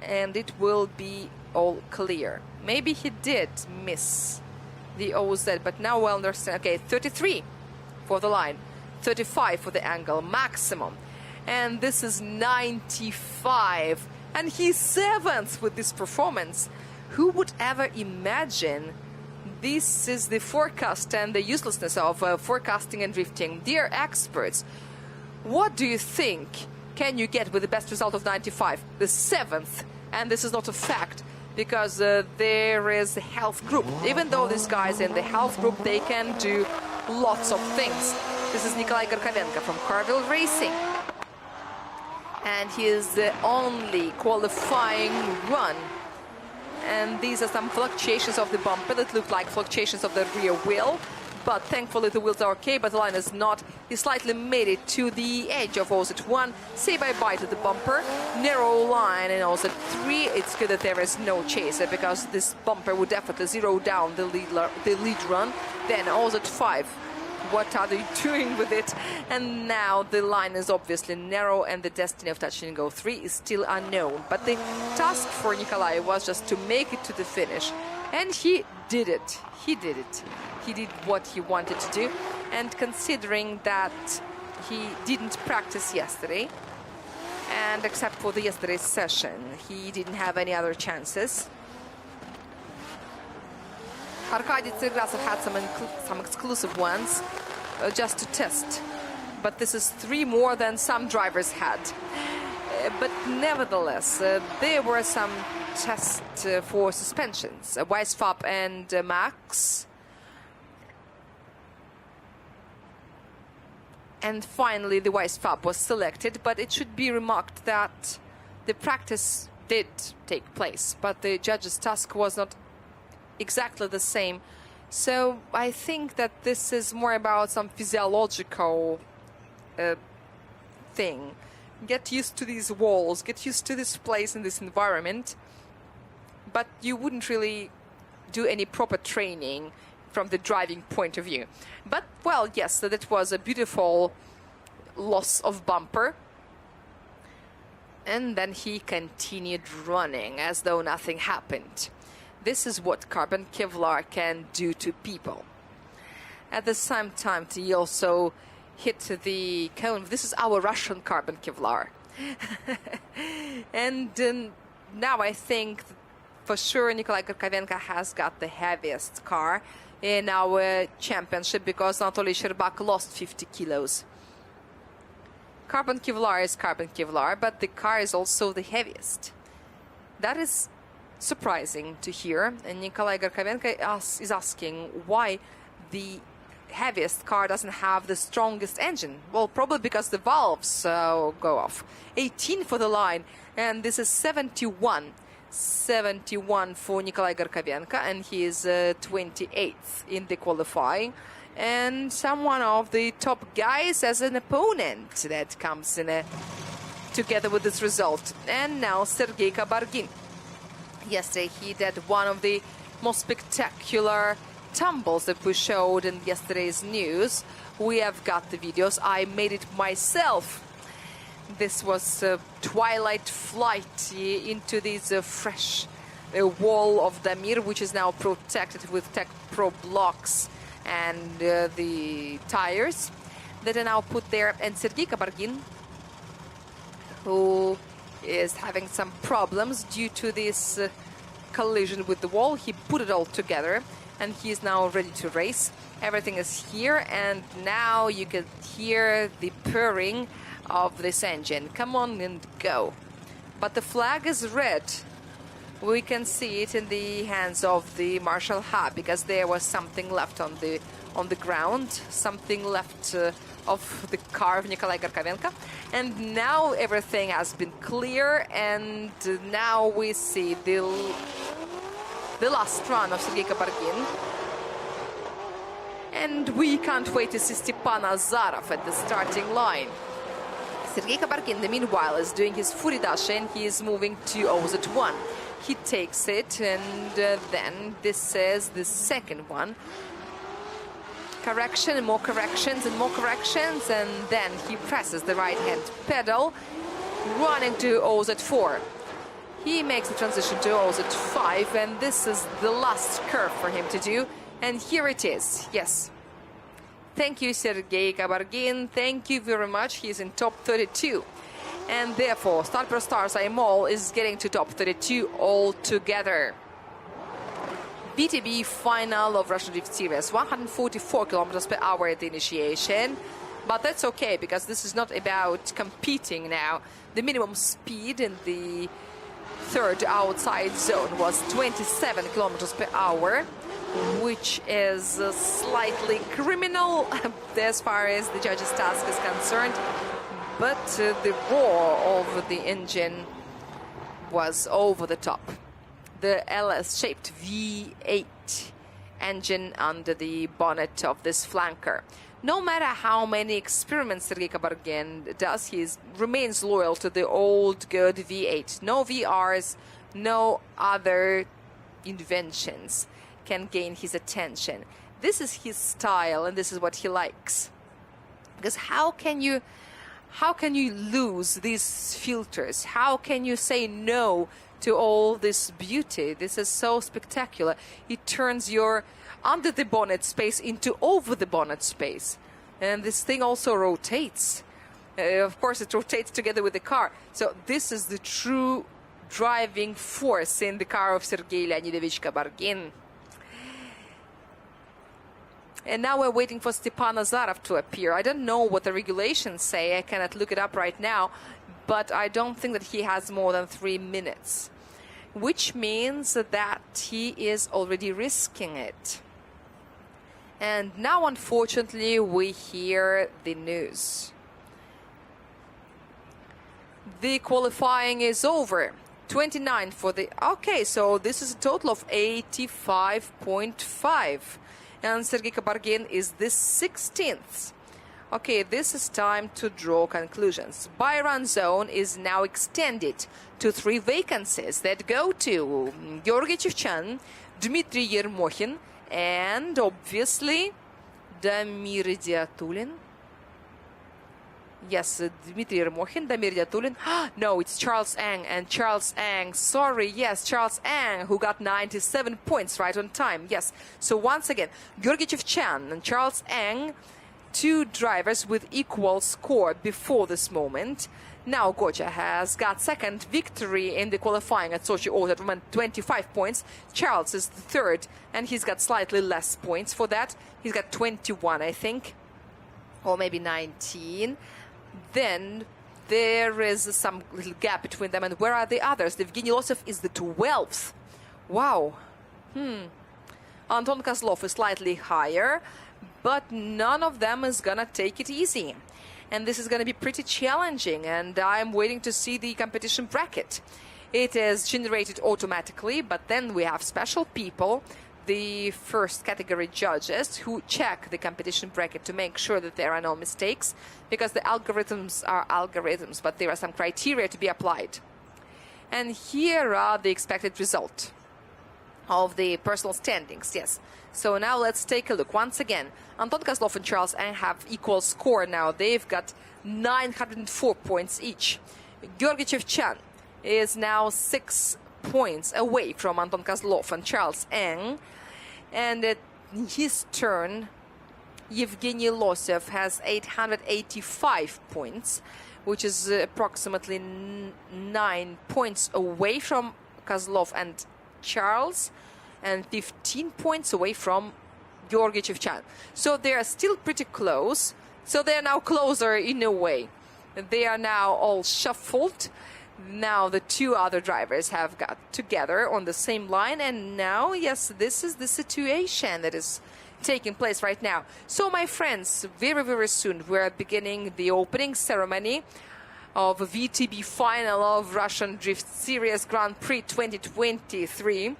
and it will be all clear. Maybe he did miss the OZ, but now we'll understand. Okay, 33 for the line, 35 for the angle, maximum. And this is 95, and he's 7th with this performance. Who would ever imagine? This is the forecast and the uselessness of forecasting and drifting. Dear experts, what do you think can you get with the best result of 95? The 7th, and this is not a fact, because there is a health group. Even though these guys in the health group, they can do lots of things. This is Nikolai Gorkovenko from Carville Racing. And he is the only qualifying run. And these are some fluctuations of the bumper that look like fluctuations of the rear wheel. But thankfully the wheels are okay, but the line is not. He slightly made it to the edge of OZ 1. Say bye-bye to the bumper. Narrow line in OZ 3. It's good that there is no chaser, because this bumper would definitely zero down the lead run. Then OZ 5. What are they doing with it? And now the line is obviously narrow, and the destiny of Touch and Go 3 is still unknown. But the task for Nikolai was just to make it to the finish. And he did it. He did it. He did what he wanted to do. And considering that he didn't practice yesterday, and except for the yesterday's session, he didn't have any other chances. Arkady Tsergrasov had some exclusive ones just to test, but this is 3 more than some drivers had. But nevertheless, there were some tests for suspensions. Weisfab and Max. And finally, the Weisfab was selected, but it should be remarked that the practice did take place, but the judge's task was not exactly the same. So I think that this is more about some physiological thing. Get used to these walls, get used to this place and this environment, but you wouldn't really do any proper training from the driving point of view. But, well, yes, so that was a beautiful loss of bumper. And then he continued running as though nothing happened. This is what carbon Kevlar can do to people. At the same time, he also hit the cone. This is our Russian carbon Kevlar. And now I think for sure Nikolai Gorkovenko has got the heaviest car in our championship, because Anatoly Sherbak lost 50 kilos. Carbon Kevlar is carbon Kevlar, but the car is also the heaviest. That is surprising to hear. And Nikolai Gorkovenko is asking why the heaviest car doesn't have the strongest engine. Well, probably because the valves go off. 18 for the line, and this is 71. 71 for Nikolai Gorkovenko, and he is 28th in the qualifying. And someone of the top guys as an opponent that comes in together with this result. And now Sergei Kabargin. Yesterday he did one of the most spectacular tumbles that we showed in yesterday's news. We have got the videos. I made it myself. This was a twilight flight into this fresh wall of Damir, which is now protected with Tech Pro blocks and the tires that are now put there. And Sergei Kabargin, who is having some problems due to this collision with the wall, he put it all together and he is now ready to race. Everything is here, and now you can hear the purring of this engine. Come on and go. But the flag is red. We can see it in the hands of the Marshal Ha, because there was something left on the ground, something left of the car of Nikolai Gorkovenko. And now everything has been clear, and now we see the last run of Sergei Kabargin. And we can't wait to see Stepan Azarov at the starting line. Sergei Kabargin, the meanwhile, is doing his Furidash, and he is moving to OZ1. He takes it, and then this is the second one. Correction, and more corrections, and more corrections, and then he presses the right-hand pedal, running to OZ4. He makes the transition to OZ5, and this is the last curve for him to do. And here it is, yes. Thank you, Sergei Kabargin. Thank you very much. He's in top 32. And therefore, Start Per Stars Aimol is getting to top 32 altogether. VTB final of Russian Drift Series, 144 kilometers per hour at the initiation. But that's okay, because this is not about competing now. The minimum speed in the third outside zone was 27 kilometers per hour, which is slightly criminal as far as the judge's task is concerned. But the roar of the engine was over the top. The LS-shaped V8 engine under the bonnet of this flanker. No matter how many experiments Sergei Kabargin does, he remains loyal to the old good V8. No VRs, no other inventions can gain his attention. This is his style, and this is what he likes. Because how can you lose these filters? How can you say no to all this beauty? This is so spectacular. It turns your under the bonnet space into over the bonnet space. And this thing also rotates. Of course, it rotates together with the car. So this is the true driving force in the car of Sergei Leonidovich Kabargin. And now we're waiting for Stepan Azarov to appear. I don't know what the regulations say. I cannot look it up right now. But I don't think that he has more than 3 minutes, which means that he is already risking it. And now, unfortunately, we hear the news. The qualifying is over. 29 for the... Okay, so this is a total of 85.5. And Sergei Kabargin is the 16th. Okay, this is time to draw conclusions. By-run zone is now extended to 3 vacancies that go to Georgy Chevchan, Dmitry Yermokhin, and obviously Damir Diatulin. Yes, Dmitry Yermokhin, Damir Diatulin. No, it's Charles Ang. And Charles Ang, sorry, yes, Charles Ang, who got 97 points right on time. Yes, so once again, Georgy Chevchan and Charles Ang, 2 drivers with equal score before this moment. Now Gocha has got second victory in the qualifying at Sochi Autodrome, 25 points. Charles is the third, and he's got slightly less points for that. He's got 21, I think, or maybe 19. Then there is some little gap between them. And where are the others? Evgeny Losov is the 12th. Wow. Anton Kozlov is slightly higher, but none of them is gonna take it easy. And this is gonna be pretty challenging, and I'm waiting to see the competition bracket. It is generated automatically, but then we have special people, the first category judges, who check the competition bracket to make sure that there are no mistakes, because the algorithms are algorithms, but there are some criteria to be applied. And here are the expected result of the personal standings, yes. So now let's take a look. Once again, Anton Kozlov and Charles Ang have equal score now. They've got 904 points each. Georgy Chevchan is now 6 points away from Anton Kozlov and Charles Ang. And at his turn, Evgeny Losov has 885 points, which is approximately 9 points away from Kozlov and Charles, and 15 points away from Georgy Chevchan. So they are still pretty close. So they are now closer in a way. They are now all shuffled. Now the 2 other drivers have got together on the same line, and now, yes, this is the situation that is taking place right now. So, my friends, very, very soon we're beginning the opening ceremony of VTB final of Russian Drift Series Grand Prix 2023.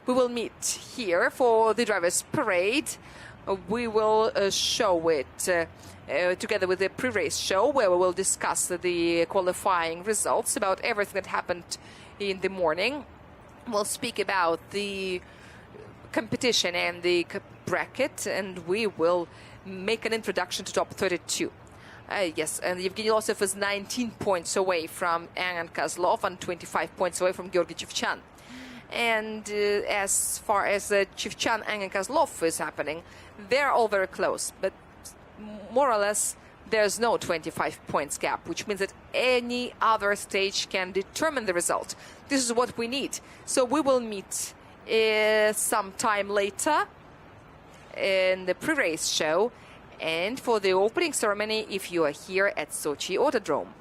We will meet here for the drivers' parade. We will show it together with the pre-race show, where we will discuss the qualifying results, about everything that happened in the morning. We'll speak about the competition and the bracket, and we will make an introduction to top 32. Yes, and Evgeny Losov is 19 points away from Ang and Kozlov and 25 points away from Georgy Chevchan. And as far as Chevchan, Ang and Kozlov is happening, they're all very close, but more or less there's no 25 points gap, which means that any other stage can determine the result. This is what we need. So we will meet some time later in the pre-race show and for the opening ceremony if you are here at Sochi Autodrome.